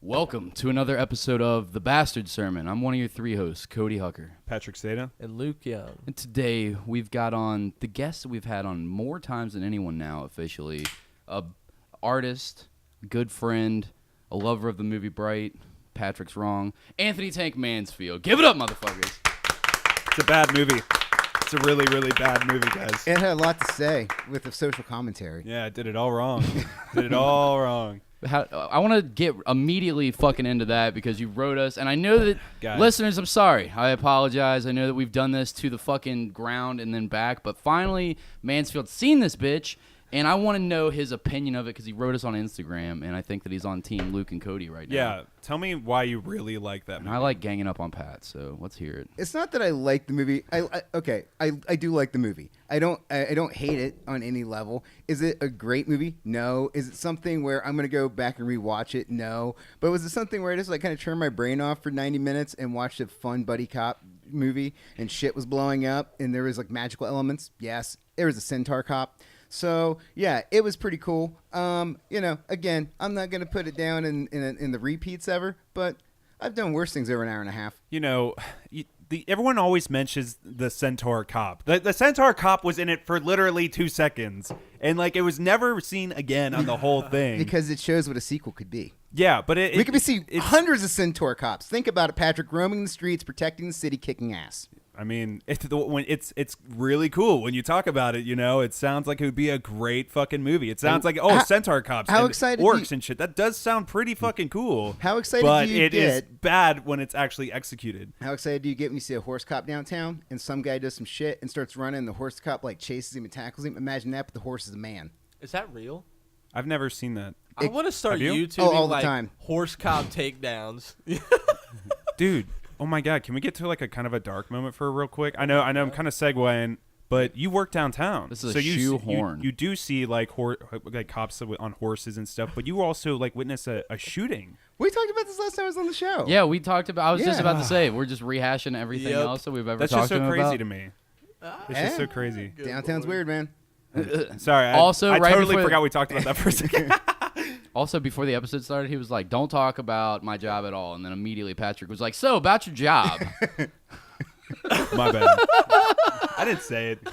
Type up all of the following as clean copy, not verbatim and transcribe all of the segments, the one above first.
Welcome to another episode of The Bastard Sermon. I'm one of your three hosts, Cody Hucker. Patrick Seta. And Luke Young. And today we've got on the guests that we've had on more times than anyone now officially. A artist, good friend, a lover of the movie Bright. Patrick's wrong. Anthony Tank Mansfield. Give it up, motherfuckers. It's a bad movie. It's a really, really bad movie, guys. It had a lot to say with the social commentary. Yeah, it did it all wrong. Did it all wrong. I want to get immediately fucking into that because you wrote us, and I know that listeners, I'm sorry. I apologize. I know that we've done this to the fucking ground and then back, but finally Mansfield's seen this bitch, and I want to know his opinion of it because he wrote us on Instagram, and I think that he's on Team Luke and Cody right now. Yeah, tell me why you really like that movie. And I like ganging up on Pat, so let's hear it. It's not that I like the movie. I do like the movie. I don't hate it on any level. Is it a great movie? No. Is it something where I'm gonna go back and rewatch it? No. But was it something where I just like kind of turned my brain off for 90 minutes and watched a fun buddy cop movie and shit was blowing up and there was like magical elements? Yes. There was a centaur cop. So yeah, it was pretty cool. Again, I'm not gonna put it down in the repeats ever, but I've done worse things over an hour and a half. You know, everyone always mentions the centaur cop. The centaur cop was in it for literally 2 seconds, and like it was never seen again on the whole thing. Because it shows what a sequel could be. Yeah, but we could see hundreds of centaur cops. Think about it, Patrick, roaming the streets, protecting the city, kicking ass. I mean, it's really cool when you talk about it. You know, it sounds like it would be a great fucking movie. It sounds like centaur cops, and orcs and shit. That does sound pretty fucking cool. How excited do you get? But it is bad when it's actually executed. How excited do you get when you see a horse cop downtown and some guy does some shit and starts running, and the horse cop like chases him and tackles him? Imagine that, but the horse is a man. Is that real? I've never seen that. I want to start YouTubing all the time. Horse cop takedowns. Dude. Oh my God! Can we get to like a kind of a dark moment for real quick? I know. I'm kind of segueing, but you work downtown. This is a shoehorn. You do see like cops on horses and stuff, but you also like witness a shooting. We talked about this last time I was on the show. Yeah, we talked about. I was just about to say we're just rehashing everything else that we've ever talked about. That's just so crazy to me. It's just so crazy. Downtown's weird, man. Sorry. I totally forgot we talked about that for a second. Also, before the episode started, he was like, don't talk about my job at all. And then immediately Patrick was like, so, about your job. My bad. I didn't say it.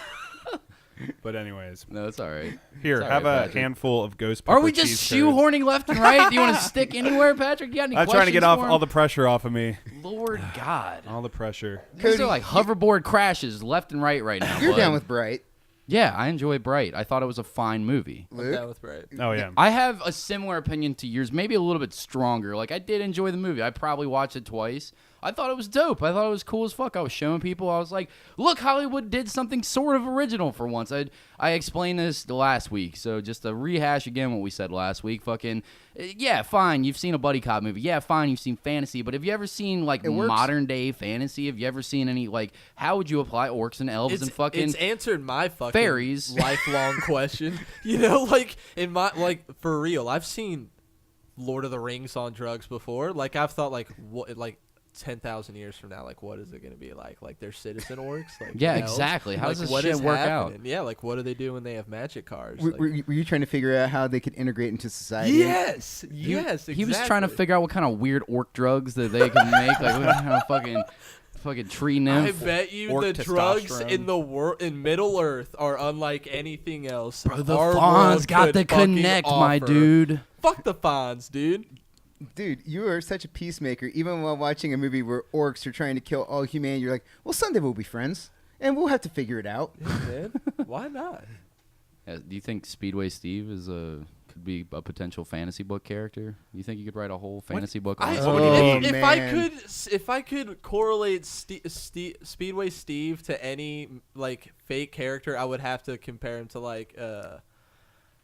But anyways. No, it's all right. Here, have a handful of ghost pepper. Are we just shoehorning left and right? Do you want to stick anywhere, Patrick? You got any questions? I'm trying to get off all the pressure off of me. Lord God. All the pressure. These are like hoverboard crashes left and right now. You're down with Bright. Yeah, I enjoy Bright. I thought it was a fine movie. Luke? Down with Bright. Oh, yeah. I have a similar opinion to yours, maybe a little bit stronger. Like, I did enjoy the movie. I probably watched it twice. I thought it was dope. I thought it was cool as fuck. I was showing people. I was like, look, Hollywood did something sort of original for once. I explained this last week, so just to rehash again what we said last week. Fucking, yeah, fine, you've seen a buddy cop movie. Yeah, fine, you've seen fantasy. But have you ever seen, like, modern-day fantasy? Have you ever seen any, like, how would you apply orcs and elves and fucking It's answered my fucking fairies lifelong question. You know, like, for real, I've seen Lord of the Rings on drugs before. Like, I've thought, like, what, like, 10,000 years from now, like, what is it going to be like? Like, they're citizen orcs? Like, yeah, exactly. How does this shit work out? Yeah, like, what do they do when they have magic cars? Were you trying to figure out how they could integrate into society? Yes, exactly. He was trying to figure out what kind of weird orc drugs that they can make. Like, what kind of fucking tree nymph. I bet you the drugs in in Middle Earth are unlike anything else. Bro, the Fonz got the connect, my dude. Fuck the Fonz, dude. Dude, you are such a peacemaker. Even while watching a movie where orcs are trying to kill all humanity, you're like, well, someday we'll be friends, and we'll have to figure it out. Yeah, man. Why not? Yeah, do you think Speedway Steve could be a potential fantasy book character? You think you could write a whole fantasy book on if I could correlate Speedway Steve to any like fake character, I would have to compare him to like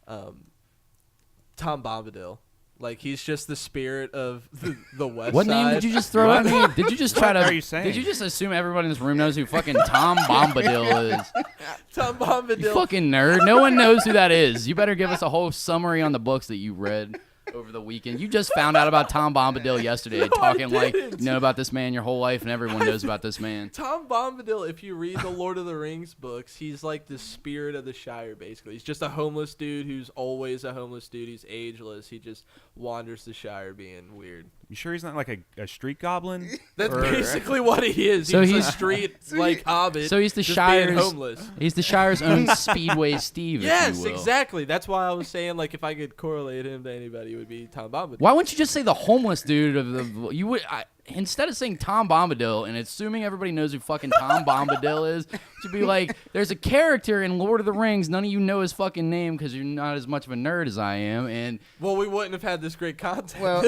Tom Bombadil. Like, he's just the spirit of the West What Side. name did you just throw at me? Did you just try to? What are you saying? Did you just assume everybody in this room knows who fucking Tom Bombadil is? Tom Bombadil. You fucking nerd. No one knows who that is. You better give us a whole summary on the books that you read. over the weekend. You just found out about Tom Bombadil yesterday, talking like you know about this man your whole life, and everyone knows about this man. Tom Bombadil, if you read the Lord of the Rings books, he's like the spirit of the Shire, basically. He's just a homeless dude who's always a homeless dude. He's ageless. He just wanders the Shire being weird. You sure he's not like a street goblin? That's basically what he is. So he's a street like hobbit. So he's the just Shire's being homeless. He's the Shire's own Speedway Steve. Yes, if you will. exactly. That's why I was saying like if I could correlate him to anybody, it would be Tom Bombadil. Why wouldn't you just say the homeless dude of the? You would instead of saying Tom Bombadil and assuming everybody knows who fucking Tom Bombadil is, to be like, there's a character in Lord of the Rings. None of you know his fucking name because you're not as much of a nerd as I am. And well, we wouldn't have had this great content. Well,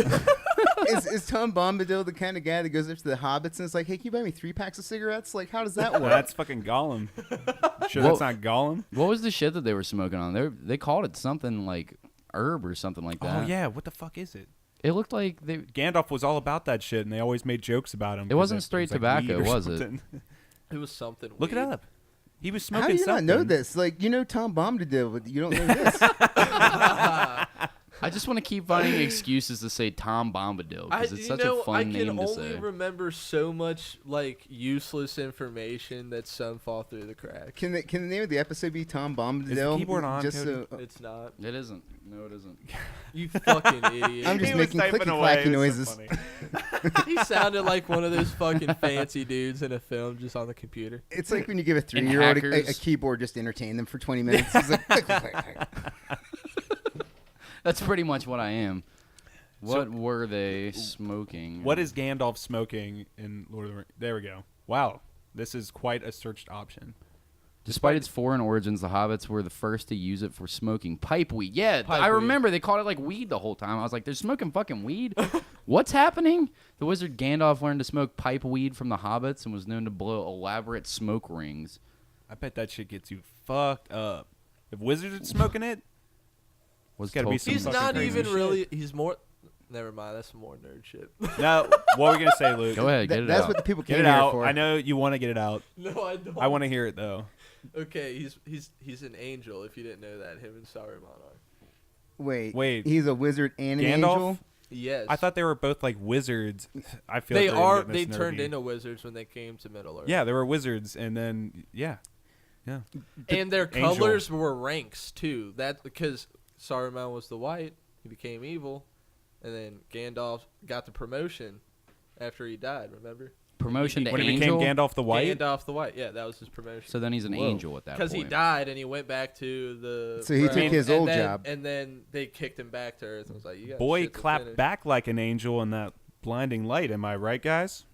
is Tom Bombadil the kind of guy that goes up to the hobbits and is like, "Hey, can you buy me 3 packs of cigarettes?" Like, how does that work? That's fucking Gollum. Sure, that's not Gollum. what was the shit that they were smoking on? They called it something like herb or something like that. Oh yeah, what the fuck is it? It looked like they. Gandalf was all about that shit, and they always made jokes about him. It wasn't straight tobacco, was it? It was something. Look it weird. up. He was smoking How do you something. not know this? Like, you know Tom Bombadil, but you don't know this. I just want to keep finding excuses to say Tom Bombadil because it's such a fun name to I say. can only remember so much like useless information that some fall through the cracks. Can the name of the episode be Tom Bombadil? Is the keyboard on, Just Cody? so, It's not. It isn't. No, it isn't. You fucking idiot. I'm just He was making typing clicky away. clacky It was so noises. funny. He sounded like one of those fucking fancy dudes in a film just on the computer. It's like when you give a 3-year-old a hackers. keyboard just to entertain them for 20 minutes. He's like, click, click, click, click. That's pretty much what I am. So- What were they smoking? What is Gandalf smoking in Lord of the Rings? There we go. Wow, this is quite a searched option. Despite its foreign origins, the hobbits were the first to use it for smoking pipe weed. Yeah, Pipe I weed. remember they called it like weed the whole time. I was like, they're smoking fucking weed? What's happening? The wizard Gandalf learned to smoke pipe weed from the hobbits and was known to blow elaborate smoke rings. I bet that shit gets you fucked up. If wizards are smoking it, Was gotta be Tolkien- some He's fucking not crazy even shit. really. He's more. Never mind. That's some more nerd shit. no. What were we gonna say, Luke? Go ahead, get it That's out. what the people Get came it here out. for. I know you want to get it out. No, I don't. I want to hear it though. Okay, he's an angel. If you didn't know that, him and Saruman are. Wait. He's a wizard and an Gandalf? angel? Yes. I thought they were both like wizards. I feel they like they're are. getting They this turned nerdy. into wizards when they came to Middle Earth. Yeah, they were wizards, and then yeah. And their Angel. colors were ranks too. That because Saruman was the white, he became evil, and then Gandalf got the promotion after he died. Remember? Promotion to When he angel? became Gandalf the White. Gandalf the White. Yeah, that was his promotion. So then he's an Whoa. angel at that point. Because he died and he went back to the. So he realm, took his and old then- job. and then they kicked him back to Earth and was like, "You got Boy shit to clapped finish." back like an angel in that blinding light. Am I right, guys?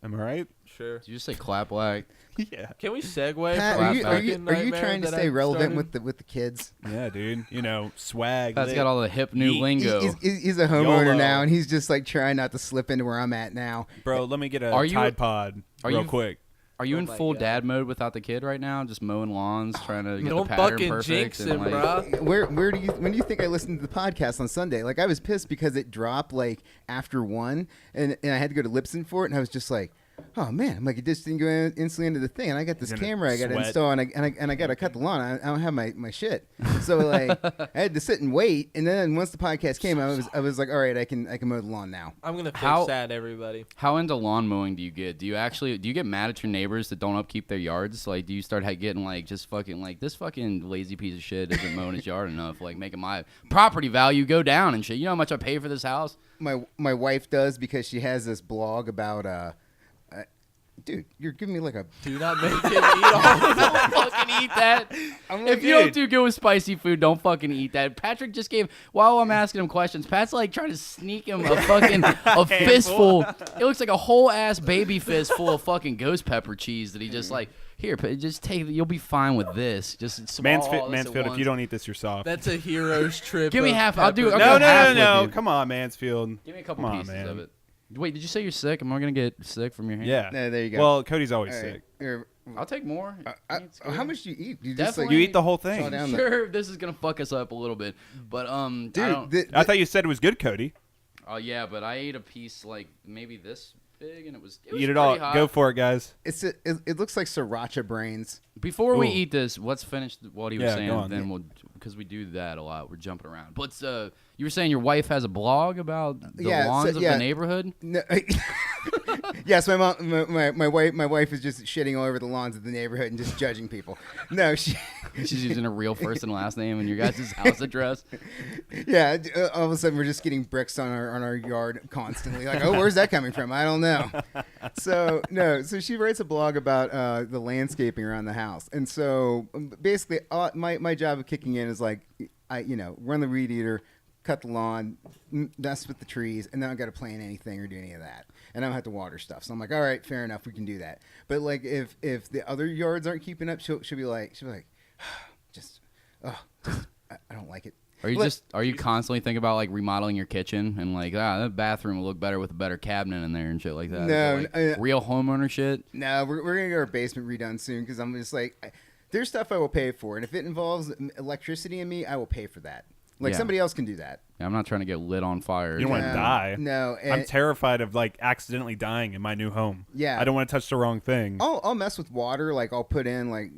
Am I right? Sure. Did you just say clap like? Yeah. Can we segue? Pat, from are the you, fucking nightmare trying to that stay I relevant started? with the kids? Yeah, dude. You know, swag. That's lit. got all the hip new Yeet. lingo. He's a homeowner YOLO. now, and he's just like trying not to slip into where I'm at now. Bro, let me get a Are you- Tide Pod are real you- quick. Are you Oh in my full God. dad mode without the kid right now? Just mowing lawns, trying to get Don't the pattern fucking perfect. jinx and, him, like, bruh. When do you think I listened to the podcast on Sunday? Like, I was pissed because it dropped like after 1, and I had to go to Lipson for it, and I was just like, oh man, I'm like, it just didn't go instantly into the thing, and I got this You're gonna camera I got to sweat. install, and I got to cut the lawn. I don't have my shit, so like I had to sit and wait, and then once the podcast came, I was like, all right, I can mow the lawn now. I'm gonna fix How- that, everybody. How into lawn mowing do you get? Do you get mad at your neighbors that don't upkeep their yards? Like, do you start getting like just fucking like this fucking lazy piece of shit isn't mowing his yard enough? Like making my property value go down and shit. You know how much I pay for this house? My wife does because she has this blog about dude, you're giving me like a. Do not make him eat all. Don't fucking eat that. If you don't do good with spicy food, don't fucking eat that. Patrick just gave, while I'm asking him questions, Pat's like trying to sneak him a fucking a fistful. It looks like a whole ass baby fist full of fucking ghost pepper cheese that he just like, here, just take it. You'll be fine with this. Just swallow all this at Mansfield, if once. you don't eat this yourself. That's a hero's trip. Give me of half. I'll do- pepper. I'll no, go half no. with you. Come on, Mansfield. Give me a couple Come on, pieces man. of it. Wait, did you say you're sick? Am I gonna get sick from your hand? Yeah. No, there you go. Well, Cody's always All right, sick. here, I'll take more. It's good. how much do you eat? You just Definitely. You eat the whole saw thing. down Sure, this is gonna fuck us up a little bit, but dude. I thought you said it was good, Cody. Oh yeah, but I ate a piece like maybe this big, and it was Eat it all. pretty hot. Go for it, guys. it looks like siracha brains. Before we Ooh. eat this, let's finish what he was Yeah, saying. go on. Then we'll because we do that a lot. We're jumping around. But you were saying your wife has a blog about the lawns of the neighborhood? No, yes, my wife is just shitting all over the lawns of the neighborhood and just judging people. No, she's using a real first and last name and your guys' house address. Yeah, all of a sudden we're just getting bricks on our yard constantly. Like, oh, where's that coming from? I don't know. So she writes a blog about the landscaping around the house, and so basically my job of kicking in is like, I run the weed eater, cut the lawn, mess with the trees, and then I got to plant anything or do any of that. And I don't have to water stuff. So I'm like, all right, fair enough, we can do that. But like if the other yards aren't keeping up, she'll be like, I don't like it. Are you constantly thinking about like remodeling your kitchen and like that bathroom will look better with a better cabinet in there and shit like that? No, real homeowner shit. No, we're gonna get our basement redone soon because I'm just like, there's stuff I will pay for, and if it involves electricity in me, I will pay for that. Like somebody else can do that. Yeah, I'm not trying to get lit on fire. You don't want to die. No, I'm terrified of like accidentally dying in my new home. Yeah, I don't want to touch the wrong thing. I'll mess with water. Like I'll put in like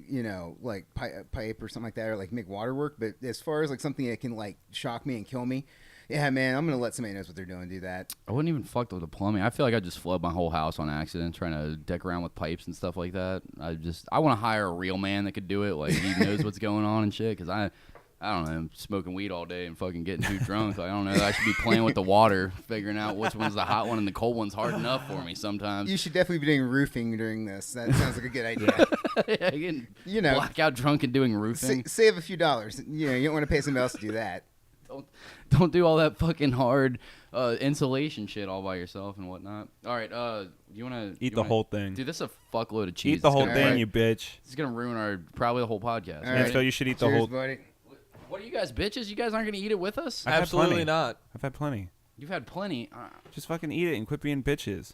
pipe or something like that, or like make water work. But as far as like something that can like shock me and kill me, yeah, man, I'm gonna let somebody knows what they're doing do that. I wouldn't even fuck with the plumbing. I feel like I just flood my whole house on accident trying to deck around with pipes and stuff like that. I want to hire a real man that could do it. Like he knows what's going on and shit. Because I don't know, I'm smoking weed all day and fucking getting too drunk. Like, I don't know. I should be playing with the water, figuring out which one's the hot one and the cold one's hard enough for me sometimes. You should definitely be doing roofing during this. That sounds like a good idea. Yeah, getting blackout drunk and doing roofing. Save a few dollars. You don't want to pay somebody else to do that. Don't do all that fucking hard insulation shit all by yourself and whatnot. All right, you want to eat the whole thing? Dude, this is a fuckload of cheese. Eat the whole thing, you bitch. It's gonna ruin probably the whole podcast. All right. So you should eat the whole. Buddy. What are you guys, bitches? You guys aren't going to eat it with us? Absolutely not. I've had plenty. You've had plenty. Just fucking eat it and quit being bitches.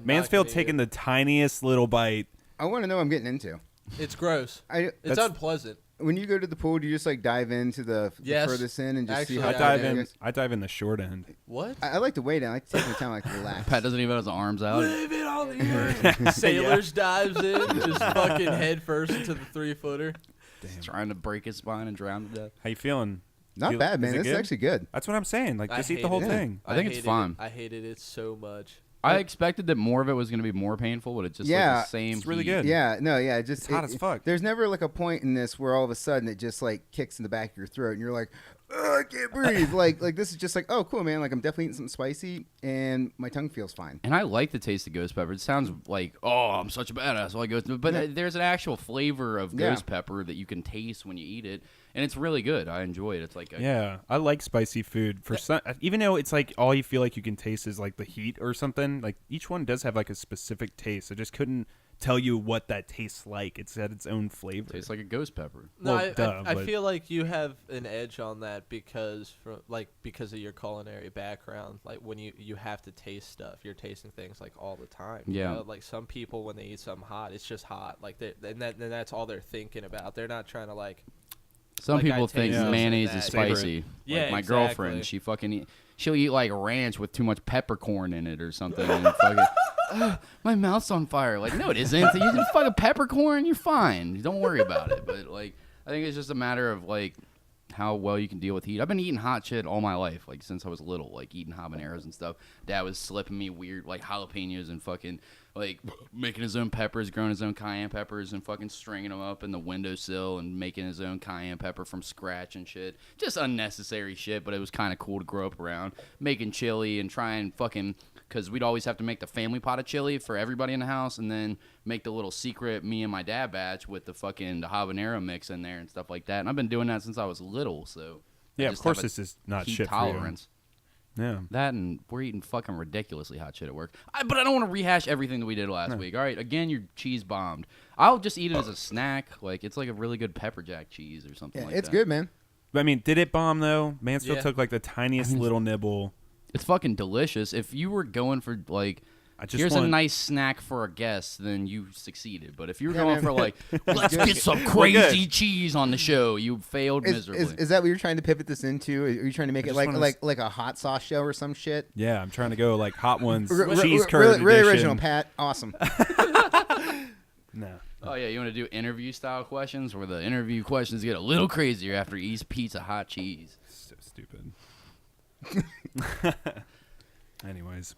Mansfield taking the tiniest little bite. I want to know what I'm getting into. It's gross. It's unpleasant. When you go to the pool, do you just like dive into the furthest in and just see how I dive in the short end. What? I like to wait down. I like to take my time, like to relax. Pat doesn't even have his arms out. Leave it on the earth. Sailors dives in, just fucking head first into the 3-footer. Trying to break his spine and drown to death. How you feeling? Not bad, man. This is actually good. That's what I'm saying. Like, just eat the whole thing. I think it's fine. I hated it so much. I expected that more of it was going to be more painful, but it's just like the same. It's really good. Yeah, no, yeah. It's hot as fuck. There's never like a point in this where all of a sudden it just like kicks in the back of your throat and you're like, oh, I can't breathe. like this is just like, oh, cool, man. Like I'm definitely eating something spicy and my tongue feels fine. And I like the taste of ghost pepper. It sounds like, oh, I'm such a badass. Like ghost, but there's an actual flavor of ghost pepper that you can taste when you eat it. And it's really good. I enjoy it. It's like I like spicy food. For some, even though it's like all you feel like you can taste is like the heat or something. Like each one does have like a specific taste. I just couldn't tell you what that tastes like. It's got its own flavor. Tastes like a ghost pepper. No, I feel like you have an edge on that because of your culinary background. Like when you have to taste stuff, you're tasting things like all the time. Yeah. You know? Like some people when they eat something hot, it's just hot. Like and that's all they're thinking about. They're not trying to like. Some people think mayonnaise is spicy. Yeah, like my exactly. girlfriend, she'll eat like ranch with too much peppercorn in it or something. And fucking, my mouth's on fire. Like, no, it isn't. You just fucking peppercorn, you're fine. Don't worry about it. But like, I think it's just a matter of like how well you can deal with heat. I've been eating hot shit all my life, like since I was little, like eating habaneros and stuff. Dad was slipping me weird like jalapenos and fucking like making his own peppers, growing his own cayenne peppers and fucking stringing them up in the windowsill and making his own cayenne pepper from scratch and shit. Just unnecessary shit, but it was kind of cool to grow up around. Making chili and trying fucking, because we'd always have to make the family pot of chili for everybody in the house and then make the little secret me and my dad batch with the habanero mix in there and stuff like that. And I've been doing that since I was little, so yeah, of course this is not heat shit tolerance. For you. Yeah. That and we're eating fucking ridiculously hot shit at work. But I don't want to rehash everything that we did last week. All right, again, you're cheese bombed. I'll just eat it as a snack. Like it's like a really good pepper jack cheese or something like that. It's good, man. I mean, did it bomb though? Mansfield took like the tiniest little nibble. It's fucking delicious. If you were going for like, here's a nice snack for a guest, then you succeeded. But if you were going for like, let's get some crazy cheese on the show, you failed miserably. Is that what you're trying to pivot this into? Are you trying to make it like a hot sauce show or some shit? Yeah, I'm trying to go like hot ones, cheese curd really edition. original, Pat. Awesome. No. Oh yeah, you want to do interview style questions where the interview questions get a little crazier after he eats pizza hot cheese. So stupid. Anyways.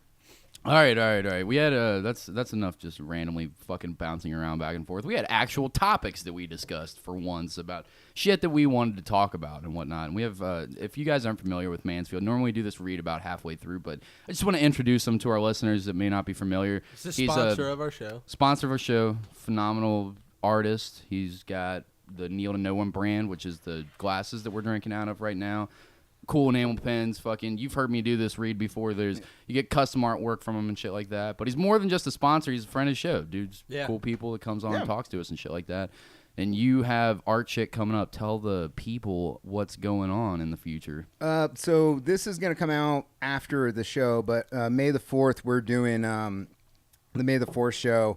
All right. We had that's enough just randomly fucking bouncing around back and forth. We had actual topics that we discussed for once about shit that we wanted to talk about and whatnot. And we have, if you guys aren't familiar with Mansfield, normally we do this read about halfway through, but I just want to introduce him to our listeners that may not be familiar. He's a sponsor of our show. Sponsor of our show, phenomenal artist. He's got the Kneel to No One brand, which is the glasses that we're drinking out of right now. Cool enamel pens, fucking. You've heard me do this read before. You get custom artwork from him and shit like that. But he's more than just a sponsor. He's a friend of the show. Dude's cool people that comes on and talks to us and shit like that. And you have art shit coming up. Tell the people what's going on in the future. So this is gonna come out after the show, but May the 4th we're doing the May the 4th show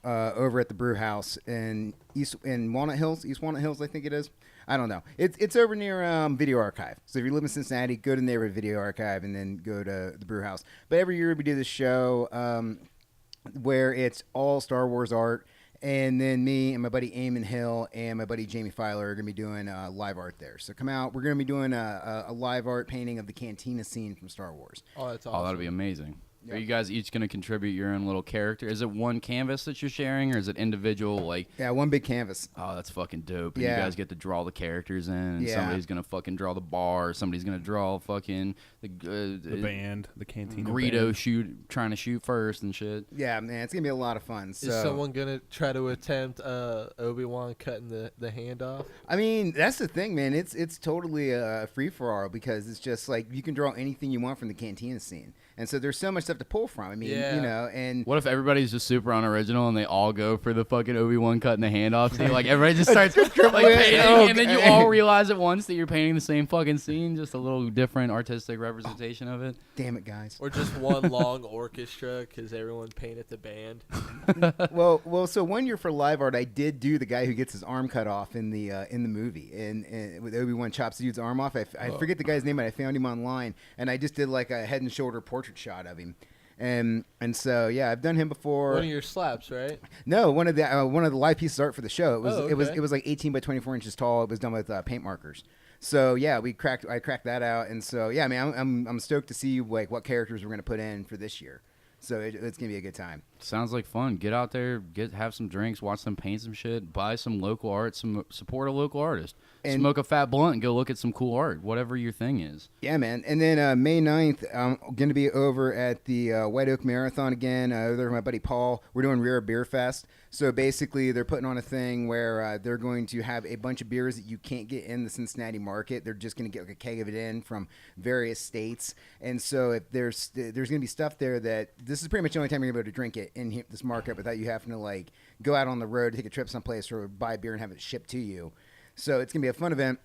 over at the Brew House in East Walnut Hills, I think it is. I don't know. It's over near Video Archive. So if you live in Cincinnati, go to the neighborhood Video Archive and then go to the Brew House. But every year we do this show where it's all Star Wars art. And then me and my buddy Eamon Hill and my buddy Jamie Filer are going to be doing live art there. So come out. We're going to be doing a live art painting of the Cantina scene from Star Wars. Oh, that's awesome. Oh, that'll be amazing. Yep. Are you guys each going to contribute your own little character? Is it one canvas that you're sharing, or is it individual? Like, Yeah, one big canvas. oh, that's fucking dope. And Yeah. you guys get to draw the characters in, and Yeah. somebody's going to fucking draw the bar, somebody's going to draw fucking The band, the Cantina Greedo band. trying to shoot first and shit. Yeah, man, it's going to be a lot of fun. So. Is someone going to try to attempt Obi-Wan cutting the hand off? I mean, that's the thing, man. It's totally a free-for-all because it's just like you can draw anything you want from the Cantina scene. And so there's so much stuff to pull from. I mean, you know, and What if everybody's just super unoriginal and they all go for the fucking Obi-Wan cutting the hand off scene? Like, everybody just starts like painting, and then you all realize at once that you're painting the same fucking scene, just a little different artistic representation of it. damn it, guys. Or just one long orchestra because everyone painted the band? Well, so one year for live art, I did do the guy who gets his arm cut off in the movie, and with Obi-Wan chops the dude's arm off. I forget the guy's name, but I found him online, and I just did like a head and shoulder portrait shot of him. And so yeah, I've done him before. One of your slaps, right? No, one of the live pieces of art for the show. It okay. was like 18 by 24 inches tall. It was done with paint markers. So yeah, I cracked that out, and so yeah, I mean, I'm stoked to see like what characters we're gonna put in for this year. So it's gonna be a good time. Sounds like fun. Get out there, have some drinks, watch them paint some shit, buy some local art, support a local artist, And- smoke a fat blunt, and go look at some cool art, whatever your thing is. Yeah, man. And then May 9th, I'm going to be over at the White Oak Marathon again. There with my buddy Paul. We're doing Rare Beer Fest. So basically, they're putting on a thing where they're going to have a bunch of beers that you can't get in the Cincinnati market. They're just going to get like a keg of it in from various states. And so if there's going to be stuff there that this is pretty much the only time you're able to drink it in this market without you having to like go out on the road, take a trip someplace, or buy beer and have it shipped to you. So it's going to be a fun event.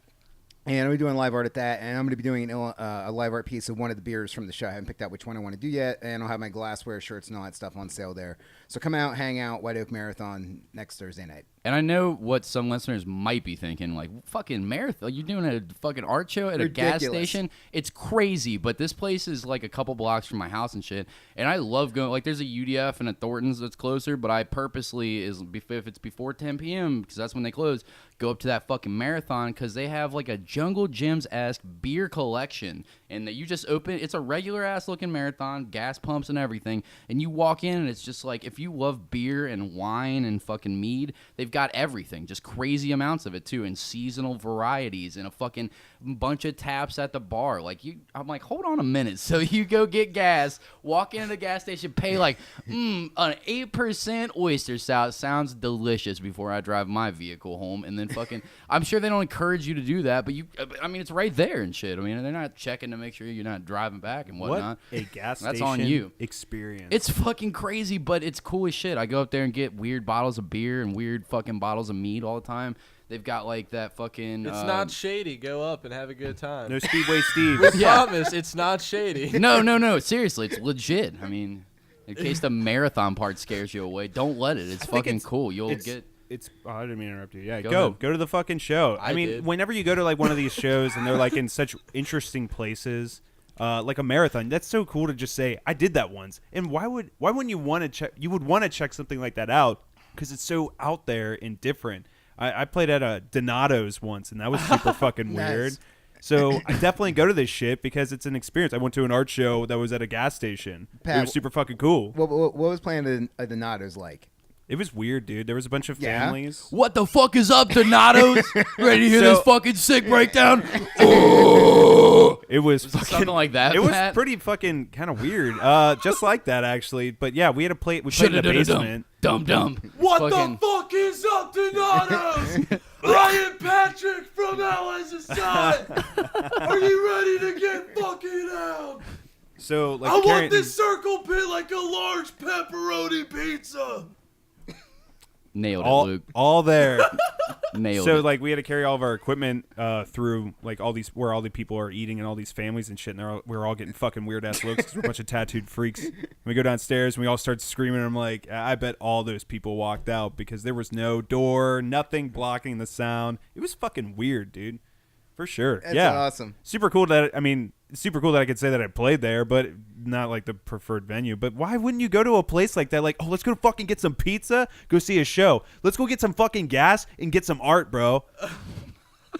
And I'm doing live art at that, and I'm going to be doing a live art piece of one of the beers from the show. I haven't picked out which one I want to do yet, and I'll have my glassware, shirts, and all that stuff on sale there. So come out, hang out, White Oak Marathon next Thursday night. And I know what some listeners might be thinking, like, fucking marathon, you're doing a fucking art show at a gas station? It's crazy, but this place is like a couple blocks from my house and shit, and I love going, like, there's a UDF and a Thornton's that's closer, but I purposely, if it's before 10 p.m., because that's when they close, go up to that fucking marathon, because they have like a Jungle Gyms-esque beer collection, and that you just open, it's a regular-ass looking marathon, gas pumps and everything, and you walk in, and it's just like, if you love beer and wine and fucking mead, they've got everything, just crazy amounts of it too, and seasonal varieties, and a fucking bunch of taps at the bar. Like, I'm like, hold on a minute. So you go get gas, walk into the gas station, pay like an 8% oyster sauce, sounds delicious, before I drive my vehicle home, and then fucking, I'm sure they don't encourage you to do that, but I mean, it's right there and shit. I mean, they're not checking to make sure you're not driving back and whatnot. What a gas That's station on you. experience. It's fucking crazy, but it's cool as shit. I go up there and get weird bottles of beer and weird fucking bottles of mead all the time. They've got like that fucking. It's not shady. Go up and have a good time. No Speedway Steve. We promise it's not shady. No. Seriously, it's legit. I mean, in case the marathon part scares you away, don't let it. It's fucking cool. You'll get. I didn't mean to interrupt you. Yeah, Go ahead. go to the fucking show. I mean, did. whenever you go to like one of these shows and they're like in such interesting places, like a marathon, that's so cool to just say, I did that once. And why wouldn't you want to check? You would want to check something like that out because it's so out there and different. I played at a Donato's once, and that was super fucking Nice. weird. So I definitely go to this shit because it's an experience. I went to an art show that was at a gas station. Pat, it was super fucking cool. What was playing at the Donatos like? It was weird, dude. There was a bunch of Yeah? families. What the fuck is up, Donatos? Ready to hear So- this fucking sick breakdown? It was it fucking, something like that, It was Pat? pretty fucking kind of weird. Just like that, actually. But yeah, we had a play. We played in the basement. Dumb. What Fucking- the fuck is up, Donatos? Ryan Patrick from LSSI. Are you ready to get fucking out? So like, I want carrying- this circle pit like a large pepperoni pizza. Nailed it, all Luke. all there. Nailed So it. like, we had to carry all of our equipment through like all these where all the people are eating and all these families and shit. And we're all getting fucking weird ass looks 'cause we're a bunch of tattooed freaks. And we go downstairs and we all start screaming. And I'm like, I bet all those people walked out because there was no door, nothing blocking the sound. It was fucking weird, dude. For sure. That's yeah. awesome. Super cool that super cool that I could say that I played there, but not like the preferred venue. But why wouldn't you go to a place like that? Like, oh, let's go fucking get some pizza, go see a show. Let's go get some fucking gas and get some art, bro.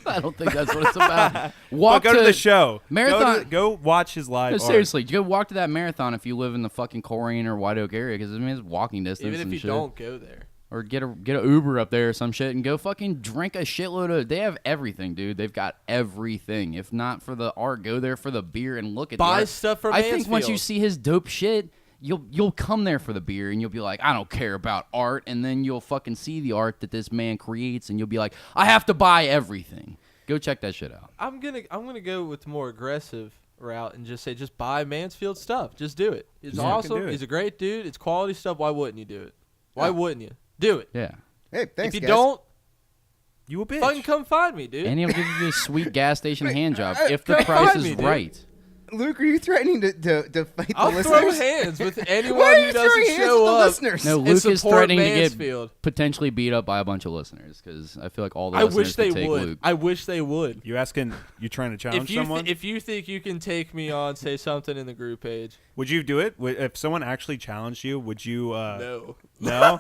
I don't think that's what it's about. But Walk go to the show. Marathon. Go watch his live No, art. seriously, you go walk to that marathon if you live in the fucking Coleraine or White Oak area, because I mean it's walking distance. Even if and you shit. don't go there. Or get a Uber up there or some shit and go fucking drink a shitload of. They have everything, dude. They've got everything. If not for the art, go there for the beer and look at the Buy art. stuff from I think once you Mansfield. see his dope shit, you'll come there for the beer and you'll be like, I don't care about art, and then you'll fucking see the art that this man creates and you'll be like, I have to buy everything. Go check that shit out. I'm gonna go with the more aggressive route and just say buy Mansfield stuff. Just do it. It's Yeah. awesome. Do it. He's a great dude. It's quality stuff. Why wouldn't you do it? Why wouldn't you? Do it. Yeah. Hey, thanks, if you guys. don't, You a bitch. fucking come find me, dude. And he'll give you a sweet gas station hand job if the come price find is me, dude. right. Luke, are you threatening to fight I'll the throw listeners? hands with Why anyone are who you throwing doesn't hands show with the up. listeners? No, and Luke is support threatening to Mansfield. get potentially beat up by a bunch of listeners because I feel like all the I listeners wish they could take would. Luke. I wish they would. You asking? You trying to challenge If you someone? if you think you can take me on, say something in the group page. Would you do it? If someone actually challenged you, would you? No. No.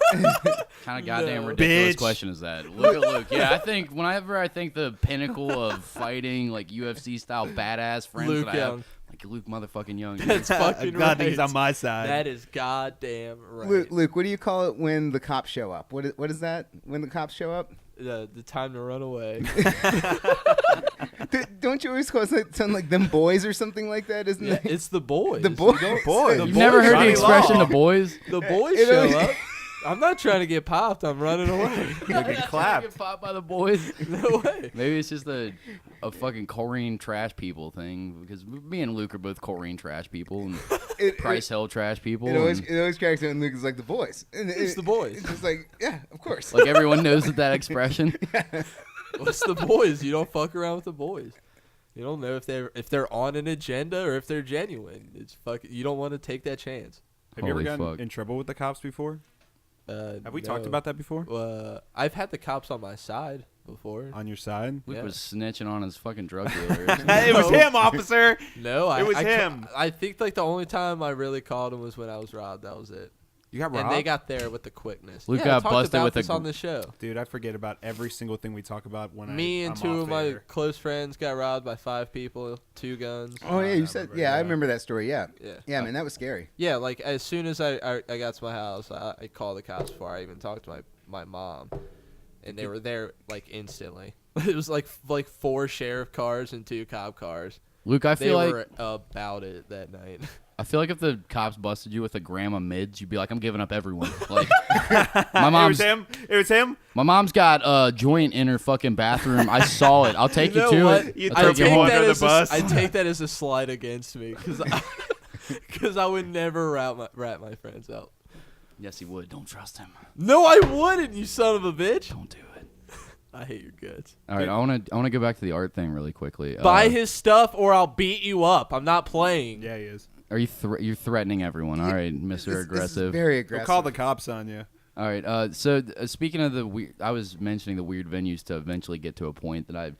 Kind of goddamn No. ridiculous Bitch. question is that? Look at Luke. Yeah, I think whenever I think the pinnacle of fighting like UFC style badass friends Luke that I have, Young. like Luke motherfucking Young. That's fucking God, right. he's on my side. That is goddamn right. Luke, what do you call it when the cops show up? What is that? When the cops show up? The time to run away. Don't you always call it something like them boys or something like that? Isn't Yeah, it? it's the boys. The boys. Boy, The You've boys, never heard the Johnny expression Law. "the boys"? The boys It show always- up. I'm not trying to get popped. I'm running away. You'll get clapped. Get popped by the boys. No way. Maybe it's just a fucking Coleraine trash people thing because me and Luke are both Coleraine trash people and Price Hill trash people. It always and, cracks me when Luke is like the boys. And It's the boys. It's just like, yeah, of course. like everyone knows that expression. What's the boys? You don't fuck around with the boys. You don't know if they're on an agenda or if they're genuine. It's you don't want to take that chance. Have you ever Holy gotten fuck. in trouble with the cops before? Have we talked No. about that before? I've had the cops on my side before. On your side? Luke Yeah. was snitching on his fucking drug dealer. It was him, officer. No, It was I him. I think like the only time I really called him was when I was robbed. That was it. You got robbed? And they got there with the quickness. Luke yeah, got I talked busted about with a this on the show. Dude, I forget about every single thing we talk about when Me and I'm two off of my air. close friends got robbed by 5 people, 2 guns. Oh yeah, you I said. remember, Yeah, I yeah. remember that story. Yeah. Yeah. Yeah, man, that was scary. Yeah, like as soon as I got to my house, I called the cops before I even talked to my mom, and they were there like instantly. It was like 4 sheriff cars and 2 cop cars. Luke, I They feel like were about it that night. I feel like if the cops busted you with a gram of mids, you'd be like, I'm giving up everyone. Like my It was mom's him. It was him. my mom's got a joint in her fucking bathroom. I saw it. I'll take you, know to what? it. You I'll took take you him home. under the bus. I take that as a slight against me because I would never rat my friends out. Yes, he would. Don't trust him. No, I wouldn't, you son of a bitch. Don't do it. I hate your guts. All right, I want to go back to the art thing really quickly. Buy his stuff or I'll beat you up. I'm not playing. Yeah, he is. Are you you're threatening everyone? All right, Mr. This is Aggressive. very We'll aggressive. call the cops on you. All right. So speaking of the weird, I was mentioning the weird venues to eventually get to a point that I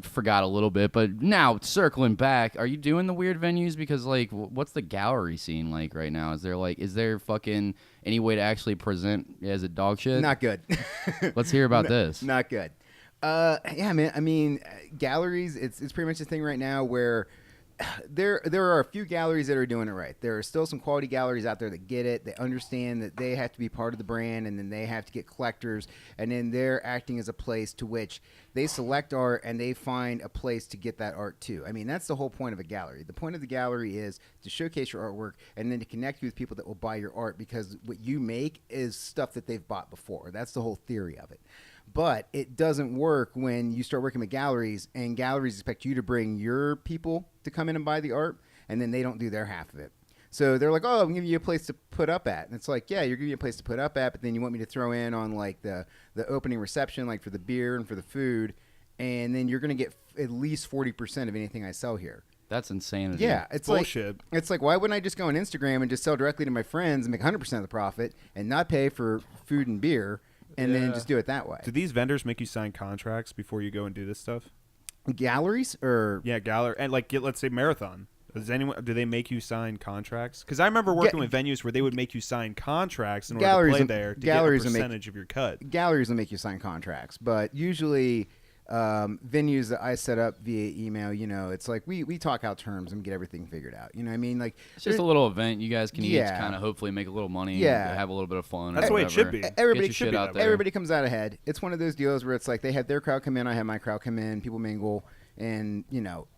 forgot a little bit, but now circling back, are you doing the weird venues? Because like, what's the gallery scene like right now? Is there fucking any way to actually present as a dog shit? Not good. Let's hear about this. Not good. Yeah, man. I mean, galleries. It's pretty much the thing right now where there are a few galleries that are doing it right. There are still some quality galleries out there that get it. They understand that they have to be part of the brand, and then they have to get collectors, and then they're acting as a place to which they select art and they find a place to get that art too. I mean, that's the whole point of a gallery. The point of the gallery is to showcase your artwork and then to connect you with people that will buy your art, because what you make is stuff that they've bought before. That's the whole theory of it. But it doesn't work when you start working with galleries, and galleries expect you to bring your people to come in and buy the art, and then they don't do their half of it. So they're like, oh, I'm giving you a place to put up at. And it's like, yeah, you're giving me a place to put up at, but then you want me to throw in on like the opening reception, like for the beer and for the food, and then you're going to get at least 40% of anything I sell here. That's insanity. Yeah, it's bullshit. It's like, why wouldn't I just go on Instagram and just sell directly to my friends and make 100% of the profit and not pay for food and beer? And then just do it that way. Do these vendors make you sign contracts before you go and do this stuff? Galleries or gallery, and like let's say Marathon. Do they make you sign contracts? Because I remember working with venues where they would make you sign contracts in order to play there to get a percentage of your cut. Galleries will make you sign contracts, but usually venues that I set up via email, it's like we talk out terms and get everything figured out. You know what I mean? Like it's just a little event. You guys can each kind of hopefully make a little money. Yeah, and have a little bit of fun. That's the way it should be. Everybody comes out ahead. It's one of those deals where it's like they have their crowd come in, I have my crowd come in, people mingle, and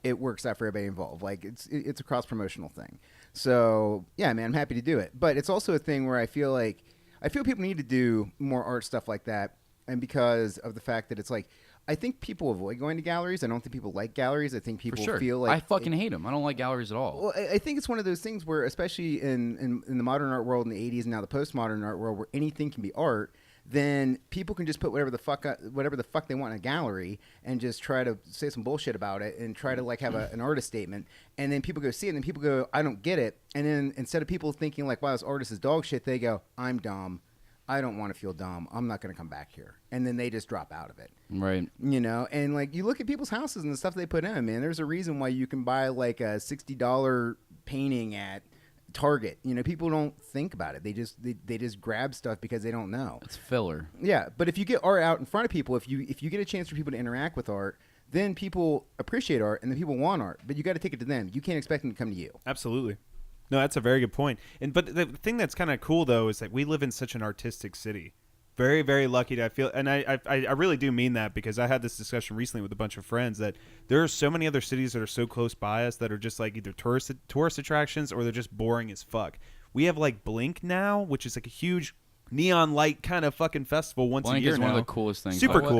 it works out for everybody involved. Like it's a cross promotional thing. So yeah, man, I'm happy to do it. But it's also a thing where I feel people need to do more art stuff like that, and because of the fact that it's like, I think people avoid going to galleries. I don't think people like galleries. I think people feel like... I fucking hate them. I don't like galleries at all. Well, I think it's one of those things where, especially in the modern art world in the 80s and now the postmodern art world, where anything can be art, then people can just put whatever the fuck they want in a gallery and just try to say some bullshit about it and try to like have an artist statement. And then people go see it and then people go, I don't get it. And then instead of people thinking like, wow, this artist is dog shit, they go, I'm dumb. I don't want to feel dumb. I'm not going to come back here. And then they just drop out of it. Right. And like you look at people's houses and the stuff they put in, man, there's a reason why you can buy like a $60 painting at Target. People don't think about it. They just grab stuff because they don't know. It's filler. Yeah. But if you get art out in front of people, if you get a chance for people to interact with art, then people appreciate art and then people want art. But you got to take it to them. You can't expect them to come to you. Absolutely. No, that's a very good point. But the thing that's kind of cool though is that we live in such an artistic city. Very, very lucky to feel, and I really do mean that, because I had this discussion recently with a bunch of friends that there are so many other cities that are so close by us that are just like either tourist attractions or they're just boring as fuck. We have like Blink now, which is like a huge neon light kind of fucking festival once a year is now. one of the coolest things. Super cool.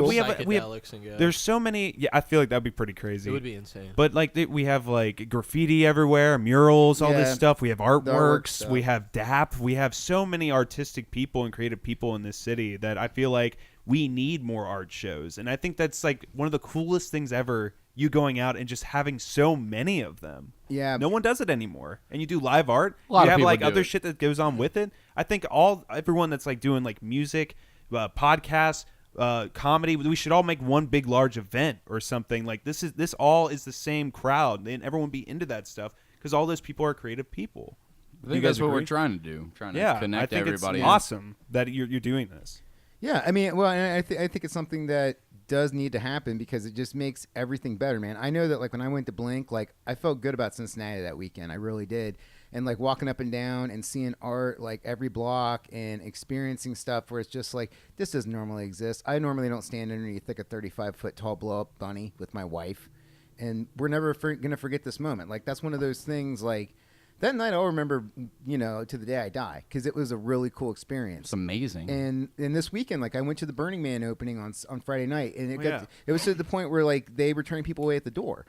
We have there's so many. Yeah, I feel like that'd be pretty crazy. It would be insane. But like we have like graffiti everywhere, murals, all this stuff. We have artworks. We have DAP. We have so many artistic people and creative people in this city that I feel like we need more art shows. And I think that's like one of the coolest things ever. You going out and just having so many of them. Yeah. No one does it anymore. And you do live art. A lot you of have people like do other it. shit that goes on with it. I think everyone that's like doing like music, podcasts, comedy, we should all make one big large event or something. Like this all is the same crowd, and everyone be into that stuff because all those people are creative people. I think that's what we're trying to do. Trying to connect I think everybody. It's awesome that you're doing this. Yeah, I mean, well, I think it's something that does need to happen because it just makes everything better, man. I know that like when I went to Blink, like I felt good about Cincinnati that weekend. I really did. And like walking up and down and seeing art like every block and experiencing stuff where it's just like, this doesn't normally exist. I normally don't stand underneath like a 35-foot tall blow up bunny with my wife. And we're never going to forget this moment. Like that's one of those things like, that night I'll remember, to the day I die, because it was a really cool experience. It's amazing. And this weekend, like I went to the Burning Man opening on Friday night, and it was to the point where like they were turning people away at the door.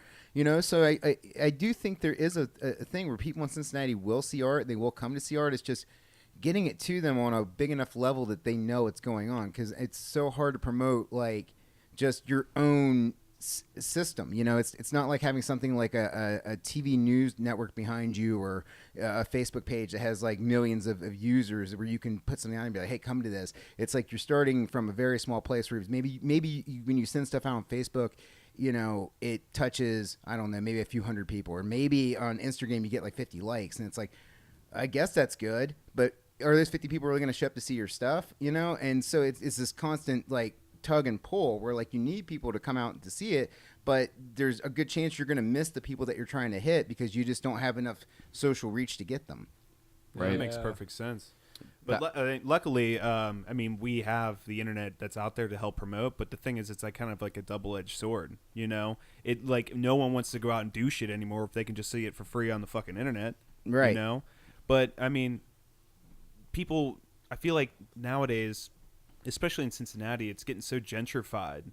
So I do think there is a thing where people in Cincinnati will see art, they will come to see art. It's just getting it to them on a big enough level that they know it's going on, because it's so hard to promote like just your own system. You know, it's not like having something like a TV news network behind you or a Facebook page that has like millions of users where you can put something on and be like, hey, come to this. It's like you're starting from a very small place where maybe when you send stuff out on Facebook, you know, it touches, I don't know, maybe a few hundred people, or maybe on Instagram you get like 50 likes, and it's like, I guess that's good, but are those 50 people really going to show up to see your stuff, you know? And so it's this constant like tug and pull where like you need people to come out to see it, but there's a good chance you're going to miss the people that you're trying to hit because you just don't have enough social reach to get them. Right. That makes perfect sense. But luckily, I mean, we have the internet that's out there to help promote. But the thing is, it's like kind of like a double-edged sword. You know, it like no one wants to go out and do shit anymore if they can just see it for free on the fucking internet. Right. You know, but I mean, people. I feel like nowadays, especially in Cincinnati, it's getting so gentrified,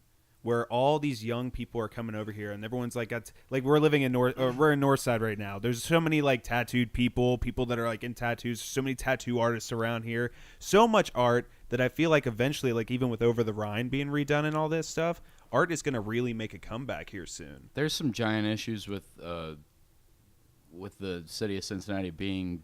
where all these young people are coming over here, and everyone's like, we're living in we're in Northside right now. There's so many like tattooed people that are like in tattoos. So many tattoo artists around here. So much art that I feel like eventually, like even with Over the Rhine being redone and all this stuff, art is going to really make a comeback here soon. There's some giant issues with the city of Cincinnati being.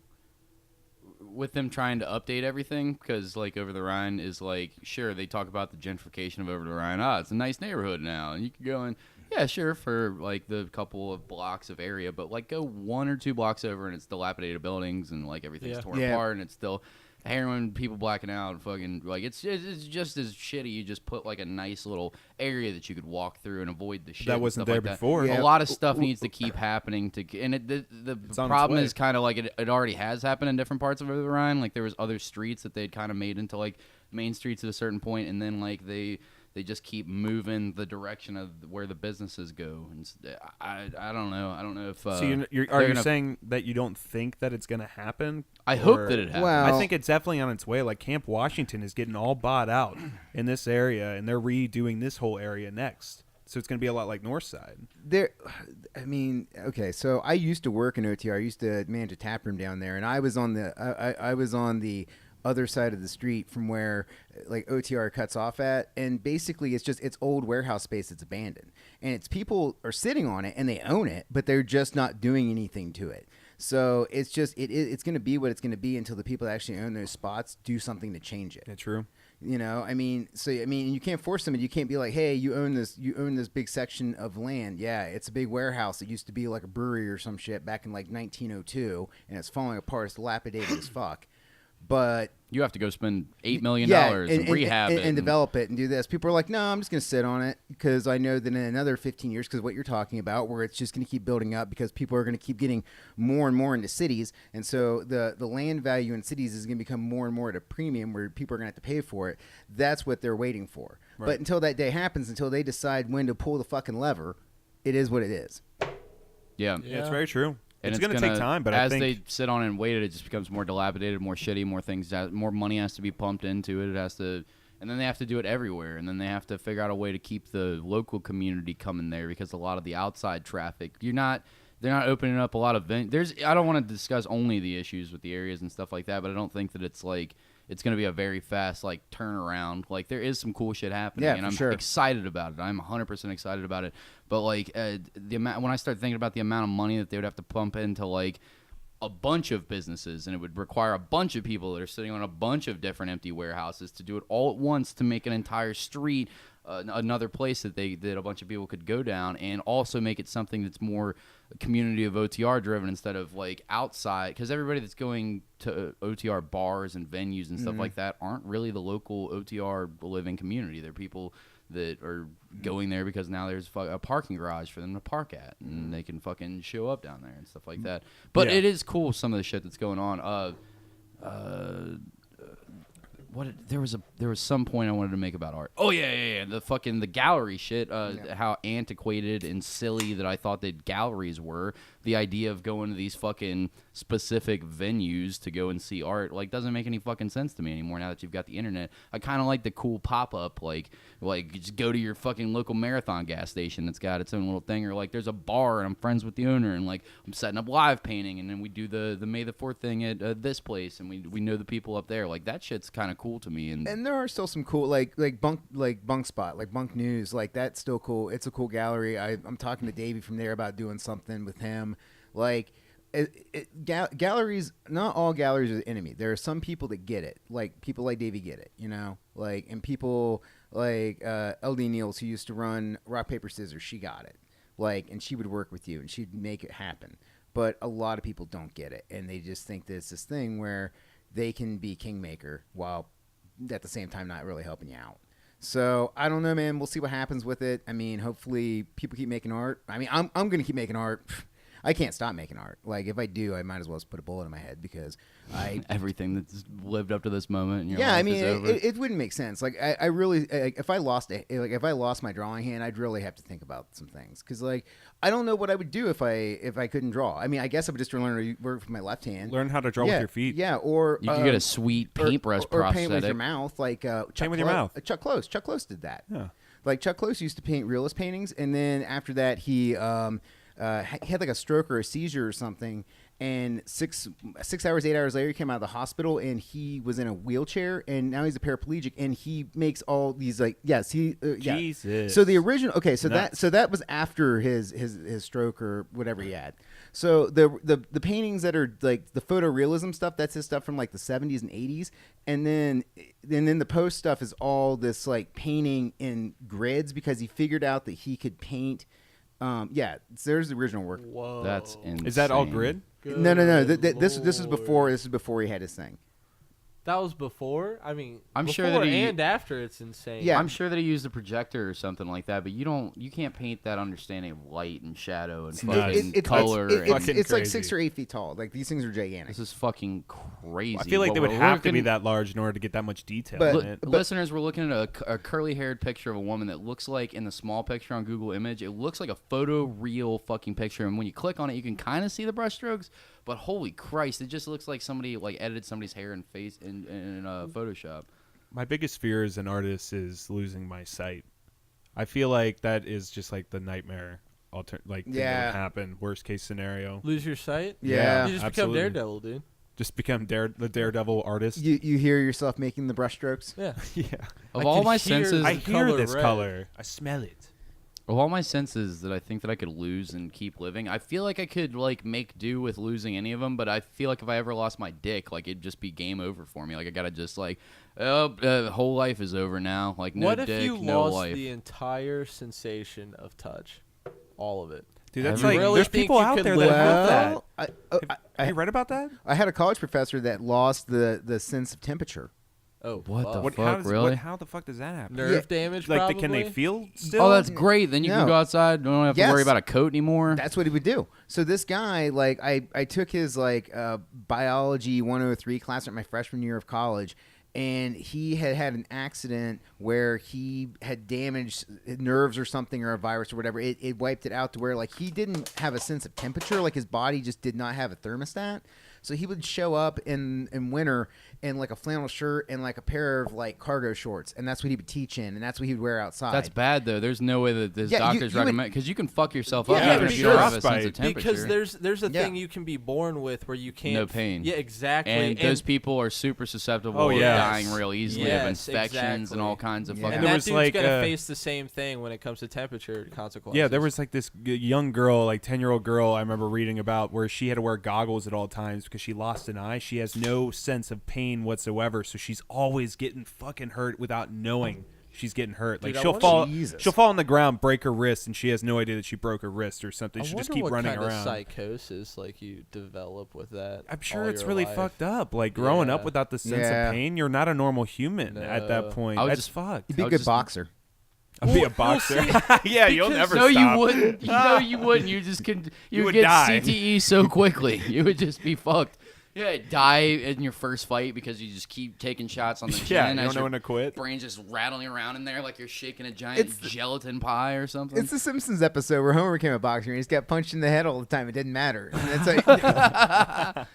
With them trying to update everything, because like Over the Rhine is like, sure, they talk about the gentrification of Over the Rhine. It's a nice neighborhood now, and you can go in, yeah, sure, for like the couple of blocks of area, but like go 1 or 2 blocks over and it's dilapidated buildings and like everything's torn apart, and it's still heroin, people blacking out, and fucking like it's just as shitty. You just put like a nice little area that you could walk through and avoid the shit that wasn't there like before. A lot of stuff needs to keep happening and the problem is kind of like it already has happened in different parts of Over the Rhine. Like there was other streets that they'd kind of made into like main streets at a certain point, and then like they just keep moving the direction of where the businesses go. And I don't know. I don't know if. So are you saying that you don't think that it's going to happen? I hope that it happens. Well, I think it's definitely on its way. Like Camp Washington is getting all bought out in this area, and they're redoing this whole area next. So it's going to be a lot like Northside. I mean, okay. So I used to work in OTR. I used to manage a tap room down there, and I was on the other side of the street from where like OTR cuts off at, and basically it's old warehouse space that's abandoned, and it's people are sitting on it and they own it, but they're just not doing anything to it. So it's going to be what it's going to be until the people that actually own those spots do something to change it. Yeah, true. You know, I mean, you can't force them, and you can't be like, hey, you own this big section of land. Yeah, it's a big warehouse. It used to be like a brewery or some shit back in like 1902, and it's falling apart. It's dilapidated as fuck. But you have to go spend $8 million and rehab it and develop it and do this. People are like, no, I'm just going to sit on it because I know that in another 15 years, because what you're talking about, where it's just going to keep building up because people are going to keep getting more and more into cities. And so the land value in cities is going to become more and more at a premium where people are going to have to pay for it. That's what they're waiting for. Right. But until that day happens, until they decide when to pull the fucking lever, it is what it is. Yeah, it's very true. And it's going to take time, but as I think they sit on it and wait it just becomes more dilapidated, more shitty, more money has to be pumped into it. It has to, and then they have to do it everywhere, and then they have to figure out a way to keep the local community coming there because a lot of the outside traffic, they're not opening up a lot of I don't want to discuss only the issues with the areas and stuff like that, but I don't think that it's like it's going to be a very fast like turnaround. Like there is some cool shit happening, and I'm excited about it. I'm 100% excited about it. But like the amount, when I start thinking about the amount of money that they would have to pump into like a bunch of businesses, and it would require a bunch of people that are sitting on a bunch of different empty warehouses to do it all at once to make an entire street another place that a bunch of people could go down, and also make it something that's more community of OTR driven instead of like outside, because everybody that's going to OTR bars and venues and stuff like that aren't really the local OTR living community. They're people that are going there because now there's a parking garage for them to park at, and they can fucking show up down there and stuff like that. But it is cool, some of the shit that's going on. There was some point I wanted to make about art. Oh yeah. The gallery shit. How antiquated and silly that I thought that galleries were. the idea of going to these fucking specific venues to go and see art like doesn't make any fucking sense to me anymore now that you've got the internet. I kind of like the cool pop-up, like just go to your fucking local Marathon gas station that's got its own little thing, or like there's a bar and I'm friends with the owner and like I'm setting up live painting, and then we do the May the 4th thing at this place, and we know the people up there. Like that shit's kind of cool to me. And there are still some cool like bunk spot, like Bunk News, like that's still cool. It's a cool gallery. I'm talking to Davey from there about doing something with him. Like galleries, not all galleries are the enemy. There are some people that get it, like people like Davey get it, you know, like, and people like LD Niels, who used to run Rock Paper Scissors, she got it, like, and she would work with you and she'd make it happen. But a lot of people don't get it, and they just think that it's this thing where they can be kingmaker while at the same time not really helping you out. So I don't know, man. We'll see what happens with it. I mean, hopefully people keep making art. I mean, I'm going to keep making art. I can't stop making art. Like, if I do, I might as well just put a bullet in my head because everything that's lived up to this moment in your yeah, life I mean, is over. It wouldn't make sense. Like, I really, like, if I lost my drawing hand, I'd really have to think about some things because, like, I don't know what I would do if I couldn't draw. I mean, I guess I would just learn to work with my left hand. Learn how to draw with your feet. Yeah, or you could get a sweet paintbrush or prosthetic. paint with your mouth, like paint with your mouth. Chuck Close. Chuck Close did that. Yeah. Like Chuck Close used to paint realist paintings, and then after that he had like a stroke or a seizure or something, and 6 hours, 8 hours later, he came out of the hospital and he was in a wheelchair, and now he's a paraplegic, and he makes all these like Jesus. So the original so Nuts. that was after his stroke or whatever he had. So the paintings that are like the photorealism stuff, that's his stuff from like the 70s and 80s, and then the post stuff is all this like painting in grids because he figured out that he could paint. There's the original work. Whoa. That's insane. Is that all grid? Good No. This is Lord. before he had his thing. That was before? I mean, I'm before sure that he- and after, it's insane. Yeah. I'm sure that he used a projector or something like that, but you can't paint that understanding of light and shadow and fucking color. It's like crazy. 6 or 8 feet tall. Like these things are gigantic. This is fucking crazy. I feel like What they would we're have to be looking- that large in order to get that much detail But- in it. Listeners, we're looking at a curly-haired picture of a woman that looks like, in the small picture on Google Image, it looks like a photo-real fucking picture. And when you click on it, you can kind of see the brushstrokes. But holy Christ, it just looks like somebody like edited somebody's hair and face in Photoshop. My biggest fear as an artist is losing my sight. I feel like that is just like the nightmare. Thing that would happen. Worst case scenario. Lose your sight? Yeah. You just absolutely. become Daredevil, dude. Just become the daredevil artist. You hear yourself making the brushstrokes. Yeah. Yeah. Of I all can my hear senses, I the hear color this red. color. I smell it. of all my senses that I think that I could lose and keep living, I feel like I could like make do with losing any of them. But I feel like if I ever lost my dick, like it'd just be game over for me. Like I gotta just like, whole life is over now. Like no What dick, if you no lost life. the entire sensation of touch? All of it. Dude, that's You like really there's think people you out could there live that with have that? that. Have you read about that? I had a college professor that lost the sense of temperature. Oh, What the fuck. fuck, really? How the fuck does that happen? Nerve damage, Like, probably? can they feel still? Oh, that's great. Then you No. can go outside. Don't have to worry Yes. about a coat anymore. That's what he would do. So this guy, like, I took his like biology 103 class at my freshman year of college, and he had an accident where he had damaged nerves or something, or a virus or whatever. It wiped it out to where like he didn't have a sense of temperature. Like his body just did not have a thermostat. So he would show up in winter in like a flannel shirt and like a pair of like cargo shorts, and that's what he would teach in, and that's what he would wear outside. That's bad though. There's no way that this Yeah, doctors you would- recommend, because you can fuck yourself Yeah, up yeah, even for if you sure. don't have a sense Frostbite. of temperature. Because there's a Yeah. thing you can be born with where you can't No pain. Yeah, exactly. and those people are super susceptible Oh, to yes. dying real easily of Yes, infections exactly. and all kinds of Yeah. fucking. and there that was dude's like, gonna face the same thing when it comes to temperature consequences. Yeah, there was like this young girl, like 10-year-old girl I remember reading about, where she had to wear goggles at all times because she lost an eye. She has no sense of pain whatsoever, so she's always getting fucking hurt without knowing she's getting hurt. Like Dude, I she'll wonder- Jesus. she'll fall on the ground, break her wrist, and she has no idea that she broke her wrist or something. I She'll just wonder keep what running kind around. of psychosis like you develop with that. I'm sure all it's your really life. fucked up. Like growing up Yeah. without the sense Yeah. of pain, you're not a normal human at that No. point. I would That's just- fucked. He'd be a I good just- boxer. I'd be a Well, boxer. see, Yeah, you'll because- never No, stop. you wouldn't. No, you wouldn't. You just could. You would would get die. CTE so quickly. You would just be fucked. Yeah, die in your first fight because you just keep taking shots on the chin. Yeah, you as don't know your when to quit. Brain's just rattling around in there like you're shaking a giant gelatin pie or something. It's the Simpsons episode where Homer became a boxer and he just got punched in the head all the time. It didn't matter. And it's like, What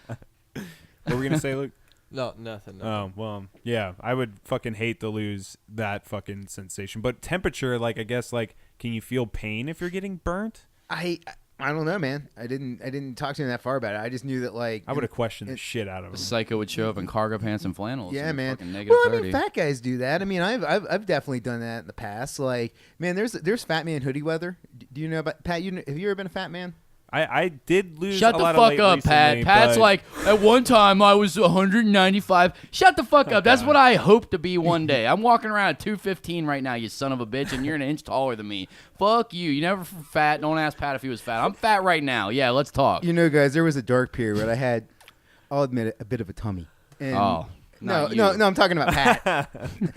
were we gonna say, Luke? No, nothing. Oh, well, yeah. I would fucking hate to lose that fucking sensation. But temperature, like, I guess, like, can you feel pain if you're getting burnt? I don't know, man. I didn't talk to him that far about it. I just knew that, like, I would have questioned the shit out of him. The psycho would show up in cargo pants and flannels. yeah, and man. fucking -30. Well, I mean, fat guys do that. I mean, I've definitely done that in the past. Like, man, there's fat man hoodie weather. Do you know about Pat? Have you ever been a fat man? I did lose Shut a the lot fuck of weight up, Pat. recently, Pat's but like, at one time I was 195. Shut the fuck up. That's what I hope to be one day. I'm walking around at 215 right now, you son of a bitch, and you're an inch taller than me. Fuck you. You never fat. Don't ask Pat if he was fat. I'm fat right now. Yeah, let's talk. You know, guys, there was a dark period where I had, I'll admit it, a bit of a tummy. And Oh. No, Not you. no, I'm talking about Pat.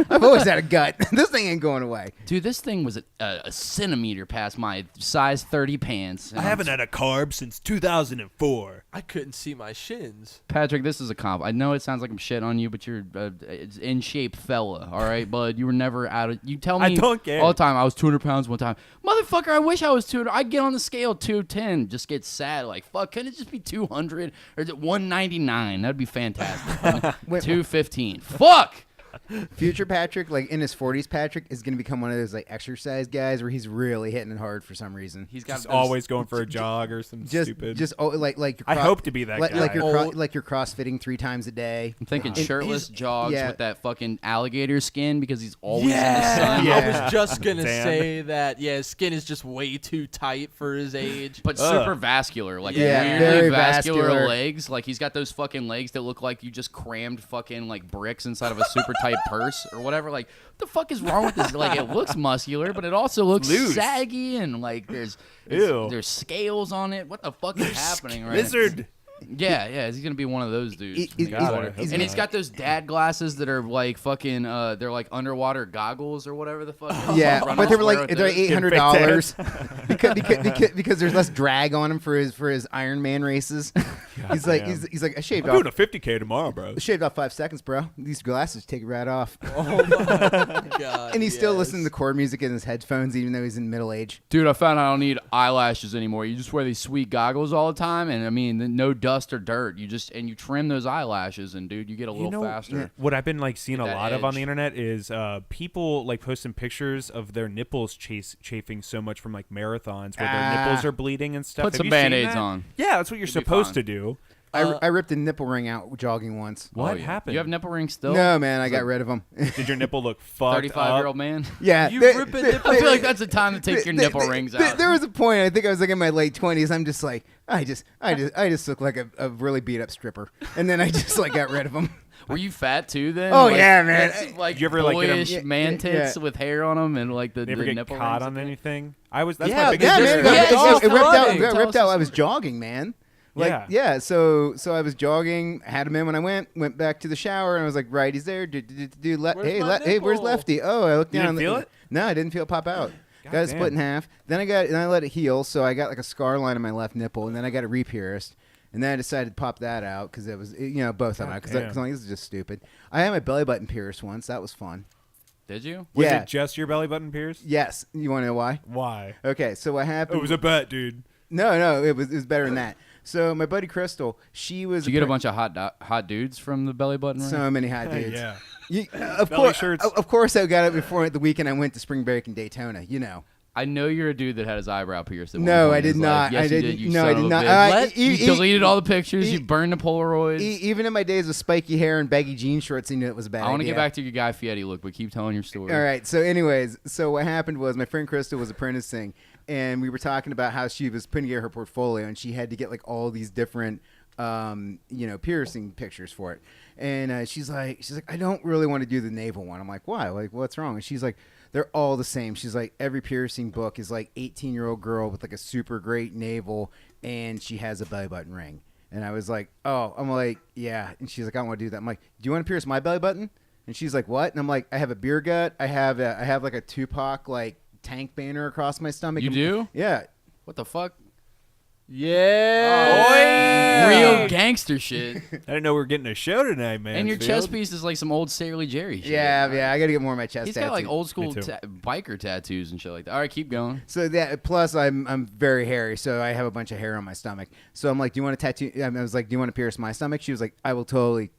I've always had a gut. This thing ain't going away. Dude, this thing was a centimeter past my size 30 pants. I haven't had a carb since 2004. I couldn't see my shins. Patrick, this is a comp. I know it sounds like I'm shitting on you, but you're it's in shape fella, all right, bud? You were never out of. You tell me I don't care. all the time. I was 200 pounds one time. Motherfucker, I wish I was 200. I'd get on the scale 210. Just get sad. Like, fuck, couldn't it just be 200? Or is it 199? That'd be fantastic. 215. Fuck! Future Patrick, like in his 40s, Patrick is going to become one of those like exercise guys where he's really hitting it hard for some reason. He's got Just those- always going for a jog or some stupid. Like you're I hope to be that guy. like you're CrossFitting 3 times a day. I'm thinking And shirtless he's- jogs yeah. with that fucking alligator skin because he's always in the Yeah, sun. Yeah. I was just gonna Damn. say that. Yeah, his skin is just way too tight for his age. But super vascular, like Yeah, weirdly very vascular vascular. legs. Like he's got those fucking legs that look like you just crammed fucking like bricks inside of a super tight purse or whatever. Like, what the fuck is wrong with this? Like, it looks muscular, but it also looks Loose. saggy and like Ew. there's scales on it. What the fuck is happening right Lizard. Yeah, he's gonna be one of those dudes. He- God, I hope And he's not. got those dad glasses that are like fucking they're like underwater goggles or whatever the fuck. Yeah, Run but they off were square like with they're those. $800 because there's less drag on him for his Iron Man races. He's like damn. he's like I shaved I'm off doing a 50K tomorrow, bro. shaved off 5 seconds, bro. These glasses take it right off. Oh my god! And he's still yes. listening to chord music in his headphones, even though he's in middle age. Dude, I found I don't need eyelashes anymore. You just wear these sweet goggles all the time, and I mean, no dust or dirt. You trim those eyelashes, and dude, you get a little faster. What I've been like seeing a That lot of on the edge. internet is people like posting pictures of their nipples chafing so much from like marathons where their nipples are bleeding and stuff. Put Have some you seen Band-Aids that? on. Yeah, that's what you're You'll be supposed fine. to do. I ripped a nipple ring out jogging once. What Oh, yeah. happened? You have nipple rings still? No, man, I got rid of them. Did your nipple look fucked 35-year-old up? man. Yeah, You they- rip a they- nipple I feel they- like that's the time to take your nipple rings out. There was a point. I think I was like in my late 20s. I'm just like, I just look like a really beat up stripper, and then I just like got rid of them. Were you fat too then? Oh, Like, yeah, man. that's, Like Did you ever, like, get 'em- boyish Yeah, man yeah, tits yeah. with hair on them and like the Did you ever get nipple caught rings on and- anything? That's my Yeah, biggest Yeah, Just- man, fear. it yeah, got it's ripped out. running. Got Tell ripped us out. the I was story. jogging, man. Yeah. So I was jogging, had him in when I went back to the shower, and I was like, right, he's there. Where's Hey, my hey, where's nipple? Lefty? Oh, I looked You down. didn't feel it? No, I didn't feel it pop out. God Got it split in damn. half. Then I let it heal, so I got like a scar line on my left nipple, and then I got it re-pierced. And then I decided to pop that out because it was, both of them out because damn. this is just stupid. I had my belly button pierced once. That was fun. Did you? Was Yeah. it just your belly button pierced? Yes. You want to know why? Why? Okay, so what happened? It was a bet, dude. No, it was better than that. So my buddy Crystal, she was. Did you get a bunch of hot dudes from the belly button ring? So many hot dudes. Yeah. Of Belly course, shirts. of course, I got it before the weekend I went to spring break in Daytona. I know you're a dude that had his eyebrow pierced. At No, one point I in did his life. not. Yes, I you didn't. did. You No, son I of did a not. bitch. You deleted all the pictures. e- You burned the Polaroids. Even in my days with spiky hair and baggy jean shorts, I knew it was a bad. I want to idea. get back to your Guy Fieri look, but keep telling your story. All right. So, anyways, what happened was my friend Crystal was apprenticing, and we were talking about how she was putting together her portfolio, and she had to get like all these different, piercing pictures for it. And she's like, I don't really want to do the navel one. I'm like, why? Like, what's wrong? And she's like, they're all the same. She's like, every piercing book is like 18-year-old girl with like a super great navel, and she has a belly button ring. And I was like, oh, I'm like, yeah. And she's like, I don't want to do that. I'm like, do you want to pierce my belly button? And she's like, what? And I'm like, I have a beer gut. I have like a Tupac like tank banner across my stomach. You do? Yeah. What the fuck? Yeah. Real gangster shit. I didn't know we were getting a show tonight, man. And your chest piece is like some old Sailor Jerry shit. Yeah, I got to get more of my chest He's tattoo. got like old school Me too. biker tattoos and shit like that. All right, keep going. So that plus I'm very hairy, so I have a bunch of hair on my stomach. So I'm like, do you want to tattoo? I was like, do you want to pierce my stomach? She was like, I will totally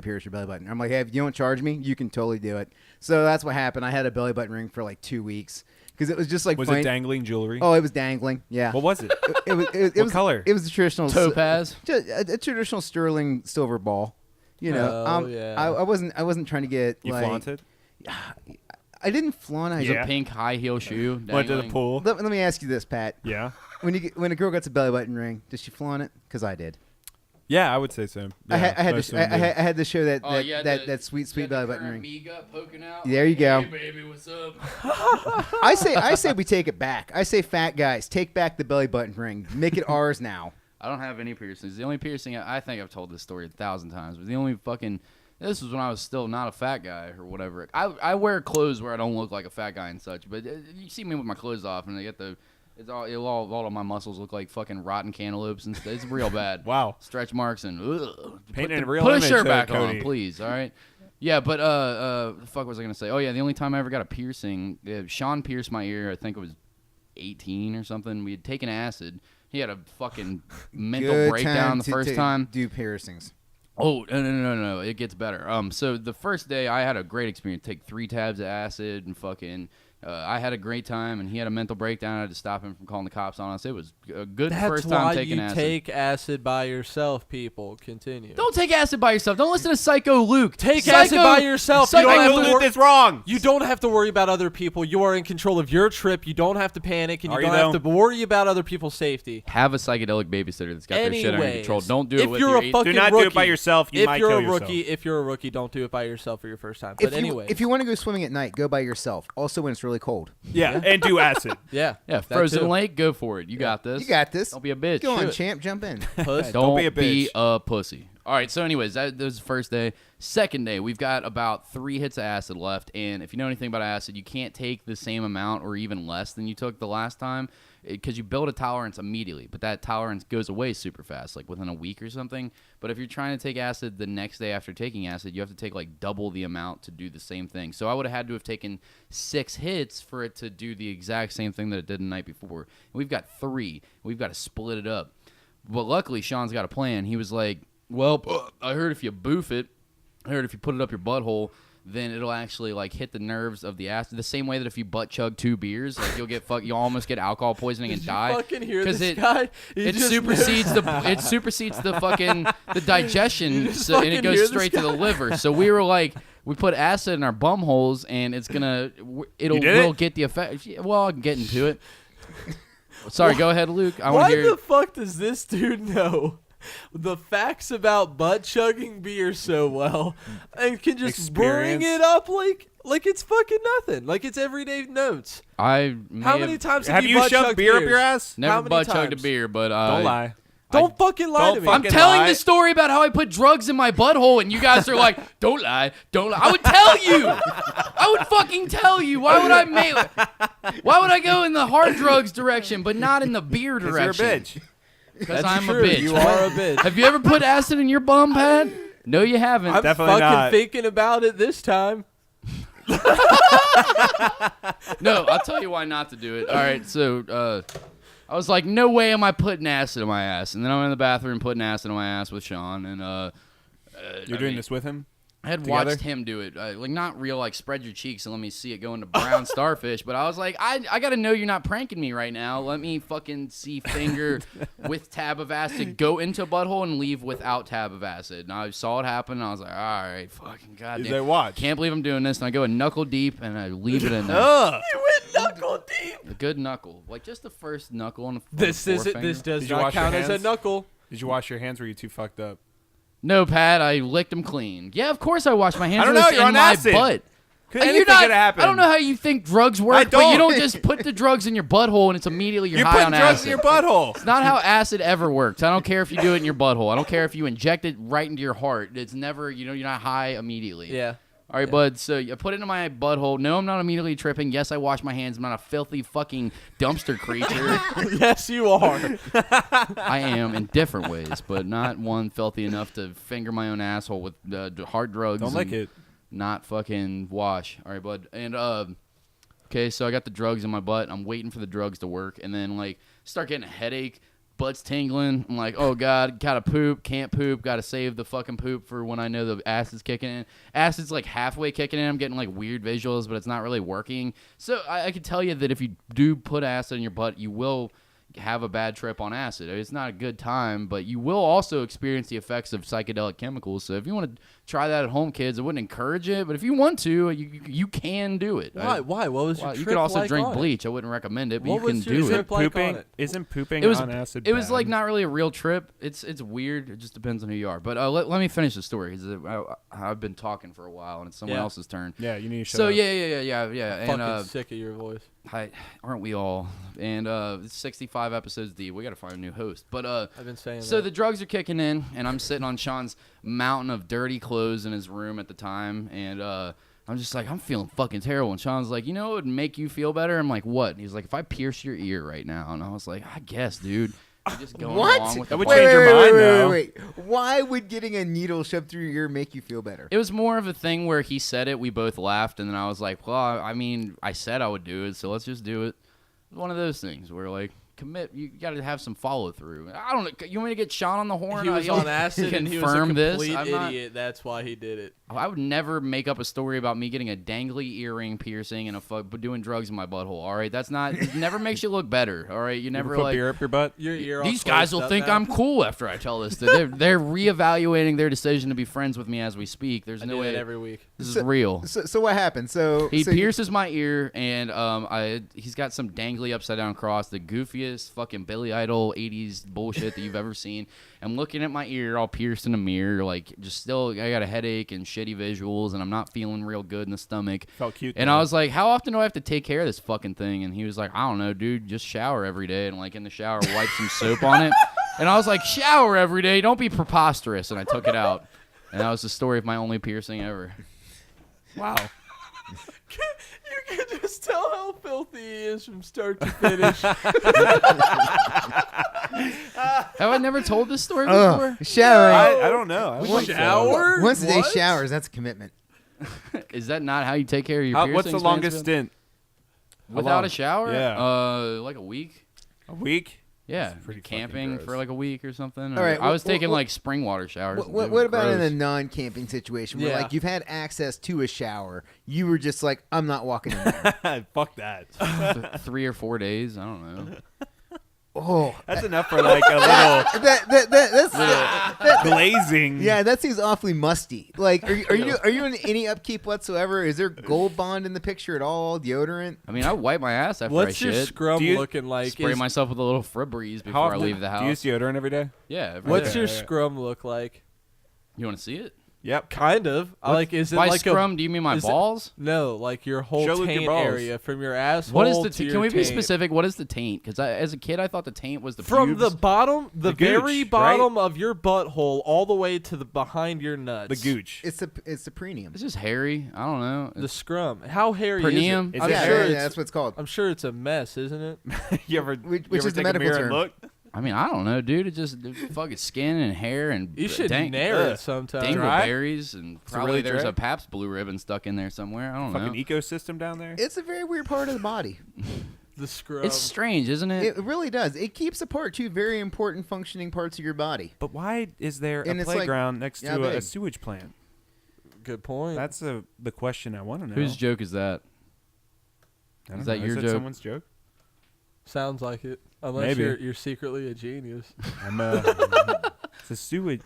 pierce your belly button. I'm like, hey, if you don't charge me, you can totally do it. So that's what happened. I had a belly button ring for like 2 weeks because it was just like. Was it dangling jewelry? Oh, it was dangling. Yeah. What was it? It What was color? It was a traditional Topaz. a traditional sterling silver ball. You know, yeah. I wasn't trying to get You like, flaunted? I didn't flaunt. I It's Yeah. a pink high heel shoe. Went to the dangling. pool? let me ask you this, Pat. Yeah. When a girl gets a belly button ring, does she flaunt it? Because I did. Yeah, I would say so. Yeah, I had most to of them do. I had to show that Oh, yeah, that sweet belly button ring. Me gut poking out. There you go. Hey, baby, what's up? I say we take it back. I say, fat guys, take back the belly button ring. Make it ours now. I don't have any piercings. The only piercing I think I've told this story 1,000 times, but the only fucking this was when I was still not a fat guy or whatever. I wear clothes where I don't look like a fat guy and such, but you see me with my clothes off and I get all of my muscles look like fucking rotten cantaloupes and stuff. It's real bad. Wow. Stretch marks and Painting a real put a image shirt there, back Cody. on, please. All right. Yeah, but the fuck was I gonna say? Oh yeah, the only time I ever got a piercing, Sean pierced my ear. I think it was 18 or something. We had taken acid. He had a fucking mental Good breakdown the to first time. do piercings. Oh, no. It gets better. So the first day, I had a great experience. Take 3 tabs of acid and fucking... I had a great time, and he had a mental breakdown. I had to stop him from calling the cops on us. It was a good first time taking acid. That's why you take acid by yourself, people. Continue. Don't take acid by yourself. Don't listen to Psycho Luke. Take acid by yourself. You don't have to Luke is wrong. You don't have to worry about other people. You are in control of your trip. You don't have to panic, and you Are don't you, have though? to worry about other people's safety. Have a psychedelic babysitter that's got their shit under Anyways, control. Don't do it if with you're your a fucking Do not rookie, do it by yourself. You if might you're kill a yourself. rookie, if you're a rookie, don't do it by yourself for your first time. But anyway, If you want to go swimming at night, go by yourself. Also when it's really cold. Yeah, and do acid. yeah, Yeah, that Frozen too. Lake, go for it. You got this. You got this. Don't be a bitch. Go on, Shoot. champ. Jump in. Puss. Don't be a be bitch. a pussy. All right, so anyways, that was the first day. Second day, we've got about 3 hits of acid left, and if you know anything about acid, you can't take the same amount or even less than you took the last time because you build a tolerance immediately, but that tolerance goes away super fast, like within a week or something. But if you're trying to take acid the next day after taking acid, you have to take like double the amount to do the same thing. So I would have had to have taken 6 hits for it to do the exact same thing that it did the night before. And we've got 3. We've got to split it up. But luckily, Sean's got a plan. He was like, well, I heard if you boof it, I heard if you put it up your butthole, then it'll actually like hit the nerves of the acid. The same way that if you butt chug 2 beers, like you'll almost get alcohol poisoning and die. Fucking hear this it guy? He it just supersedes the fucking the digestion, just and it fucking goes hear this straight to the liver. So we were like, we put acid in our bum holes, and we'll get the effect. Well, I can get into it. Sorry, go ahead, Luke. I want Why to hear. the fuck does this dude know the facts about butt chugging beer so well and can just bring Experience. it up like it's fucking nothing, like it's everyday notes? I How many times Have have you butt shoved chugged beer up beers? your ass? How never many butt chugged a times? beer, but Don't lie. Don't fucking lie don't to me. I'm fucking telling lie. the story about how I put drugs in my butthole, and you guys are like, "Don't lie, don't lie." I would tell you. I would fucking tell you. Why would I go in the hard drugs direction, but not in the beer Because direction? you're a bitch. Because That's I'm true. a bitch. You are a bitch. Have you ever put acid in your bum, Pat? No, you haven't. I'm Definitely fucking not. thinking about it this time. No, I'll tell you why not to do it. All right, so I was like, no way am I putting acid in my ass. And then I'm in the bathroom putting acid in my ass with Sean. And You're doing this with him? I had together? watched him do it. Like, not real, like, spread your cheeks and let me see it go into brown starfish. But I was like, I got to know you're not pranking me right now. Let me fucking see finger with tab of acid go into butthole and leave without tab of acid. And I saw it happen, and I was like, all right, fucking He's goddamn. like, watch. Can't believe I'm doing this. And I go a knuckle deep, and I leave it in there. Ugh. You went knuckle deep. A good knuckle. Like, just the first knuckle on the This forefinger. does Did you not wash your count as a hands? knuckle. Did you wash your hands? Or were you too fucked up? No, Pat, I licked them clean. Yeah, of course I washed my hands. I don't It was know, you're in on my acid. butt. Could You're anything not- could happen. I don't know how you think drugs work, I but you don't. don't just put the drugs in your butthole and it's immediately you're You're high putting on drugs acid. in your butthole. It's not how acid ever works. I don't care if you do it in your butthole. I don't care if you inject it right into your heart. It's never, you're not high immediately. Yeah. All right, bud. So I put it in my butthole. No, I'm not immediately tripping. Yes, I wash my hands. I'm not a filthy fucking dumpster creature. Yes, you are. I am in different ways, but not one filthy enough to finger my own asshole with hard drugs. Don't like it. Not fucking wash. All right, bud. And okay, so I got the drugs in my butt. I'm waiting for the drugs to work, and then like start getting a headache. Butt's tingling. I'm like, oh, God, gotta poop, can't poop, gotta save the fucking poop for when I know the acid's kicking in. Acid's like halfway kicking in. I'm getting like weird visuals, but it's not really working. So I can tell you that if you do put acid in your butt, you will have a bad trip on acid. It's not a good time, but you will also experience the effects of psychedelic chemicals. So if you want to try that at home, kids, I wouldn't encourage it, but if you want to, you can do it. Why? What was your trip you could also like drink on bleach. I wouldn't recommend it, but What you can was your do it. trip like on it? Isn't pooping It was on acid It was bad? like not really a real trip. It's weird. It just depends on who you are. But let me finish the story. 'Cause I've been talking for a while, and it's someone Yeah. else's turn. Yeah, you need to shut So up. yeah. Fucking And sick of your voice. aren't we all? And it's 65 episodes deep. We got to find a new host. But I've been saying so that. the drugs are kicking in, and I'm sitting on Sean's mountain of dirty clothes in his room at the time, and I'm just like, I'm feeling fucking terrible. And Sean's like, you know what would make you feel better? I'm like, what? And he's like, if I pierce your ear right now. And I was like, I guess, dude. You're just going along with That the would vibe. change your mind, though. Wait. Why would getting a needle shoved through your ear make you feel better? It was more of a thing where he said it, we both laughed, and then I was like, well, I mean, I said I would do it, so let's just do it. One of those things where, like, commit, you got to have some follow through. I don't know. You want me to get Sean on the horn? He was He'll on acid and he was a confirm this. complete I'm not- idiot. That's why he did it. I would never make up a story about me getting a dangly earring piercing and doing drugs in my butthole. All right, that's not. It never makes you look better. All right, you never put like. beer up your butt. Your ear all These guys closed will up think now. I'm cool after I tell this. They're reevaluating their decision to be friends with me as we speak. There's I no do way that every week. this is real. So what happened? So He so pierces my ear, and he's got some dangly upside down cross, the goofiest fucking Billy Idol 80s bullshit that you've ever seen. I'm looking at my ear all pierced in a mirror, like just still I got a headache and shitty visuals, and I'm not feeling real good in the stomach. Felt cute. And though. I was like, how often do I have to take care of this fucking thing? And he was like, I don't know, dude, just shower every day. And like in the shower, wipe some soap on it. And I was like, shower every day, don't be preposterous. And I took it out. And that was the story of my only piercing ever. wow. You can just tell how filthy he is from start to finish. Have I never told this story before? showering. I don't know. I don't think so. Shower? Once a day What? showers. That's a commitment. Is that not how you take care of your How- piercings? what's the longest Mansfield? stint? How Without long? a shower? Yeah. Like a week. A week? Yeah, That's pretty fucking camping gross. for like a week or something. All right, I was well, taking well, like spring water showers. What about in a non-camping situation where Yeah. like you've had access to a shower, you were just like, I'm not walking in there. Fuck that. 3 or 4 days? I don't know. Oh, That's enough for like a little that's glazing. yeah, that seems awfully musty. Like, are you in any upkeep whatsoever? Is there Gold Bond in the picture at all? Deodorant? I mean, I wipe my ass after What's I your shit. scrum Do you looking like? Spray myself with a little Febreze before I often leave the Do you use house. deodorant every day? Yeah. every What's day. your Yeah, yeah. scrum look like? You want to see it? Yep. Kind of. Like, is it By like scrum, do you mean my is it- balls? No, like your whole Show Luke your taint balls. area from your asshole. What is the to taint? your Can we be taint. specific? What is the taint? Because as a kid, I thought the taint was the From pubes. the bottom, the gooch, very right? bottom of your butthole, all the way to the behind your nuts. The gooch. It's the perineum. It's just hairy. I don't know. The scrum. How hairy Perineum? is Is it? it I'm hairy? sure yeah, it's. that's what it's called. I'm sure it's a mess, isn't it? you ever, Which you ever is the take medical a mirror term. and look? I mean, I don't know, dude. It just fucking skin and hair and You should nair it sometime. dingleberries and it probably really there's dry? a Pabst Blue Ribbon stuck in there somewhere. I don't Fucking know. ecosystem down there. It's a very weird part of the body. The scrum. It's strange, isn't it? It really does. It keeps apart two very important functioning parts of your body. But why is there And a it's like- playground next yeah, to a big. sewage plant? Good point. That's the question I want to know. Whose joke is that? I don't is that know. your Is joke? Someone's joke. Sounds like it. Unless Maybe. you're secretly a genius. I'm it's a sewage.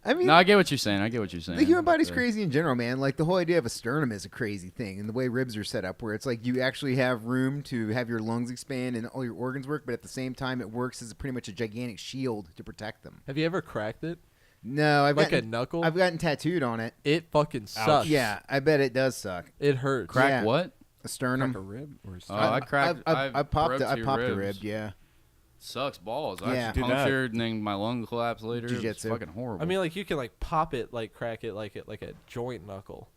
I mean, No, I get what you're saying. I get what you're saying. the human body's But, crazy in general, man. Like the whole idea of a sternum is a crazy thing, and the way ribs are set up, where it's like you actually have room to have your lungs expand and all your organs work, but at the same time, it works as pretty much a gigantic shield to protect them. Have you ever cracked it? No, I've Like a gotten, knuckle? I've gotten tattooed on it. It fucking sucks. Yeah, I bet it does suck. It hurts. Crack Yeah. what? A sternum. Crack a rib or Oh, I cracked. I popped. broke I two popped a ribs. rib. Yeah. Sucks balls. I Yeah. actually Do that. punctured and then my lung collapsed later. It's Jiu-jitsu. fucking horrible. I mean, like you can like pop it, like crack it, like a joint knuckle.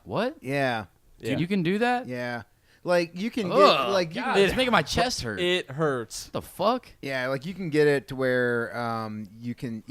What? Yeah. Dude, you can do that? Yeah. Like you can get Ugh, like you God, can, it's making my chest hurt. It hurts. What the fuck? yeah, like you can get it to where you can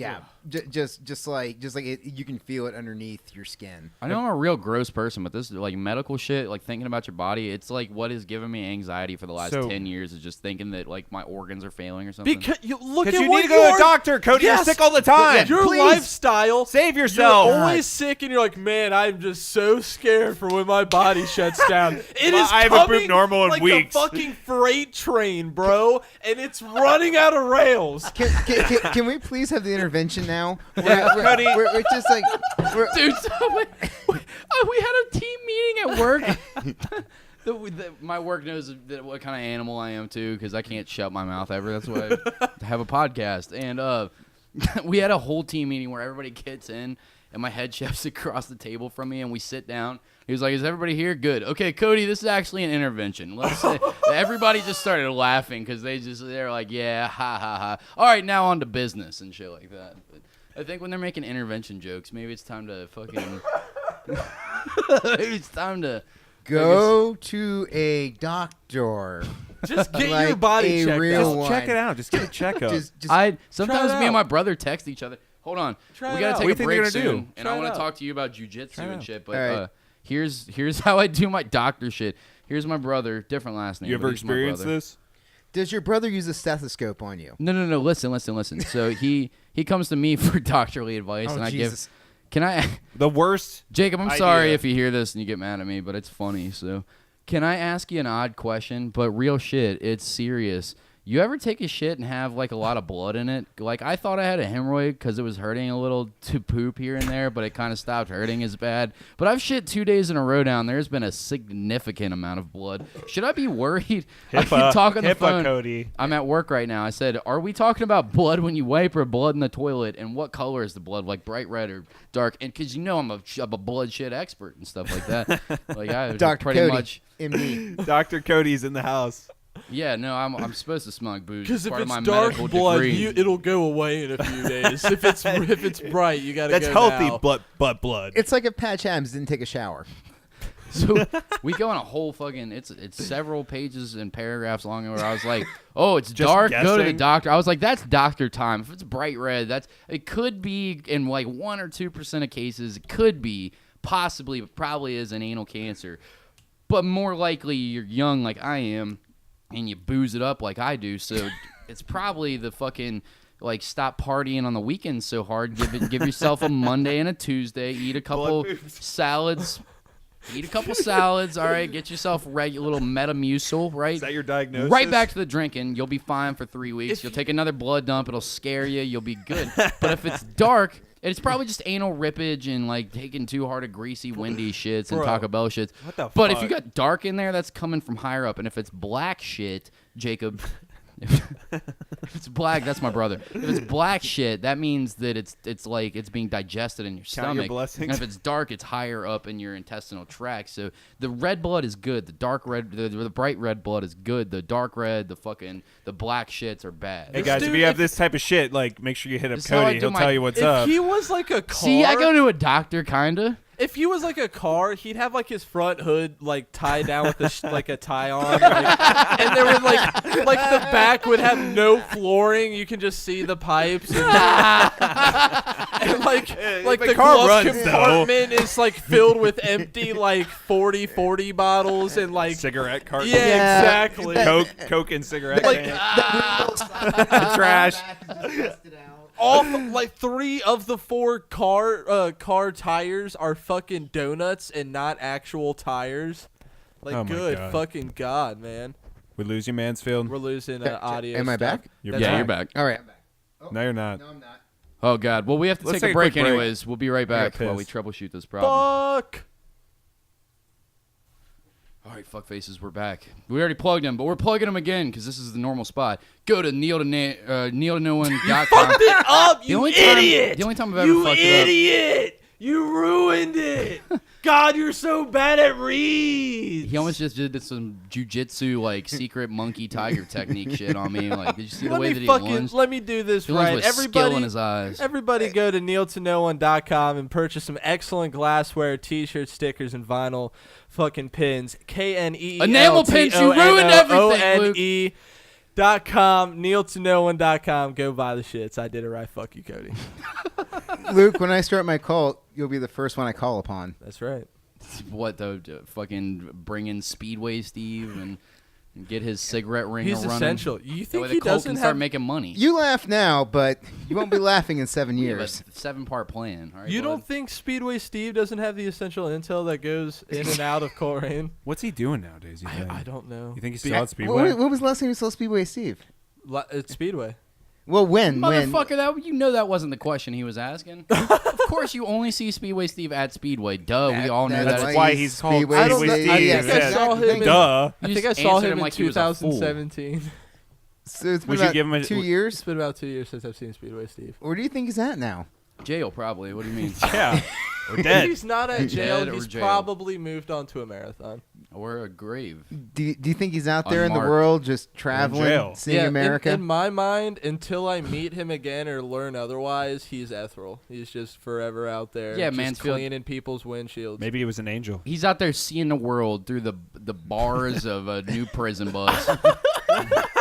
just like you can feel it underneath your skin. I know I'm a real gross person, but this like medical shit, like thinking about your body, it's like what has given me anxiety for the last 10 years is just thinking that like my organs are failing or something. Because you look at you what need to go to a doctor, Cody. Yes. You're sick all the time. Your Please. lifestyle. Save yourself. You're always sick, and you're like, man, I'm just so scared for when my body shuts down. It is I haven't coming pooped normal in like weeks. a fucking freight train, bro, and it's running out of rails. Can we please have the intervention now? Cody. We're just like Dude, so we had a team meeting at work. My work knows what kind of animal I am too, because I can't shut my mouth ever. That's why I have a podcast. And we had a whole team meeting where everybody gets in, and my head chef's across the table from me, and we sit down. He was like, "Is everybody here? Good. Okay, Cody, this is actually an intervention." Let's say everybody just started laughing because they're like, "Yeah, ha ha ha." All right, now on to business and shit like that. But I think when they're making intervention jokes, maybe it's time to fucking. Maybe it's time to go to a doctor. Just get Like your body a checked real out. one. Check it out. Just get a checkup. Sometimes Try it me and out. my brother text each other. Hold on, Try we it gotta out. take What a do you think break you're gonna soon, do? and Try I it want out. to talk to you about jujitsu Try it and out. shit. But All right. here's how I do my doctor shit. Here's my brother, different last name. You but ever he's my experienced brother. this? Does your brother use a stethoscope on you? No. Listen. So he comes to me for doctorly advice, Oh, and I Jesus. give. Can I, The worst. Jacob? I'm idea. sorry if you hear this and you get mad at me, but it's funny. So, can I ask you an odd question? But real shit, it's serious. You ever take a shit and have like a lot of blood in it? Like I thought I had a hemorrhoid because it was hurting a little to poop here and there, but it kind of stopped hurting as bad. But I've shit 2 days in a row now, and there's been a significant amount of blood. Should I be worried? I keep talking on the phone. Cody. I'm at work right now. I said, "Are we talking about blood when you wipe or blood in the toilet? And what color is the blood? Like bright red or dark?" And because you know I'm a blood shit expert and stuff like that. Like I Dr. pretty Cody, much. MD. Dr. Cody's in the house. Yeah, no, I'm supposed to smell like booze. Because if part of it's my dark medical blood, degree. it'll go away in a few days. If it's bright, you gotta That's go healthy, now. but blood. It's like if Patch Adams didn't take a shower. So we go on a whole fucking it's several pages and paragraphs long where I was like, "Oh, it's Just dark. Go to the guessing? doctor." I was like, "That's doctor time." If it's bright red, it could be in like 1 or 2% of cases. It could be possibly, but probably is an anal cancer. But more likely, you're young like I am, and you booze it up like I do. So it's probably the fucking. Like stop partying on the weekends so hard. Give yourself a Monday and a Tuesday. Eat a couple salads. Eat a couple salads, all right. Get yourself little Metamucil, right? Is that your diagnosis? Right back to the drinking. You'll be fine for 3 weeks. You'll take another blood dump. It'll scare you. You'll be good. But if it's dark, it's probably just anal rippage and like taking too hard of greasy, windy shits and Bro, Taco Bell shits. what the But if fuck? you got dark in there, that's coming from higher up. And if it's black shit, Jacob. If it's black, that's my brother. If it's black shit, that means that it's like it's being digested in your Count your stomach. blessings. And if it's dark, it's higher up in your intestinal tract. So the red blood is good. The dark red, the bright red blood is good. The dark red, the black shits are bad. Hey guys, if dude- you have this type of shit, like make sure you hit up This is how I Cody. do He'll my- tell you what's If up. he was like a car, See, I go to a doctor, kinda. if he was like a car, he'd have like his front hood like tied down with like a tie on, like, and there would like the back would have no flooring. You can just see the pipes, and, and like my the car glove runs, though. compartment is like filled with empty like 40 bottles and like Cigarette carton. yeah, exactly. Coke and cigarette Like, can. Trash. All like 3 of the 4 car tires are fucking donuts and not actual tires. Like, Oh my good God. fucking God, man. We lose you, Mansfield. We're losing audio. Am I stuff. back? You're That's Yeah, right. you're back. All right. I'm back. No, you're not. No, I'm not. Oh God. Well, we have to Let's take a take a break quick break. anyways. We'll be right back got while we pissed. troubleshoot this problem. Fuck. All right, fuck faces, we're back. We already plugged them, but we're plugging them again because this is the normal spot. Go to neiltoknoone.com. Fucked it up, The you only time- idiot. the only time I've ever you fucked it up. idiot. You ruined it. God, you're so bad at reads. He almost just did some jujitsu, like secret monkey tiger technique shit on me. Like, did you see the way that he lunged? Let me do this He lunged right. with skill in his eyes. Everybody go to neiltoknoone.com and purchase some excellent glassware, t-shirts, stickers, and vinyl fucking pins. Enamel pins, you ruined everything, Luke. .com, neiltoknoone.com. Go buy the shits. I did it right. Fuck you, Cody. Luke, when I start my cult, you'll be the first one I call upon. That's right. What, though? Fucking bring in Speedway Steve and get his cigarette ring He's running? essential. You That think way he the cult doesn't can start have... making money. You laugh now, but you won't be laughing in 7 Yeah, years. but 7-part plan. All right, You bud? don't think Speedway Steve doesn't have the essential intel that goes in and out of Coleraine? What's he doing nowadays? You think? I don't know. You think he's still at Speedway? What was the last time you saw Speedway Steve? It's Speedway. Well, when? Motherfucker, that wasn't the question he was asking. Of course, you only see Speedway Steve at Speedway. Duh, we all know That's that. why he's called Speedway I don't Speedway know. I Steve. think I saw him in- Duh. I You think I just saw answered him him in like he was a fool. 2017. So it's been We should about give him a- 2 years. It's been about 2 years since I've seen Speedway Steve. Where do you think he's at now? Jail, probably. What do you mean? Yeah. Or If dead. he's not at jail, Dead or he's jail. probably moved on to a marathon. Or a grave. Do you think he's out there in Unmarked. the world just jail. traveling, seeing Yeah, America? In my mind, until I meet him again or learn otherwise, he's ethereal. He's just forever out there. Yeah, just Mansfield- cleaning people's windshields. Maybe he was an angel. He's out there seeing the world through the bars of a new prison bus.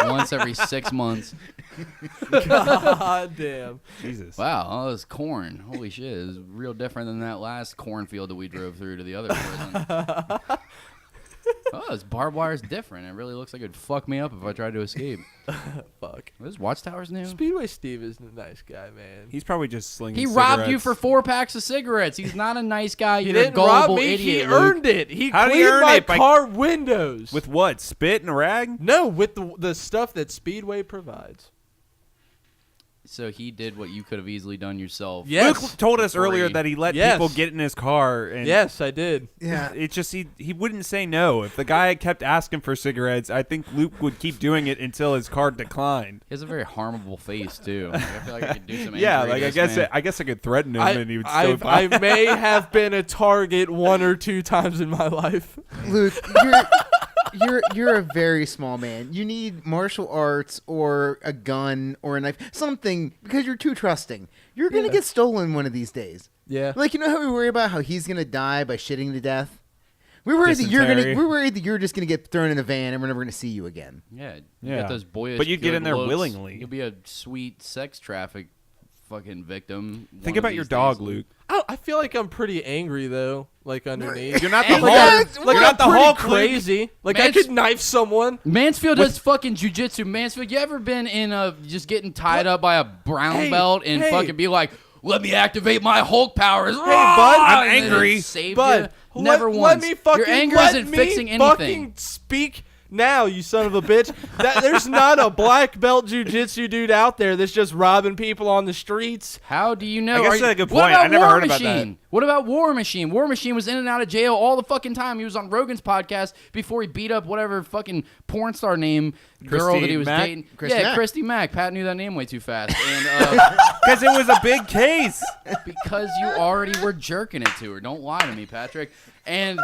Once every 6 months. God damn. Jesus. Wow, all this corn. Holy shit. It's real different than that last cornfield that we drove through to the other prison. Oh, this barbed wire is different. It really looks like it'd fuck me up if I tried to escape. Fuck. Are those watchtowers new? Speedway Steve is a nice guy, man. He's probably just slinging He robbed you cigarettes. for 4 packs of cigarettes. He's not a nice guy. He You're a didn't rob gullible me. idiot, He Luke. earned it. He How did he cleaned earn my it? By- car windows. With what? Spit and a rag? No, with the stuff that Speedway provides. So he did what you could have easily done yourself. Yes. Luke told us Free. earlier that he let Yes. people get in his car. And Yes, I did. yeah. It's just he wouldn't say no. If the guy kept asking for cigarettes, I think Luke would keep doing it until his car declined. He has a very harmable face, too. Like, I feel like I could do some Yeah, injury like to I this man. guess I could threaten him and he would still I may have been a target 1 or 2 times in my life. Luke, you're a very small man. You need martial arts or a gun or a knife, something, because you're too trusting. You're gonna Yeah. get stolen one of these days. Yeah. Like, you know how we worry about how he's gonna die by shitting to death? We're worried Dysentery. we're worried that you're just gonna get thrown in a van and we're never gonna see you again. Yeah, you Yeah. got those boyish. But you'd get good in there looks. willingly. You'll be a sweet sex traffic fucking victim. Think one of about your these dog, days. Luke. I feel like I'm pretty angry though, like underneath. You're not the Hey, Hulk. Like You're I'm not the pretty Hulk, Luke. crazy. Like I Mans- could knife someone. Mansfield does fucking jujitsu. Mansfield, you ever been in a just getting tied up by a brown Hey, belt and hey. fucking be like, "Let me activate my Hulk powers." Hey, bud, I'm angry. But never let once. me fucking Your anger let isn't me fixing anything. Fucking speak now, you son of a bitch. There's not a black belt jujitsu dude out there that's just robbing people on the streets. How do you know? I guess Are that's you- a good What point. about I never War heard about Machine? that. What about War Machine? War Machine was in and out of jail all the fucking time. He was on Rogan's podcast before he beat up whatever fucking porn star name girl Christy that he was Mack? dating. Christy Mack. Christy Mack. Pat knew that name way too fast. And Because it was a big case. because you already were jerking it to her. Don't lie to me, Patrick. And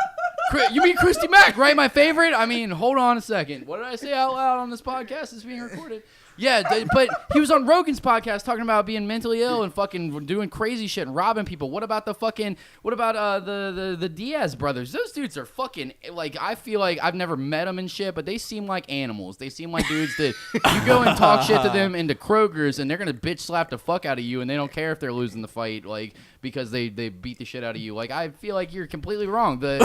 you mean Christy Mack, right? My favorite? I mean, hold on a second. What did I say out loud on this podcast? It's being recorded. Yeah, but he was on Rogan's podcast talking about being mentally ill and fucking doing crazy shit and robbing people. What about the Diaz brothers? Those dudes are fucking, like, I feel like I've never met them and shit, but they seem like animals. They seem like dudes that you go and talk shit to them into Kroger's and they're gonna bitch slap the fuck out of you and they don't care if they're losing the fight, like, because they beat the shit out of you. Like, I feel like you're completely wrong. The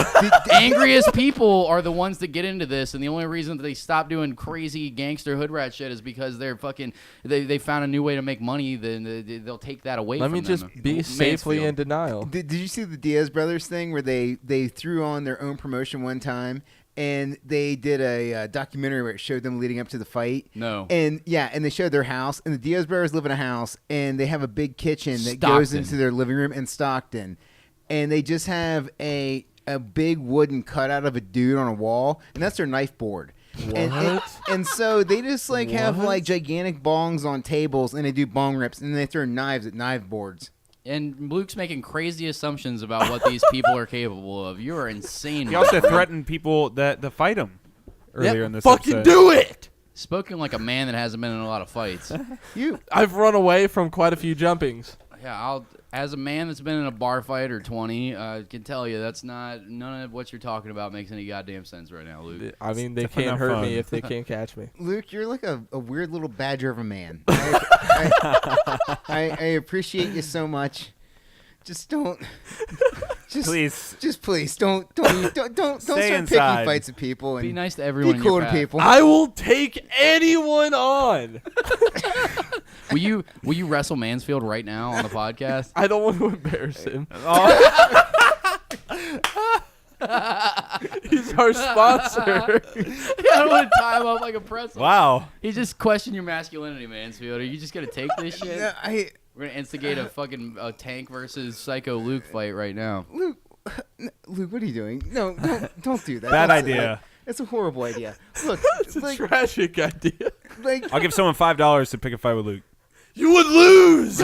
angriest people are the ones that get into this, and the only reason that they stop doing crazy gangster hood rat shit is because they're fucking they found a new way to make money. Then they'll take that away Let from me them. just be safely in Mansfield. denial. Did you see the Diaz brothers thing where they threw on their own promotion one time and they did a documentary where it showed them leading up to the fight? No. And yeah, and they showed their house, and the Diaz brothers live in a house, and they have a big kitchen that goes Stockton. into their living room in Stockton, and they just have a big wooden cutout of a dude on a wall, and that's their knife board. And so they just have What? like gigantic bongs on tables, and they do bong rips, and they throw knives at knife boards. And Luke's making crazy assumptions about what these people are capable of. You are insane. He also my friend. threatened people to fight him earlier in this fucking episode. do it. Spoken like a man that hasn't been in a lot of fights. I've run away from quite a few jumpings. Yeah, as a man that's been in a bar fight or 20, I can tell you that's none of what you're talking about makes any goddamn sense right now, Luke. I mean, they definitely can't not hurt fun. me if they can't catch me. Luke, you're like a weird little badger of a man. I appreciate you so much. Just don't. Please. Just please don't start inside. picking fights with people and Be nice to everyone be in cool your to path. people. I will take anyone on. Will you wrestle Mansfield right now on the podcast? I don't want to embarrass him. He's our sponsor. I don't want to tie him up like a pretzel. Wow. He just questioned your masculinity, Mansfield. Are you just gonna take this shit? No, We're gonna instigate a fucking Tank versus Psycho Luke fight right now. Luke, what are you doing? No, don't do that. Bad Don't say idea. that. It's a horrible idea. Look, It's a tragic idea. I'll give someone $5 to pick a fight with Luke. You would lose.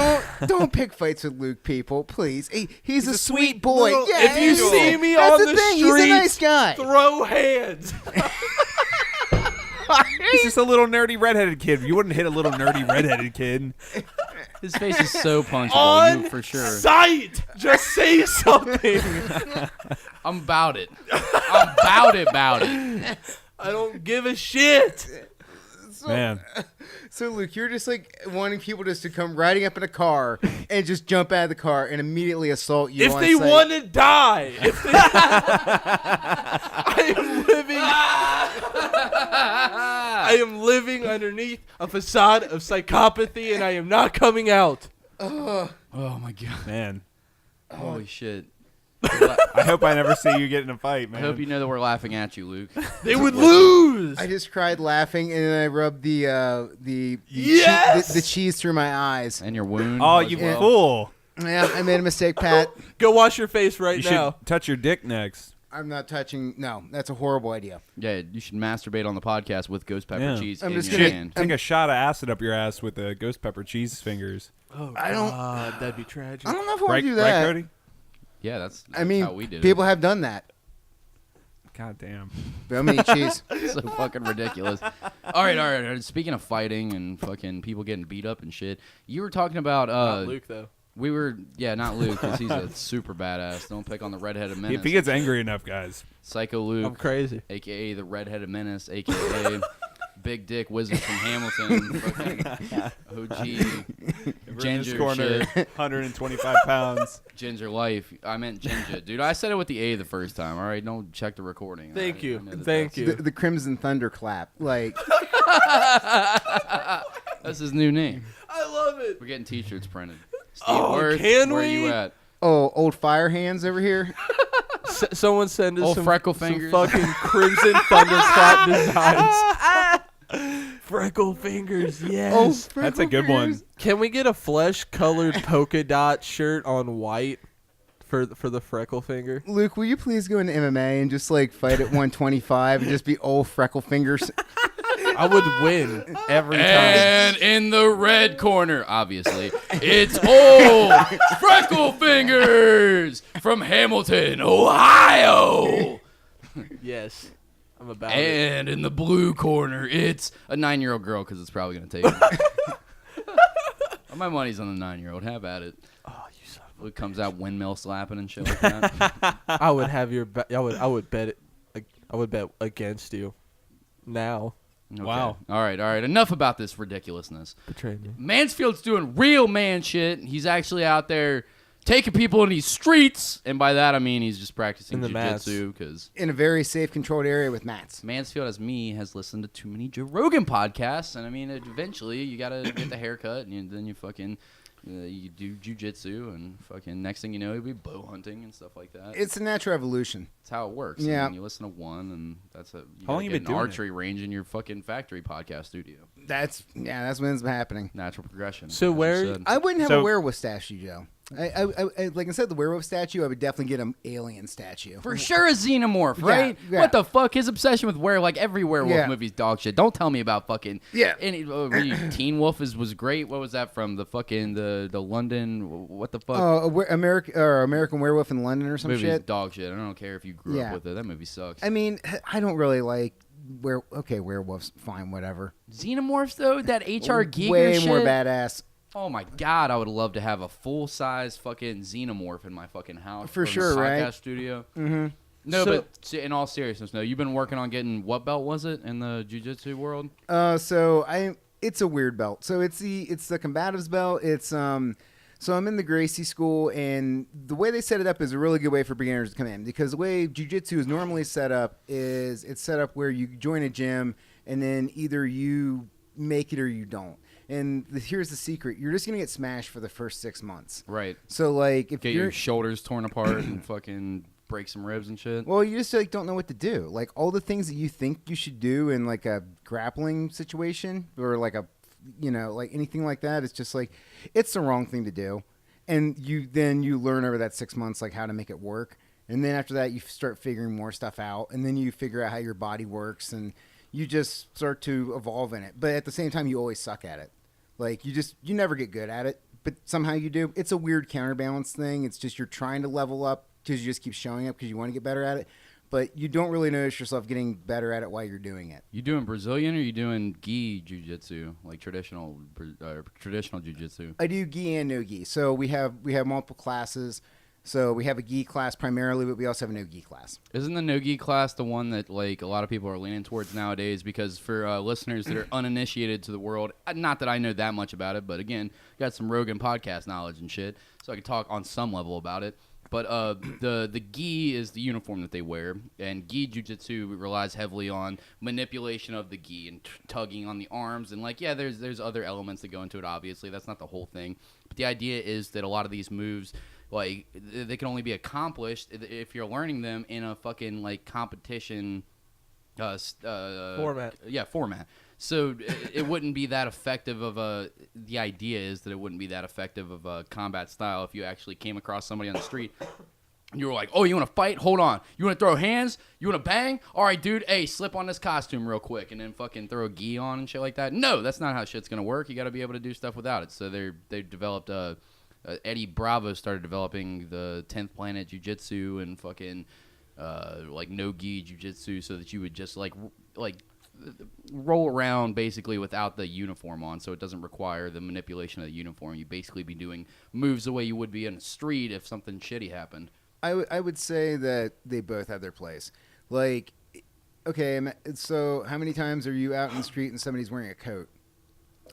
don't pick fights with Luke, people, please. He's a sweet boy. little- Yeah, If you see me that's on the the thing. He's a nice streets, guy. throw hands. He's just a little nerdy redheaded kid. You wouldn't hit a little nerdy redheaded kid. His face is so punchable, On you for sure. sight. Just say something. I'm about it. I'm about it. I don't give a shit. Man. So, Luke, you're just like wanting people just to come riding up in a car and just jump out of the car and immediately assault you. If on they sight. want to die, I am living underneath a facade of psychopathy, and I am not coming out. Oh my god. Man. Holy shit. I hope I never see you get in a fight, I man. hope you know that we're laughing at you, Luke. They would lose. I just cried laughing, and then I rubbed the Yes! the cheese through my eyes. And your wound. Oh, as you well. fool. Yeah, I made a mistake, Pat. Go wash your face right You now. should touch your dick next. I'm not touching. No, that's a horrible idea. Yeah, you should masturbate on the podcast with ghost pepper Yeah. cheese I'm in just your gonna- hand. Take a shot of acid up your ass with the ghost pepper cheese fingers. Oh, I don't- God, that'd be tragic. I don't know if I want Right, to do right, that. Cody? Yeah, that's I mean, how we did people have done that. God damn. But I'm gonna eat cheese. it. So fucking ridiculous. All right. Speaking of fighting and fucking people getting beat up and shit, you were talking about Not Luke, though. we were not Luke because he's a super badass. Don't pick on the redheaded menace. If he gets angry enough, guys. Psycho I'm Luke, crazy. aka the redheaded menace, aka Big Dick Wizard from Hamilton, fucking OG In this ginger corner, shit. 125 pounds. Ginger life. I meant ginger, dude. I said it with the A the first time. All right, don't check the recording. Thank all right? you. I know that Thank that's- you. The Crimson Thunder clap. Like, That's his new name. I love it. We're getting T-shirts printed. Steve Oh, Worth, can where we? you at? oh, old fire hands over here. Someone send us Old some, freckle some fingers. fucking Crimson Thunderclap designs. Freckle fingers, yes. Oh, That's a good freckle one. fingers. Can we get a flesh-colored polka dot shirt on white for the freckle finger? Luke, will you please go into MMA and just like fight at 125 and just be old freckle fingers? I would win every time. And in the red corner, obviously, it's old Freckle Fingers from Hamilton, Ohio. Yes, I'm about it. And in the blue corner, it's a 9-year-old girl because it's probably going to take it. My money's on the 9-year-old. Have at it. Oh, you son of Luke comes out windmill slapping and shit like that. I would have your. I would bet it. I would bet against you. Now Okay. Wow. All right. Enough about this ridiculousness. betray me. Mansfield's doing real man shit. He's actually out there taking people in these streets, and by that I mean he's just practicing In the mats. jiu-jitsu because In a very safe, controlled area with mats. Mansfield, as me, has listened to too many Joe Rogan podcasts, and I mean eventually you gotta get the haircut, and then you fucking you do jiu-jitsu, and fucking next thing you know you'll be bow hunting and stuff like that. It's a natural evolution. That's how it works. Yeah. And you listen to one, and that's a How long you been an doing it? archery range in your fucking factory podcast studio. That's when it's happening. Natural progression. So as you where- said. I wouldn't have So- a werewolf statue, Joe. Like I said, the werewolf statue, I would definitely get an alien statue. For sure a xenomorph, right? yeah. What the fuck? His obsession with every werewolf Yeah. movie's dog shit. Don't tell me about fucking Yeah. Teen Wolf was great. What was that from? The fucking the London what the fuck? American Werewolf in London or some movie's shit. dog shit. I don't care if you grew up with it. That movie sucks. I mean, I don't really like werewolves, fine, whatever. Xenomorphs though, that HR Giger Way shit. more badass. Oh my god, I would love to have a full size fucking xenomorph in my fucking house. For from sure, the right? podcast studio. Mm-hmm. No, but in all seriousness, no. You've been working on getting what belt was it in the jiu-jitsu world? It's a weird belt. So it's the combatives belt. So I'm in the Gracie school, and the way they set it up is a really good way for beginners to come in, because the way jiu-jitsu is normally set up is it's set up where you join a gym and then either you make it or you don't. And here's the secret: you're just gonna get smashed for the first 6 months. Right. So like, if Get you're your shoulders torn apart and fucking break some ribs and shit. well, you just like don't know what to do. Like all the things that you think you should do in like a grappling situation or like a, like anything like that, it's just like it's the wrong thing to do. And you learn over that 6 months like how to make it work. And then after that, you start figuring more stuff out, and then you figure out how your body works, and you just start to evolve in it. But at the same time, you always suck at it. Like you never get good at it, but somehow you do. It's a weird counterbalance thing. It's just you're trying to level up because you just keep showing up because you want to get better at it, but you don't really notice yourself getting better at it while you're doing it. You doing Brazilian or you doing gi jiu-jitsu, like traditional jiu-jitsu? I do gi and no gi. So we have multiple classes. So we have a gi class primarily, but we also have a no gi class. Isn't the no gi class the one that like a lot of people are leaning towards nowadays? Because for listeners that are uninitiated to the world, not that I know that much about it, but again, got some Rogan podcast knowledge and shit, so I can talk on some level about it. But the gi is the uniform that they wear, and gi jiu-jitsu relies heavily on manipulation of the gi and tugging on the arms, and like there's other elements that go into it. Obviously, that's not the whole thing, but the idea is that a lot of these moves, like, they can only be accomplished if you're learning them in a fucking like competition format. Yeah, format. So it wouldn't be that effective of a. The idea is that it wouldn't be that effective of a combat style if you actually came across somebody on the street. You were like, oh, you want to fight? Hold on. You want to throw hands? You want to bang? All right, dude. Hey, slip on this costume real quick and then fucking throw a gi on and shit like that. No, that's not how shit's gonna work. You got to be able to do stuff without it. So they developed Eddie Bravo started developing the 10th Planet Jiu-Jitsu and fucking like no gi jiu-jitsu, so that you would just like roll around basically without the uniform on, so it doesn't require the manipulation of the uniform. You basically be doing moves the way you would be in the street if something shitty happened. I would say that they both have their place. Like, okay, so how many times are you out in the street and somebody's wearing a coat?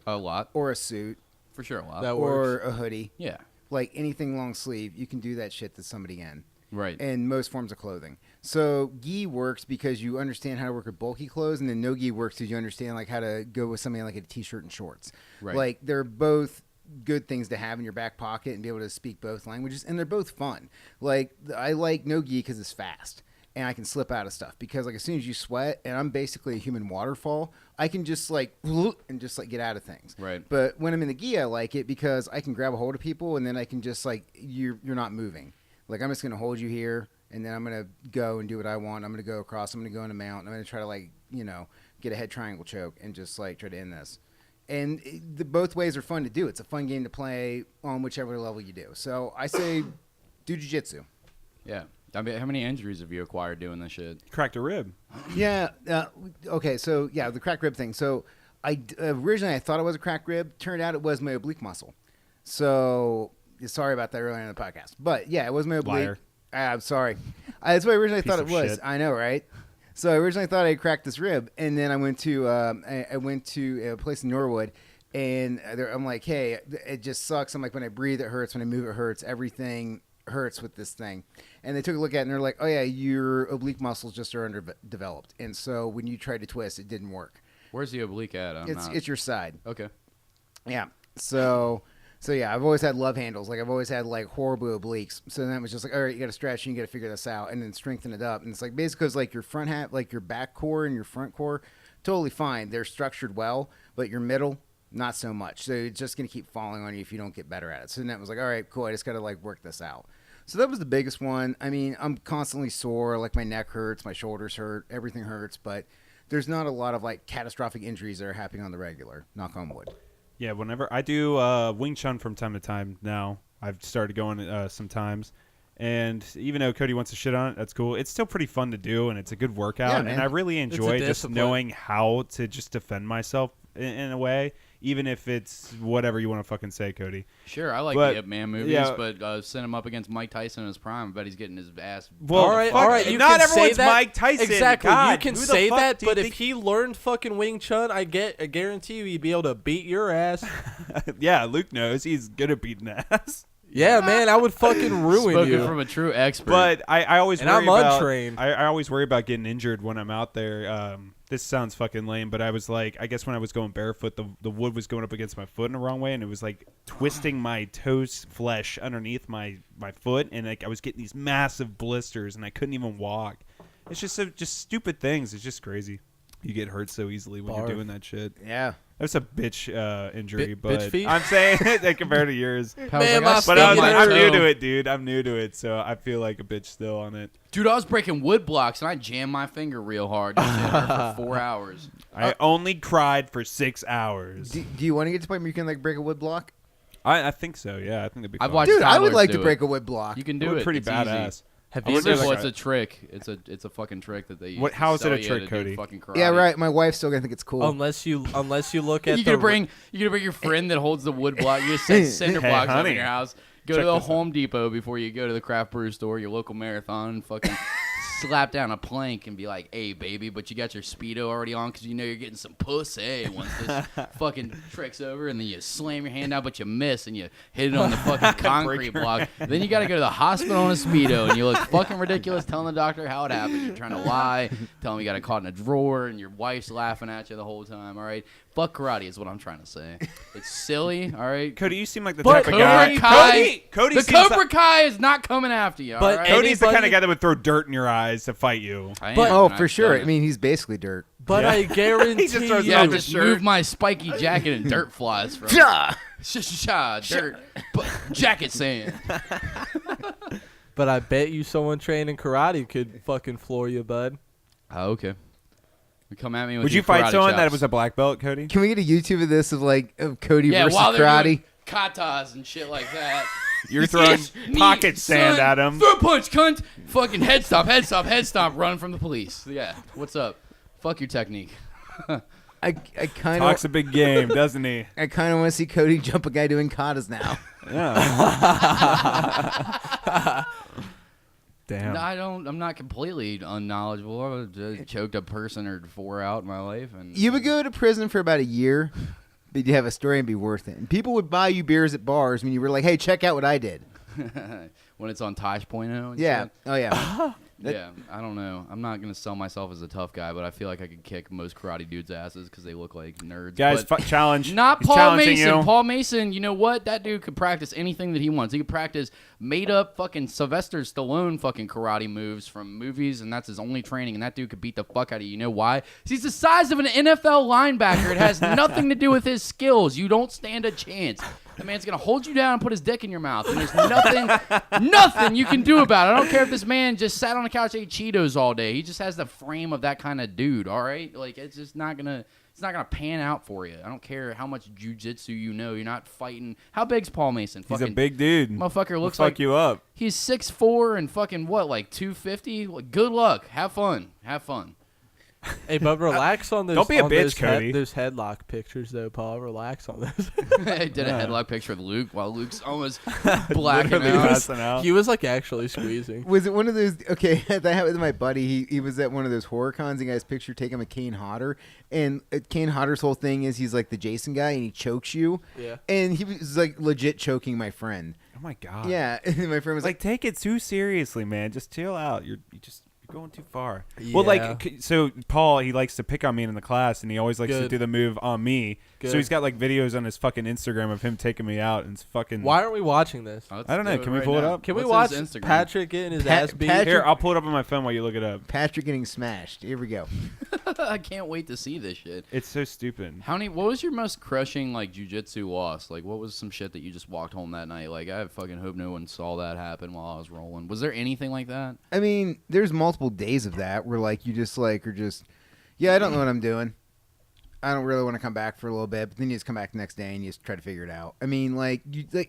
A lot. Or a suit? For sure, a lot. That or works. a hoodie? Yeah. Like anything long sleeve, you can do that shit to somebody in. Right. And most forms of clothing. So gi works because you understand how to work with bulky clothes, and then no gi works because you understand like how to go with something like a t-shirt and shorts. Right. Like they're both good things to have in your back pocket and be able to speak both languages, and they're both fun. Like I like no gi because it's fast and I can slip out of stuff, because like as soon as you sweat and I'm basically a human waterfall, I can just like and just like get out of things. Right. But when I'm in the gi, I like it because I can grab a hold of people and then I can just like you're not moving. Like I'm just gonna hold you here, and then I'm gonna go and do what I want. I'm gonna go across. I'm gonna go in a mount. I'm gonna try to like get a head triangle choke and just like try to end this. And both ways are fun to do. It's a fun game to play on whichever level you do. So I say do jiu-jitsu. Yeah. I mean, how many injuries have you acquired doing this shit? Cracked a rib. Yeah. Okay. So yeah, the cracked rib thing. So originally I thought it was a cracked rib. Turned out it was my oblique muscle. So sorry about that earlier in the podcast. But yeah, it was my oblique. Liar. I'm sorry. That's what I originally Piece thought of it was. shit. I know, right? So I originally thought I cracked this rib, and then I went to a place in Norwood, and I'm like, hey, it just sucks. I'm like, when I breathe, it hurts. When I move, it hurts. Everything hurts with this thing. And they took a look at it, and they're like, oh yeah, your oblique muscles just are underdeveloped, and so when you tried to twist, it didn't work. Where's the oblique at? It's your side. Okay. Yeah. So yeah, I've always had love handles. Like I've always had like horrible obliques. So then it was just like, all right, you got to stretch and you got to figure this out and then strengthen it up. And it's like basically like your front half, like your back core and your front core, totally fine. They're structured well, but your middle, not so much. So it's just going to keep falling on you if you don't get better at it. So Net was like, all right, cool. I just got to like work this out. So that was the biggest one. I mean, I'm constantly sore. Like my neck hurts, my shoulders hurt, everything hurts. But there's not a lot of like catastrophic injuries that are happening on the regular. Knock on wood. Yeah, whenever I do Wing Chun from time to time now, I've started going sometimes. And even though Cody wants to shit on it, that's cool. It's still pretty fun to do, and it's a good workout. Yeah, man. And I really enjoy just discipline. knowing how to just defend myself in a way, even if it's whatever you want to fucking say, Cody. Sure, I like But, the Ip Man movies, yeah. but send him up against Mike Tyson in his prime. I bet he's getting his ass. Well, all right. You not can say everyone's that. Mike Tyson. Exactly. God, you can who the say fuck that, do you but if think- he learned fucking Wing Chun, I guarantee you he'd be able to beat your ass. Yeah, Luke knows. He's good at beating ass. Yeah, man, I would fucking ruin Spoken you. from a true expert. But I always And worry I'm about untrained. I always worry about getting injured when I'm out there. This sounds fucking lame, but I was like, I guess when I was going barefoot, the wood was going up against my foot in the wrong way, and it was like twisting my toes flesh underneath my foot, and like I was getting these massive blisters, and I couldn't even walk. It's just stupid things. It's just crazy. You get hurt so easily when you're doing that shit. Yeah. That's a bitch injury, but bitch feet? I'm saying that compared to yours. Man, my But I'm feet new hurt. to it, dude. I'm new to it, so I feel like a bitch still on it. dude, I was breaking wood blocks and I jammed my finger real hard. That shit hurt for 4 hours. I only cried for 6 hours. Do you want to get to the point where you can like break a wood block? I think so. Yeah, I think that'd be. I've fun. watched Dude, I would toddlers like do to it. break a wood block. You can It do would it. pretty It's badass. Easy. Have I you wonder ever? if Well, like it's a trick. It's a fucking trick that they use. What- how is it to a sell you trick, to do Cody? fucking karate. Yeah, right. My wife's still gonna think it's cool. Unless you look at You the gonna bring your friend that holds the wood block. You just set cinder Hey, blocks up honey, in your house. Go check to the this out. Home Depot before you go to the craft brew store, your local marathon, and fucking slap down a plank and be like, "Hey, baby," but you got your Speedo already on because you know you're getting some pussy once this fucking trick's over, and then you slam your hand out, but you miss and you hit it on the fucking concrete block. Then you got to go to the hospital in a Speedo, and you look fucking ridiculous telling the doctor how it happened. You're trying to lie, tell him you got it caught in a drawer, and your wife's laughing at you the whole time. All right, fuck karate is what I'm trying to say. It's silly. All right. Cody, you seem like the But type of guy. Cobra Kai, Cody the seems Cobra Kai is not coming after you. But all right? Cody's the kind of anybody- guy that would throw dirt in your eyes to fight you. I am, But- Oh, and for I've sure. done I it. mean, he's basically dirt. But Yeah. I guarantee He just throws it Yeah, off his just shirt. move my spiky jacket and dirt flies from it. Yeah. Dirt. Jacket sand. But I bet you someone trained in karate could fucking floor you, bud. Oh, okay. You come at me with Would your you fight karate someone that chops. was a black belt, Cody? Can we get a YouTube of this of Cody yeah, versus while they're karate? doing katas and shit like that. You're throwing Yes, me, pocket sand son. at him. Throw a punch, cunt. Fucking head stomp, run from the police. Yeah, what's up? Fuck your technique. I kind Talks of a big game, doesn't he? want to see Cody jump a guy doing katas now. Yeah. Damn. No, I'm not completely unknowledgeable. I just choked a person or 4 out in my life, and You would go to prison for about a year, but you'd have a story and be worth it. And people would buy you beers at bars when you were like, "Hey, check out what I did." when it's on Tosh.0 and Yeah. shit. Oh yeah. Yeah, I don't know. I'm not gonna sell myself as a tough guy, but I feel like I could kick most karate dudes' asses because they look like nerds. Guys, But challenge. not He's Paul challenging Mason. you. Paul Mason, you know what? That dude could practice anything that he wants. He could practice made-up fucking Sylvester Stallone fucking karate moves from movies, and that's his only training. And that dude could beat the fuck out of you. You know why? 'Cause he's the size of an NFL linebacker. It has nothing to do with his skills. You don't stand a chance. The man's gonna hold you down and put his dick in your mouth, and there's nothing you can do about it. I don't care if this man just sat on the couch and ate Cheetos all day. He just has the frame of that kind of dude. All right, like it's just not gonna. It's not gonna pan out for you. I don't care how much jujitsu you know. You're not fighting. How big's Paul Mason? He's Fucking a big dude. motherfucker. Looks He'll like fuck you up. he's 6'4" and fucking what, like 250. Like, good luck. Have fun. Hey, but relax on those. Don't be a on bitch, those Cody. those headlock pictures, though, Paul. Relax on those. I did a Yeah. headlock picture of Luke while Luke's almost blacking Literally out. passing out. He was like actually squeezing. Was it one of those? Okay, that happened with my buddy. He was at one of those horror cons. And got his picture taken with Kane Hodder, and Kane Hodder's whole thing is he's like the Jason guy, and he chokes you. Yeah. And he was like legit choking my friend. Oh my god. Yeah, and my friend was Like, like, take it too seriously, man. Just chill out. You're going too far. Yeah. Well, like, so Paul, he likes to pick on me in the class, and he always likes to Good. do the move on me. Good. So he's got like videos on his fucking Instagram of him taking me out, and it's fucking. Why aren't we watching this? Let's I don't know. do Can we right pull it now. up? Can we What's watch his Instagram? Patrick getting his Pat- ass beat? Patrick- Here, I'll pull it up on my phone while you look it up. Patrick getting smashed. Here we go. I can't wait to see this shit. It's so stupid. What was your most crushing like jujitsu loss? Like, what was some shit that you just walked home that night? Like, I fucking hope no one saw that happen while I was rolling. Was there anything like that? I mean, there's multiple days of that where like you just like are just, yeah, I don't know what I'm doing. I don't really want to come back for a little bit, but then you just come back the next day and you just try to figure it out. I mean, like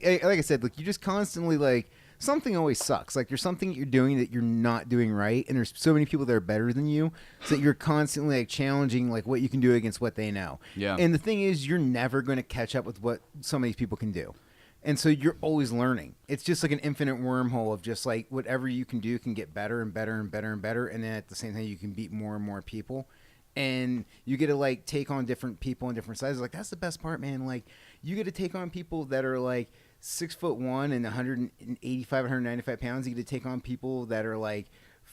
I said, like you just constantly like something always sucks. Like there's something you're doing that you're not doing right, and there's so many people that are better than you, so that you're constantly like challenging like what you can do against what they know. Yeah. And the thing is, you're never going to catch up with what some of these people can do. And so you're always learning. It's just like an infinite wormhole of just like whatever you can do can get better and better and better and better, and then at the same time you can beat more and more people. And you get to like take on different people in different sizes. Like that's the best part, man. Like you get to take on people that are like 6'1" and 185, 195 pounds. You get to take on people that are like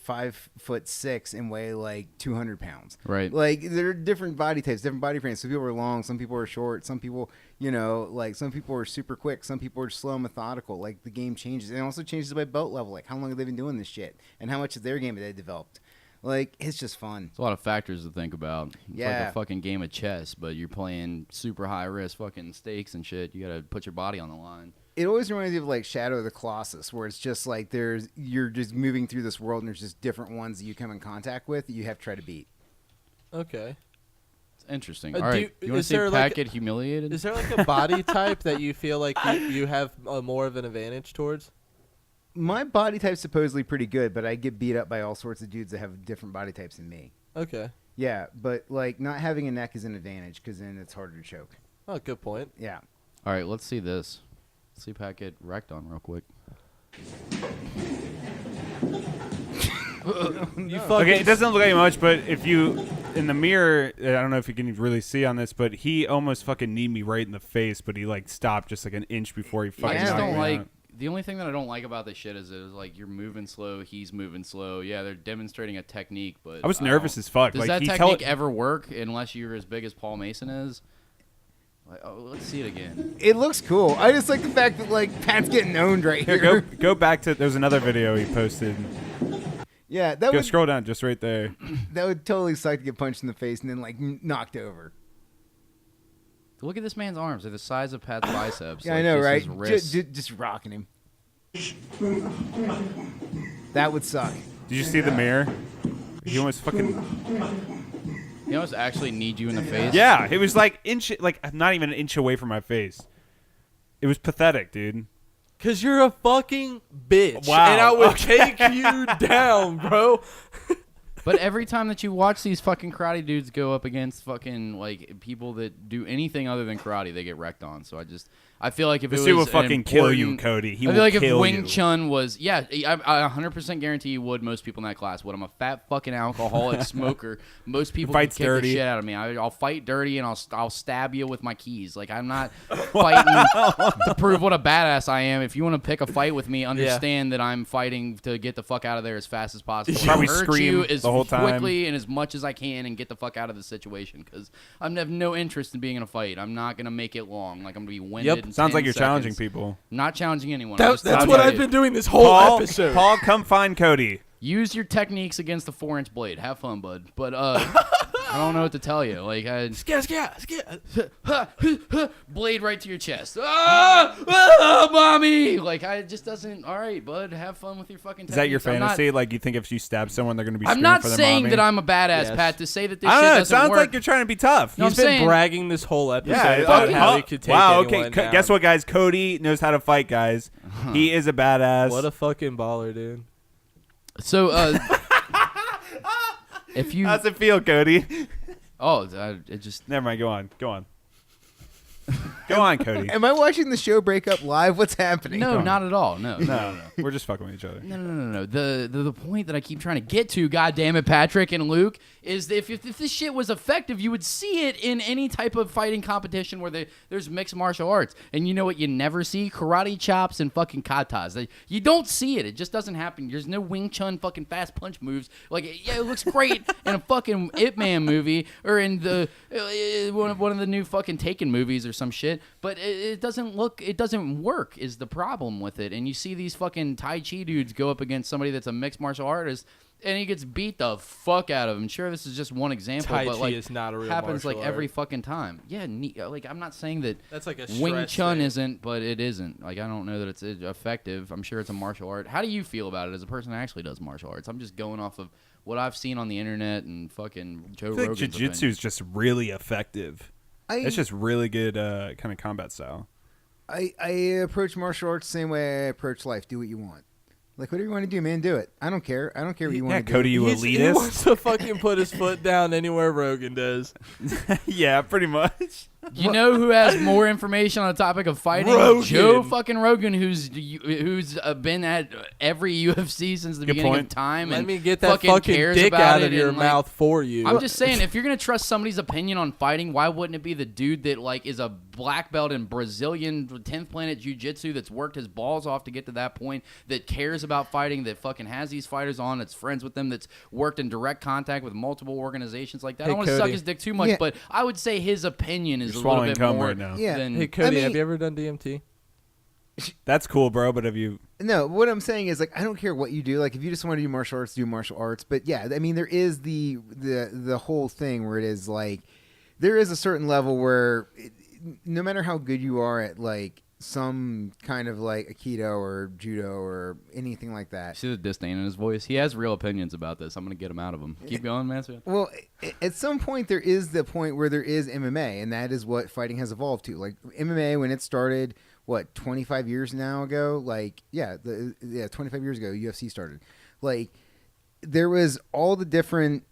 5'6" and weigh like 200 pounds. Right. Like there are different body types, different body frames. Some people are long, some people are short, some people, you know, like some people are super quick, some people are slow, methodical. Like the game changes. And it also changes by belt level. Like how long have they been doing this shit, and how much of their game have they developed. Like, it's just fun. It's a lot of factors to think about. It's like Yeah. a fucking game of chess, but you're playing super high risk fucking stakes and shit. You gotta put your body on the line. It always reminds me of like Shadow of the Colossus, where it's just like you're just moving through this world and there's just different ones that you come in contact with that you have to try to beat. Okay. It's interesting. Do All right, you want to is see there, Pat like, get humiliated? Is there like a body type that you feel like you have more of an advantage towards? My body type's supposedly pretty good, but I get beat up by all sorts of dudes that have different body types than me. Okay. Yeah, but like not having a neck is an advantage because then it's harder to choke. Oh, good point. Yeah. All right, let's see this. Let's see Pat get wrecked on real quick. You fucking Okay, it doesn't look like much, but if you in the mirror, I don't know if you can really see on this, but he almost fucking kneed me right in the face, but he like stopped just like an inch before he fucking I just knocked don't me like. out. The only thing that I don't like about this shit is like you're moving slow, he's moving slow. Yeah, they're demonstrating a technique, but I was nervous as fuck. Does Like, that he technique ever work unless you're as big as Paul Mason is? Like, oh, let's see it again. It looks cool. I just like the fact that like Pat's getting owned right Here, here. go back to. There's another video he posted. Yeah, that Go would scroll down just right there. that would totally suck to get punched in the face and then like knocked over. Look at this man's arms. They're the size of Pat's biceps. Yeah, like, I know, just right? his wrists. Just rocking him. That would suck. Did you see the mirror? He almost fucking. He almost actually need you in the face. Yeah, it was like not even an inch away from my face. It was pathetic, dude. Cause you're a fucking bitch. Wow, And I would okay. take you down, bro. But every time that you watch these fucking karate dudes go up against fucking like people that do anything other than karate, they get wrecked on. So I feel like if This it dude was will fucking kill you, important- Cody. He I will feel like kill if Wing you. Chun was, yeah, I 100% guarantee you would. Most people in that class would. I'm a fat fucking alcoholic smoker. Most people could Fights kick dirty. the shit out of me. I'll fight dirty and I'll stab you with my keys. Like I'm not fighting to prove what a badass I am. If you want to pick a fight with me, understand that I'm fighting to get the fuck out of there as fast as possible. Probably Hurt scream you as the whole time. quickly and as much as I can and get the fuck out of the situation because I have no interest in being in a fight. I'm not gonna make it long. Like I'm gonna be winded. Yep. in Sounds 10 like you're challenging seconds. people. Not challenging anyone. That's what I've been doing this whole episode. Paul, come find Cody. Use your techniques against the 4-inch blade. Have fun, bud. But I don't know what to tell you. Like blade right to your chest. Mommy. Like it just doesn't. All right, bud. Have fun with your fucking. Is that your techniques. I'm not- fantasy? Like you think if you stab someone, they're going to be I'm screaming not for their saying mommy? that I'm a badass, Yes. Pat. To say that this I shit don't know. It doesn't sounds work. like you're trying to be tough. No, I'm He's been saying- bragging this whole episode Yeah, about how he could take wow. anyone Okay, down. guess what, guys? Cody knows how to fight, guys. He is a badass. What a fucking baller, dude. So, if you, How's it feel, Cody? oh, it just Never mind. Go on. Go on, Cody. Am I watching the show break up live? What's happening? No, not at all. No. No. We're just fucking with each other. No. The point that I keep trying to get to, God damn it, Patrick and Luke, is that if this shit was effective, you would see it in any type of fighting competition where there's mixed martial arts. And you know what you never see? Karate chops and fucking katas. You don't see it. It just doesn't happen. There's no Wing Chun fucking fast punch moves. Like, yeah, it looks great in a fucking Ip Man movie or in the one of the new fucking Taken movies or some shit. But it doesn't work is the problem with it. And you see these fucking Tai Chi dudes go up against somebody that's a mixed martial artist, and he gets beat the fuck out of him. Sure, this is just one example, Tai but Chi like is not a real happens like martial every art. fucking time. Yeah, like I'm not saying that That's like a Wing stress Chun thing. isn't, but it isn't. Like I don't know that it's effective. I'm sure it's a martial art. How do you feel about it as a person that actually does martial arts? I'm just going off of what I've seen on the internet and fucking Joe I feel like Rogan's jiu-jitsu opinion. is just really effective. It's just really good kind of combat style. I approach martial arts the same way I approach life. Do what you want. Like, whatever you want to do, man, do it. I don't care. I don't care what you want to do. Cody, you He elitist. wants to fucking put his foot down anywhere Rogan does. Yeah, pretty much. You know who has more information on the topic of fighting? Rogan. Joe fucking Rogan, who's been at every UFC since the Good beginning point. of time. Let and me get that fucking cares dick about out it of your and, like, mouth for you. I'm just saying, if you're gonna trust somebody's opinion on fighting, why wouldn't it be the dude that like is a black belt in Brazilian 10th Planet Jiu-Jitsu that's worked his balls off to get to that point, that cares about fighting, that fucking has these fighters on, that's friends with them, that's worked in direct contact with multiple organizations like that. I Hey, don't want to suck Cody. his dick too much, Yeah. but I would say his opinion is You're a little swallowing bit cum more right now. Yeah. than Hey, Cody, I mean- have you ever done DMT? That's cool, bro. But have you? No, what I'm saying is, like, I don't care what you do. Like, if you just want to do martial arts, do martial arts. But yeah, I mean, there is the whole thing where it is like, there is a certain level where no matter how good you are at like some kind of like Aikido or Judo or anything like that. See the disdain in his voice? He has real opinions about this. I'm going to get him out of him. Keep going, Mansfield. Well, at some point there is the point where there is MMA, and that is what fighting has evolved to. Like MMA, when it started, what, 25 years now ago? Like, 25 years ago, UFC started. Like, there was all the different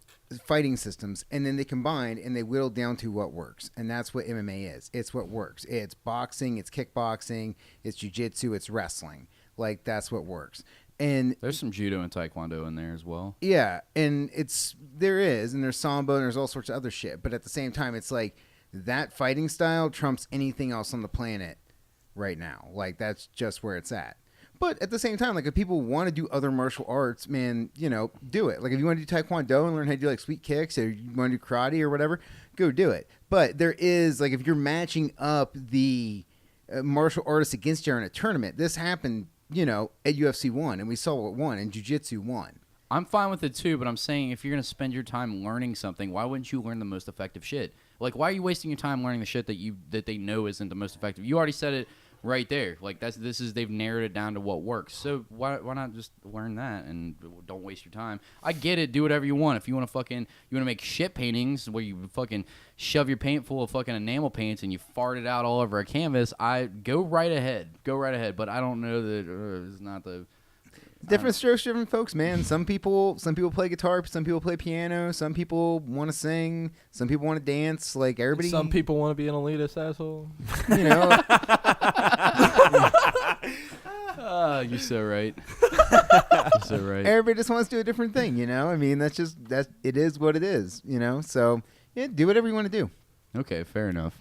fighting systems, and then they combined and they whittled down to what works, and that's what MMA is. It's what works. It's boxing, it's kickboxing, it's jiu-jitsu, it's wrestling. Like, that's what works. And There's some judo and taekwondo in there as well. yeah, and there's sambo and there's all sorts of other shit, but at the same time, it's like that fighting style trumps anything else on the planet right now. Like, that's just where it's at. But at the same time, like, if people want to do other martial arts, man, you know, do it. Like, if you want to do taekwondo and learn how to do like sweet kicks, or you want to do karate or whatever, go do it. But there is, like, if you're matching up the martial artists against you in a tournament, this happened, you know, at UFC 1, and we saw what won, and jiu-jitsu won. I'm fine with it too, but I'm saying if you're going to spend your time learning something, why wouldn't you learn the most effective shit? Like, why are you wasting your time learning the shit that they know isn't the most effective? You already said it right there. Like, they've narrowed it down to what works. So why not just learn that and don't waste your time? I get it. Do whatever you want. If you want to make shit paintings where you fucking shove your paint full of fucking enamel paints and you fart it out all over a canvas, go right ahead. But I don't know that it's not the. Different strokes, different folks, man. Some people play guitar, some people play piano, some people want to sing, some people want to dance. Like, everybody. Some people want to be an elitist asshole. You know. You're so right. You're so right. Everybody just wants to do a different thing, you know. I mean, it is what it is, you know. So yeah, do whatever you want to do. Okay, fair enough.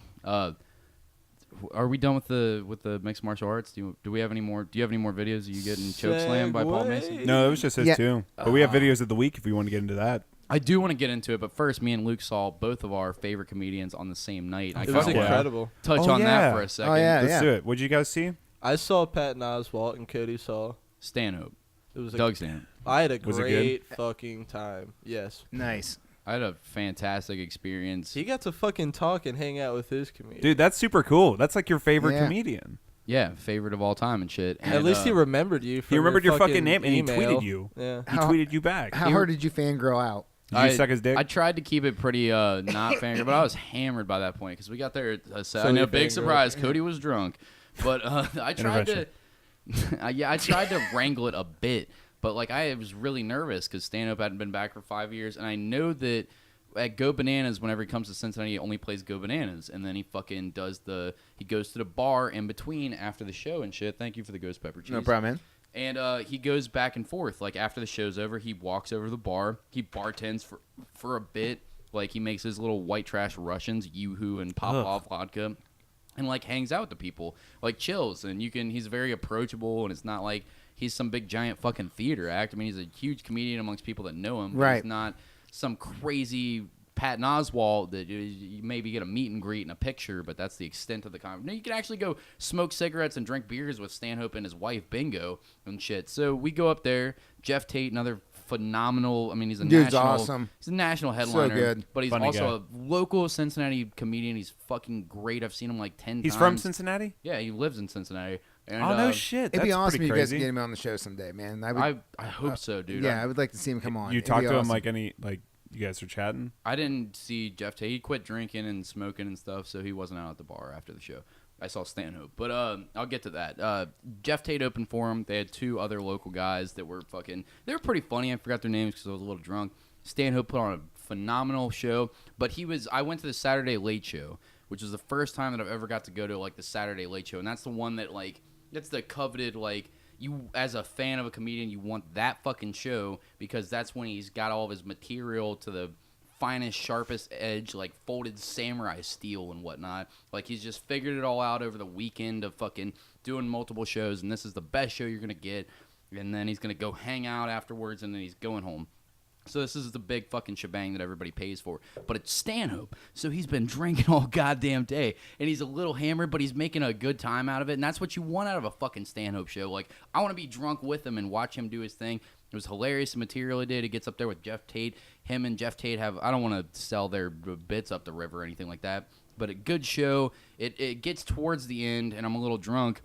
Are we done with the mixed martial arts? Do we have any more? Do you have any more videos of you getting choke slammed by Paul Mason? No, it was just his Yeah. too. But we have videos of the week if we want to get into that. I do want to get into it, but first, me and Luke saw both of our favorite comedians on the same night. I It was kinda wanna incredible. touch Oh, on yeah. that for a second. Oh yeah, Let's yeah. do it. What'd you guys see? I saw Patton Oswalt and Cody saw. Stanhope, It was Doug Stanhope. I had a Was it good? great fucking time. Yes. Nice. I had a fantastic experience. He got to fucking talk and hang out with his comedian. Dude, that's super cool. That's like your favorite Yeah. comedian. Yeah, favorite of all time and shit. At And, least he remembered you. He remembered your fucking name and he email. tweeted you. Yeah. He How- tweeted you back. How hard did you fangirl out? Did you suck his dick? I tried to keep it pretty not fangirl, but I was hammered by that point because we got there. So I know, you big fangirled. surprise. Cody was drunk, but I tried to. Intervention. I tried to wrangle it a bit, but like I was really nervous because stand-up hadn't been back for 5 years, and I know that at Go Bananas, whenever he comes to Cincinnati, he only plays Go Bananas, and then he fucking he goes to the bar in between after the show and shit. Thank you for the ghost pepper cheese. No problem, man. And he goes back and forth. Like, after the show's over, he walks over to the bar. He bartends for a bit. Like, he makes his little white trash Russians, Yoo-hoo and Pop-Off vodka, and, like, hangs out with the people. Like, chills. And he's very approachable, and it's not like he's some big, giant fucking theater act. I mean, he's a huge comedian amongst people that know him. Right. He's not some crazy Patton Oswalt that you maybe get a meet and greet and a picture, but that's the extent of the conversation. No, you can actually go smoke cigarettes and drink beers with Stanhope and his wife, Bingo, and shit. So we go up there. Jeff Tate, another phenomenal. I mean, he's a Dude's national. awesome. He's a national headliner. So good. But he's Funny also guy. a local Cincinnati comedian. He's fucking great. I've seen him like 10 He's times. from Cincinnati? Yeah, he lives in Cincinnati. And, Oh, no shit. It'd be That's awesome if pretty you guys crazy. could get him on the show someday, man. I hope so, dude. Yeah, I would like to see him come on. You It'd talk be to him awesome. like you guys are chatting? I didn't see Jeff Tate. He quit drinking and smoking and stuff, so he wasn't out at the bar after the show. I saw Stanhope, but I'll get to that. Jeff Tate opened for him. They had two other local guys that were they were pretty funny. I forgot their names because I was a little drunk. Stanhope put on a phenomenal show, but I went to the Saturday Late Show, which is the first time that I've ever got to go to like the Saturday Late Show, and that's the one that that's the coveted you as a fan of a comedian, you want that fucking show because that's when he's got all of his material to the finest, sharpest edge, like folded samurai steel and whatnot. Like, he's just figured it all out over the weekend of fucking doing multiple shows, and this is the best show you're going to get. And then he's going to go hang out afterwards, and then he's going home. So this is the big fucking shebang that everybody pays for. But it's Stanhope, so he's been drinking all goddamn day. And he's a little hammered, but he's making a good time out of it. And that's what you want out of a fucking Stanhope show. Like, I want to be drunk with him and watch him do his thing. It was hilarious, the material he did. He gets up there with Jeff Tate. Him and Jeff Tate I don't want to sell their bits up the river or anything like that. But a good show. It gets towards the end, and I'm a little drunk.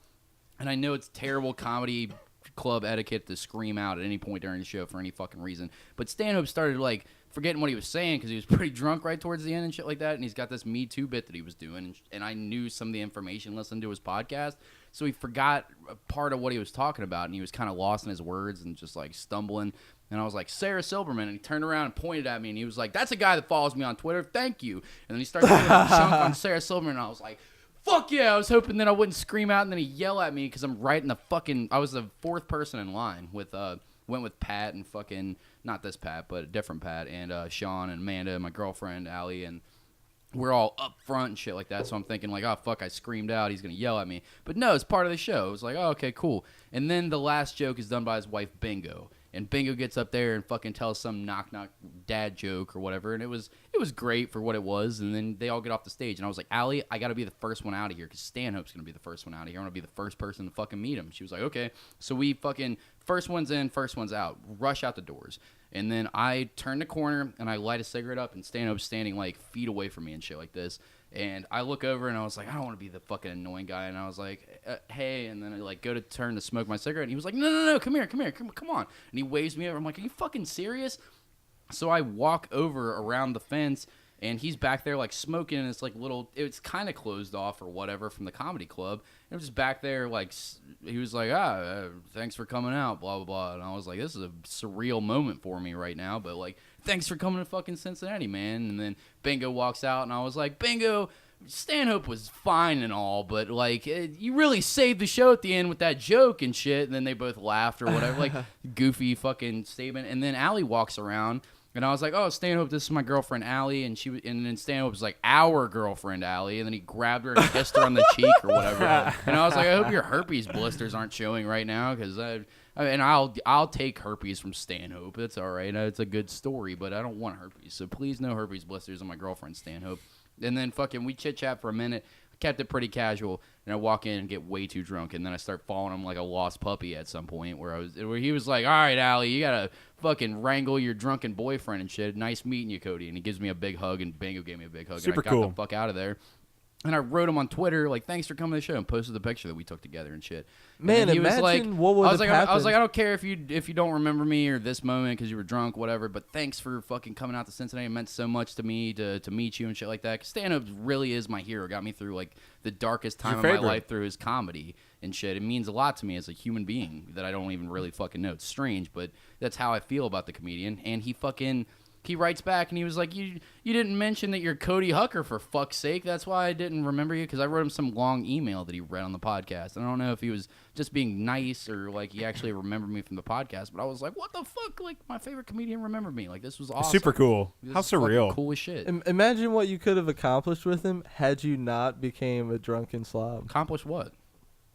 And I know it's terrible comedy club etiquette to scream out at any point during the show for any fucking reason. But Stanhope started, forgetting what he was saying because he was pretty drunk right towards the end and shit like that. And he's got this Me Too bit that he was doing. And I knew some of the information listening to his podcast. So he forgot a part of what he was talking about. And he was kind of lost in his words and just, stumbling. And I was like, Sarah Silverman. And he turned around and pointed at me. And he was like, that's a guy that follows me on Twitter. Thank you. And then he started doing a chunk on Sarah Silverman. And I was like, fuck yeah. I was hoping that I wouldn't scream out and then he'd yell at me because I'm right in the fucking... I was the fourth person in line with... Went with Pat and fucking... Not this Pat, but a different Pat. And Sean and Amanda and my girlfriend, Allie. And we're all up front and shit like that. So I'm thinking oh, fuck, I screamed out. He's going to yell at me. But no, it's part of the show. It was like, oh, okay, cool. And then the last joke is done by his wife, Bingo. And Bingo gets up there and fucking tells some knock-knock dad joke or whatever. And it was great for what it was. And then they all get off the stage. And I was like, Allie, I got to be the first one out of here because Stanhope's going to be the first one out of here. I want to be the first person to fucking meet him. She was like, okay. So we fucking, first one's in, first one's out. Rush out the doors. And then I turn the corner and I light a cigarette up and Stanhope's standing feet away from me and shit like this. And I look over and I was like, I don't want to be the fucking annoying guy. And I was like, hey. And then I go to turn to smoke my cigarette. And he was like, no, come here, come on. And he waves me over. I'm like, are you fucking serious? So I walk over around the fence and he's back there smoking. And it's it's kind of closed off or whatever from the comedy club. And it was just back there he was like, thanks for coming out, blah, blah, blah. And I was like, this is a surreal moment for me right now. But thanks for coming to fucking Cincinnati, man. And then Bingo walks out and I was like, Bingo, Stanhope was fine and all, but you really saved the show at the end with that joke and shit. And then they both laughed or whatever, goofy fucking statement. And then Allie walks around and I was like, oh, Stanhope, this is my girlfriend Allie. And then Stanhope was like, our girlfriend Allie. And then he grabbed her and kissed her on the cheek or whatever. And I was like, I hope your herpes blisters aren't showing right now because I'll take herpes from Stanhope. That's all right. It's a good story, but I don't want herpes. So please no herpes blisters on my girlfriend Stanhope. And then fucking we chit-chat for a minute. I kept it pretty casual. And I walk in and get way too drunk. And then I start following him like a lost puppy at some point where he was like, all right, Allie, you got to fucking wrangle your drunken boyfriend and shit. Nice meeting you, Cody. And he gives me a big hug. And Bingo gave me a big hug. Super and I got cool. the fuck out of there. And I wrote him on Twitter, thanks for coming to the show, and posted the picture that we took together and shit. Man, and he was imagine what would I was have like, happened. I was like, I don't care if you don't remember me or this moment because you were drunk, whatever, but thanks for fucking coming out to Cincinnati. It meant so much to me to meet you and shit like that. Stand-up really is my hero. Got me through, the darkest time of my life through his comedy and shit. It means a lot to me as a human being that I don't even really fucking know. It's strange, but that's how I feel about the comedian. And he he writes back and he was like, you didn't mention that you're Cody Hucker, for fuck's sake. That's why I didn't remember you, because I wrote him some long email that he read on the podcast. And I don't know if he was just being nice or like he actually remembered me from the podcast, but I was like, what the fuck? Like, my favorite comedian remembered me. Like, this was awesome. Super cool. This How is fucking surreal. Cool as shit. Imagine what you could have accomplished with him had you not became a drunken slob. Accomplished what?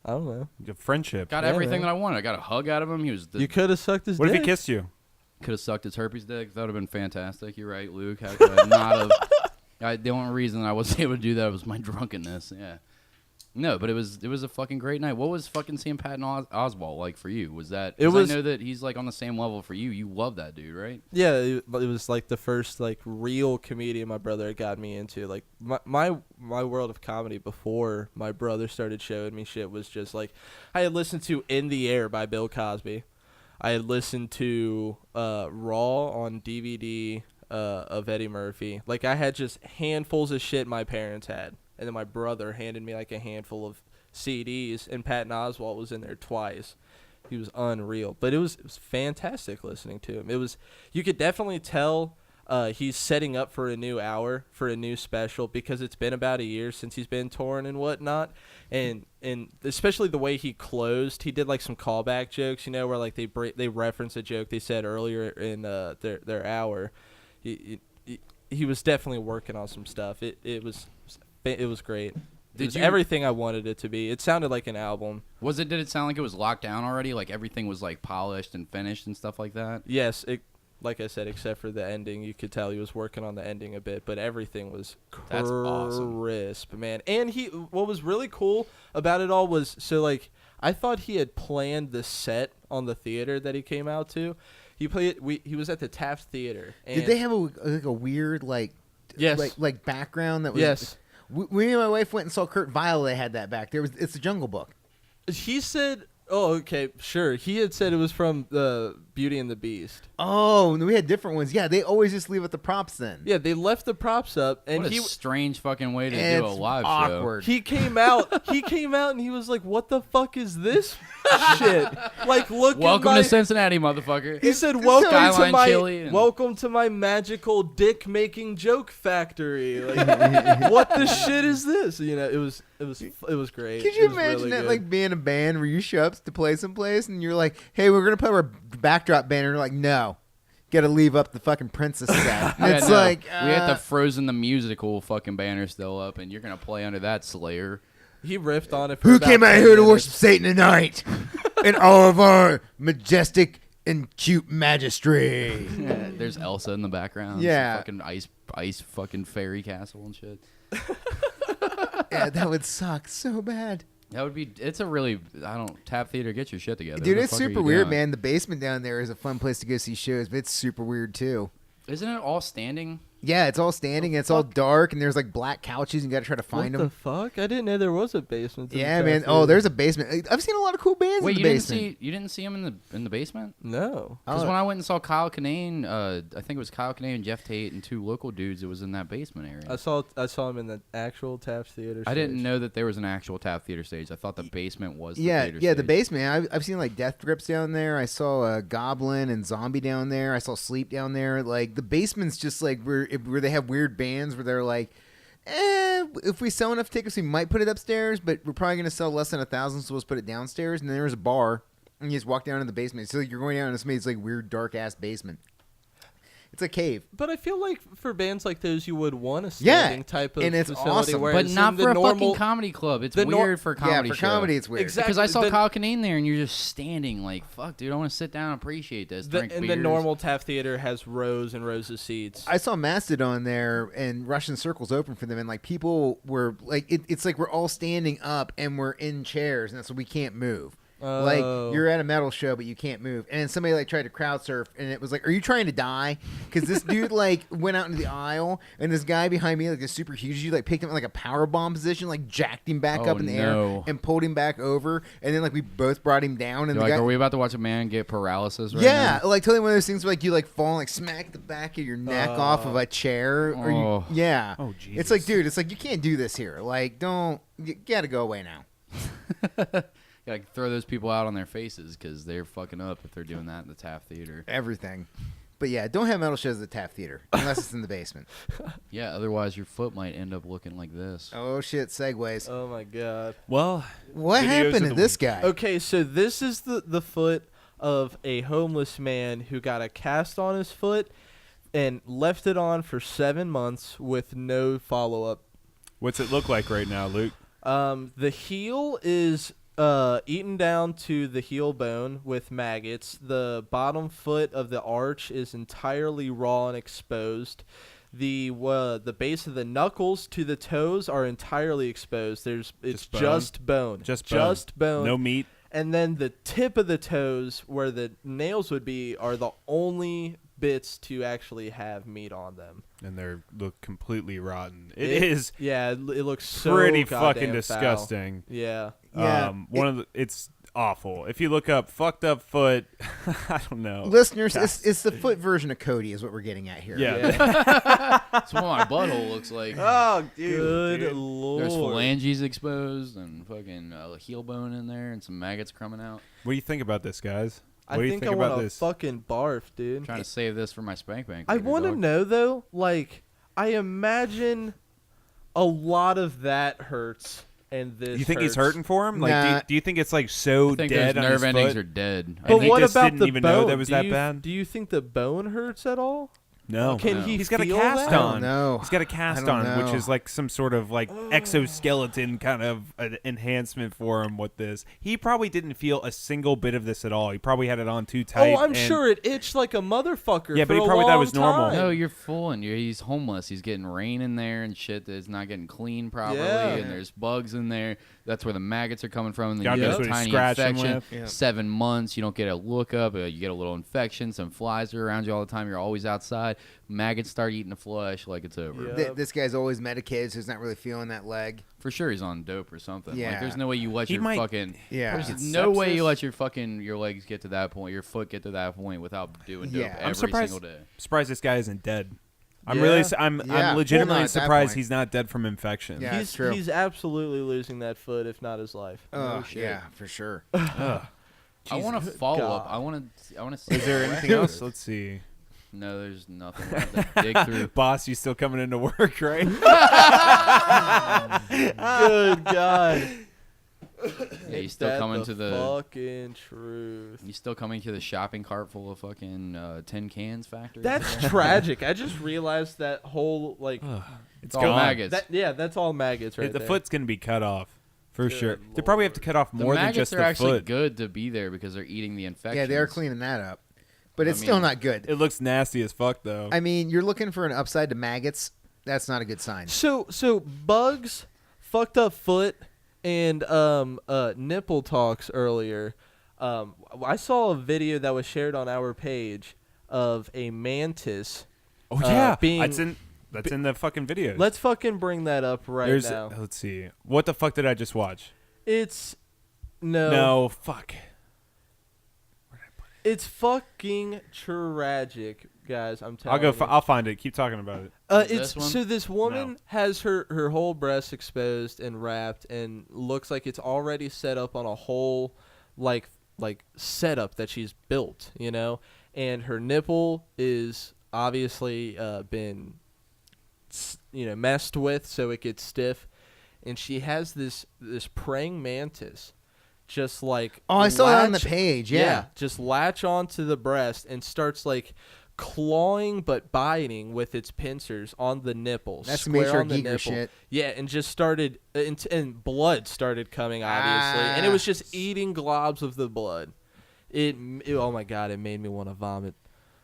I don't know. Your friendship. Got Yeah, everything man. that I wanted. I got a hug out of him. He was You could have sucked his What dick. if he kissed you? could have sucked his herpes dick. That would have been fantastic. You're right, Luke. How could I not have? The only reason I was able to do that was my drunkenness. Yeah. No, but it was a fucking great night. What was fucking seeing Patton Oswalt like for you? Was that? It was. I know that he's like on the same level for you. You love that dude, right? Yeah, it was like the first like real comedian my brother had got me into. Like my world of comedy before my brother started showing me shit was just like I had listened to In the Air by Bill Cosby. I had listened to Raw on DVD of Eddie Murphy. Like I had just handfuls of shit my parents had, and then my brother handed me like a handful of CDs, and Patton Oswalt was in there twice. He was unreal, but it was fantastic listening to him. It was, you could definitely tell he's setting up for a new hour, for a new special, because it's been about a year since he's been touring and whatnot, and especially the way he closed, he did like some callback jokes, you know, where like they reference a joke they said earlier in their hour. He was definitely working on some stuff. It was great. It was everything I wanted it to be. It sounded like an album. Did it sound like it was locked down already? Like everything was like polished and finished and stuff like that? Yes, like I said, except for the ending, you could tell he was working on the ending a bit, but everything was That's awesome. crisp, man. And what was really cool about it all was, so like, I thought he had planned the set on the theater that he came out to. He was at the Taft Theater. And Did they have a weird Yes. like background that was? Yes. We and my wife went and saw Kurt Weill. They had that back there. It's a Jungle Book. He said, oh, okay, sure. He had said it was from the Beauty and the Beast. Oh, and we had different ones. Yeah, they always just leave with the props then. Yeah, they left the props up, and What a strange fucking way to do a It's live awkward. he came out. And he was like, "What the fuck is this shit?" Like, look. show. Welcome at my, to Cincinnati, motherfucker. He said, Skyline Chili and- welcome to my magical dick making joke factory. Like, what the shit is this? You know, it was great. Could It you was imagine really that, good. like, being a band where you show up to play someplace and you're like, hey, we're going to play our backdrop banner. And you're like, no, got to leave up the fucking Princess set. Yeah, It's no. like, we had the Frozen the Musical fucking banner still up, and you're going to play under that, Slayer. He riffed on it. For who about came out 10 here to minutes. worship Satan tonight in all of our majestic and cute magistry? Yeah, there's Elsa in the background. Some Yeah. fucking ice fucking fairy castle and shit. Yeah, that would suck so bad. That would be. It's a really. Tap theater. Get your shit together. Dude, What the it's fuck are super you weird, doing? man. The basement down there is a fun place to go see shows, but it's super weird, too. Isn't it all standing? Yeah, it's all standing. It's all dark, and there's like black couches. And you got to try to find What them. the fuck? I didn't know there was a basement. to the Yeah, Taft man. Theater. Oh, there's a basement. I've seen a lot of cool bands Wait, in you the didn't basement. see him in the basement? No. Because Oh. when I went and saw Kyle Kinane, I think it was Kyle Kinane and Jeff Tate and two local dudes. It was in that basement area. I saw him in the actual Taft Theater. I didn't stage. know that there was an actual Taft Theater stage. I thought the basement was the Yeah, theater yeah, the stage. basement. I've seen like Death Grips down there. I saw Goblin and Zombie down there. I saw Sleep down there. Like the basement's just like where they have weird bands where they're like, if we sell enough tickets, we might put it upstairs, but we're probably gonna sell less than 1,000, so let's put it downstairs. And then there's a bar, and you just walk down in the basement. So you're going down in this like weird dark ass basement. It's a cave. But I feel like for bands like those, you would want a Yeah, standing type of and it's facility. awesome. Whereas But not in for the a normal, fucking comedy club. It's the nor- weird for a comedy Yeah, for show. comedy, it's weird. Exactly. Because I saw The- Kyle Kinane there, and you're just standing like, fuck, dude, I want to sit down and appreciate this. Drink and the beers. normal Taft Theater has rows and rows of seats. I saw Mastodon there, and Russian Circle's open for them, and like people were like, it's like we're all standing up and we're in chairs, and that's so we can't move. Like Oh. you're at a metal show, but you can't move. And then somebody like tried to crowd surf, and it was like, "Are you trying to die?" Because this dude like went out into the aisle, and this guy behind me, like a super huge dude, like picked him in like a power bomb position, like jacked him back Oh, up in the no. air and pulled him back over, and then like we both brought him down. And You're the like, guy, are we about to watch a man get paralysis right yeah, now? like totally one of those things where like you like fall and like smack the back of your neck off of a chair, or Oh. you, yeah. Oh, It's Jesus. like, dude, it's like you can't do this here. Like, you gotta go away now. You gotta throw those people out on their faces because they're fucking up if they're doing that in the Taft Theater. Everything. But yeah, don't have metal shows at the Taft Theater unless it's in the basement. Yeah, otherwise your foot might end up looking like this. Oh shit, segues. Oh my god. Well, What videos happened of to the this week. guy? Okay, so this is the foot of a homeless man who got a cast on his foot and left it on for 7 months with no follow-up. What's it look like right now, Luke? The heel is eaten down to the heel bone with maggots. The bottom foot of the arch is entirely raw and exposed. The base of the knuckles to the toes are entirely exposed. It's just bone. Just bone. No meat. And then the tip of the toes, where the nails would be, are the only bits to actually have meat on them. And they look completely rotten. It is Yeah, it looks so pretty goddamn fucking foul. disgusting. Yeah. Yeah, It's awful. If you look up fucked up foot, I don't know. Listeners, it's the foot version of Cody is what we're getting at here. Yeah. That's what my butthole looks like. Oh, Good lord. There's phalanges exposed and fucking heel bone in there and some maggots coming out. What do you think about this, guys? I What do you think think I about want to this? fucking barf, dude. I'm trying to save this for my spank bank. I later, want to dog. know though, like, I imagine a lot of that hurts, and this. You think he's hurts. hurting for him? Like, Nah. do you think it's like so I think dead those on nerve his endings foot? are dead. I But think what just about didn't the even bone? know that was that bad? Do you think the bone hurts at all? No. Can No. he? He's got a feel cast that? on. No. He's got a cast I don't on, which know. is like some sort of like exoskeleton kind of an enhancement for him with this. He probably didn't feel a single bit of this at all. He probably had it on too tight. Oh, I'm and- sure it itched like a motherfucker. Yeah, for but he a probably thought it long was normal. time. No, you're fooling. He's homeless. He's getting rain in there and shit that's not getting clean properly, Yeah. and there's bugs in there. That's where the maggots are coming from. And then God you knows get what a he's tiny scratching infection. with. Yeah. 7 months, you don't get a lookup. You get a little infection. Some flies are around you all the time. You're always outside. Maggots start eating the flesh like it's over. Yeah. This guy's always medicated, so he's not really feeling that leg. For sure, he's on dope or something. Yeah. Like, there's no way you let He your might- fucking. Yeah. There's no way you sepsis? let your legs get to that point, your foot get to that point without doing dope Yeah. every I'm surprised. single day. Surprised this guy isn't dead. I'm Yeah. really. Yeah. I'm Well, legitimately not at that surprised point. he's not dead from infection. Yeah. he's it's true. he's absolutely losing that foot, if not his life. Oh, shit. yeah, for sure. Ugh. I want to Jesus. follow up. God. I want to see. Is there anything else? Let's see. No, there's nothing left to dig through. Boss, you still coming into work, right? Good God. Yeah, you still coming to the. fucking truth. You still coming to the shopping cart full of fucking tin cans factory? That's tragic. I just realized that whole like It's all gone. maggots. that's all maggots right the there. foot's gonna be cut off for Good sure. They probably have to cut off the more than maggots just are the actually foot. good to be there because they're eating the infections. Yeah, they are cleaning that up. But it's I still mean- not good. It looks nasty as fuck though. I mean, you're looking for an upside to maggots. That's not a good sign. So bugs, fucked up foot, and nipple talks earlier. I saw a video that was shared on our page of a mantis. oh yeah, being- that's in the fucking video. Let's fucking bring that up right now. Let's see. What the fuck did I just watch? It's no, No, fuck. it's fucking tragic, guys. I'm telling I'll you. go. I'll find it. Keep talking about it. Is It's this one? so this woman No. has her whole breast exposed and wrapped, and looks like it's already set up on a whole like setup that she's built, you know. And her nipple is obviously been messed with, so it gets stiff. And she has this praying mantis, just like Oh, I saw that on the latch- page. Yeah. just latch onto the breast and starts like clawing but biting with its pincers on the nipples. That's square major on the geeker nipple. shit. Yeah, and just started and blood started coming, obviously, and it was just eating globs of the blood. Oh my god, it made me want to vomit.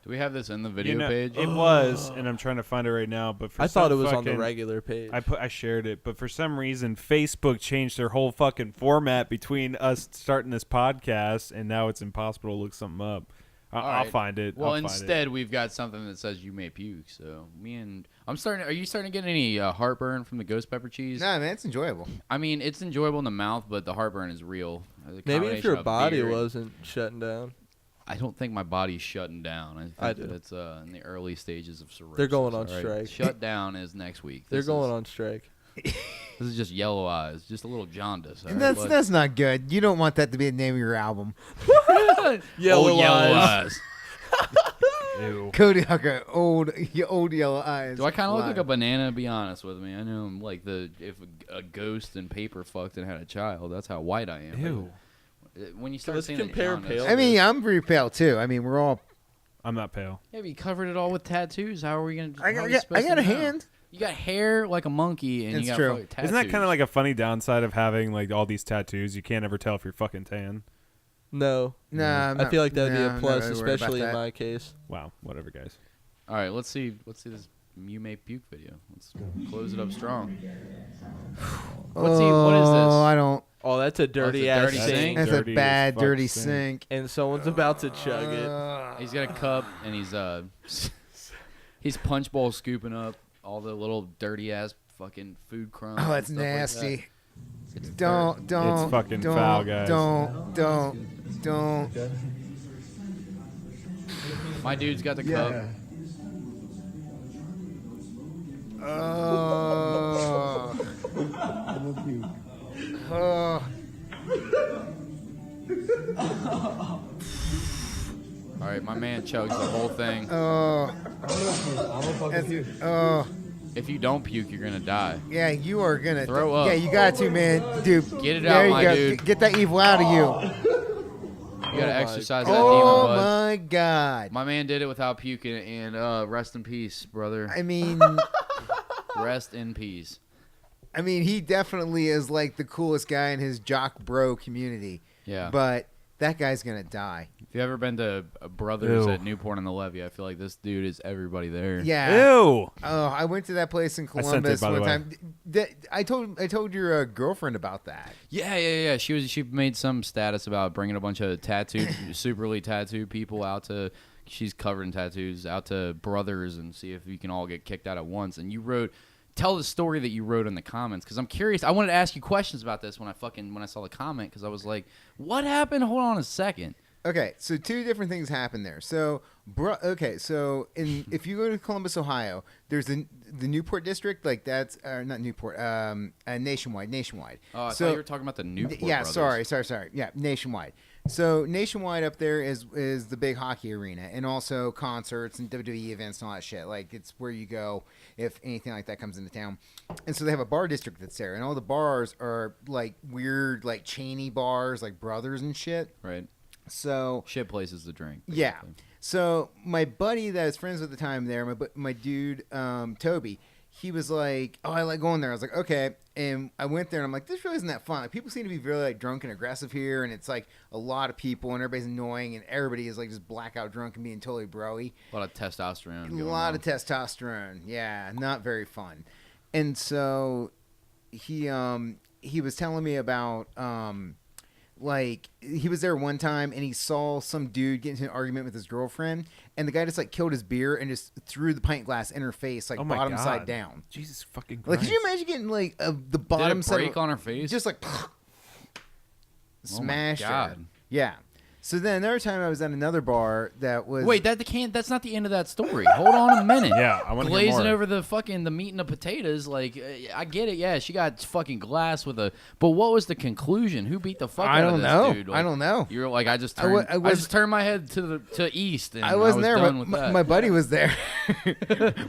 Do we have this in the video page? It was, and I'm trying to find it right now. But for I thought it some was on the fucking- regular page. I shared it, but for some reason Facebook changed their whole fucking format between us starting this podcast, and now it's impossible to look something up. I'll right. find it. Well, I'll find it. instead, we've got something that says you may puke. So are you starting to get any heartburn from the ghost pepper cheese? Nah, man, it's enjoyable. I mean, it's enjoyable in the mouth, but the heartburn is real. The Maybe if combination your of body beer- wasn't shutting down. I don't think my body's shutting down. I think I that do. it's in the early stages of cirrhosis. They're going on all right? strike. Shut down is next week. They're This going is- on strike. This is just yellow eyes, just a little jaundice. all right? That's But- that's not good. You don't want that to be the name of your album. Yellow yellow eyes. eyes. Ew. Cody Hucker, old yellow eyes. Do I kind of look like a Live. banana? Be honest with me. I know I'm like if a ghost and paper fucked and had a child. That's how white I am. Ew. When you start let's saying compare that, pale. I mean, I'm pretty pale too. I mean, we're all. I'm not pale. yeah, but you covered it all with tattoos. How are we gonna? I how are we got supposed a to know? hand. You got hair like a monkey, and It's you got true. fucking tattoos. Isn't that kind of like a funny downside of having like all these tattoos? You can't ever tell if you're fucking tan. No. Nah, I'm I not- feel like that would be nah, a I'm plus, not really worried about especially in that. my case. Wow, whatever, guys. All right, let's see this You May Puke video. Let's close it up strong. What is this? Oh, I don't. Oh, that's a dirty a ass dirty sink. sink? That's a Dirty as bad, fuck dirty sink. sink. And someone's about to chug it. He's got a cup and he's punch bowl scooping up all the little dirty ass fucking food crumbs. Oh, that's and stuff like nasty. that. It's Don't. It's fucking don't, foul, guys. Don't. My dude's got the cup. Oh. Oh. All right, my man chugs the whole thing. Oh. Oh. If you don't puke, you're gonna die. Yeah, you are gonna Throw up. Yeah, you got to, man, dude. Get it there out, you my go. dude. Get that evil out of you. You gotta my exercise that Oh demon, bud. my God. My man did it without puking, and rest in peace, brother. I mean, Rest in peace. he definitely is like the coolest guy in his jock bro community. Yeah. But that guy's gonna die. If you ever been to Brothers Ew. at Newport on the Levee, I feel like this dude is everybody there. Yeah. Ew. Oh, I went to that place in sent it, Columbus by the one way. time. I told your girlfriend about that. Yeah. She made some status about bringing a bunch of tattooed, superly tattooed people out to. She's covered in tattoos out to Brothers and see if we can all get kicked out at once. And you wrote, tell the story that you wrote in the comments because I'm curious. I wanted to ask you questions about this when I saw the comment because I was like, what happened? Hold on a second. Okay, so two different things happen there. So, if you go to Columbus, Ohio, there's the Newport district, like that's not Newport, Nationwide. Oh, I thought you were talking about the Newport Yeah, Brothers. sorry. Yeah, Nationwide. So Nationwide up there is the big hockey arena and also concerts and WWE events and all that shit. Like it's where you go if anything like that comes into town. And so they have a bar district that's there, and all the bars are like weird, like chainy bars, like Brothers and shit. Right. So Shit places to drink. yeah. basically. So my buddy that was friends with the time there, my dude Toby, he was like, "Oh, I like going there." I was like, "Okay." And I went there and I'm like, "This really isn't that fun. Like people seem to be really like drunk and aggressive here, and it's like a lot of people and everybody's annoying and everybody is like just blackout drunk and being totally broy. A lot of testosterone. A going lot on. of testosterone. Yeah, not very fun." And so he was telling me about like he was there one time and he saw some dude get into an argument with his girlfriend and the guy just like killed his beer and just threw the pint glass in her face like Oh my bottom God. side down. Jesus fucking Christ. Like, could you imagine getting like the Did bottom it side break on her face? just like Oh my smashed her? God. Yeah. So then another time I was at another bar that was Wait, that's not the end of that story. Hold on a minute. Yeah, I want to hear Glazing more. over the meat and the potatoes. Like, I get it. Yeah, she got fucking glass with a. But what was the conclusion? Who beat the fuck I out don't of this know. dude? I don't know. You're like, I just I turned. wa- I I was- just turned my head to east. And I wasn't was there. Done with that. My buddy was there.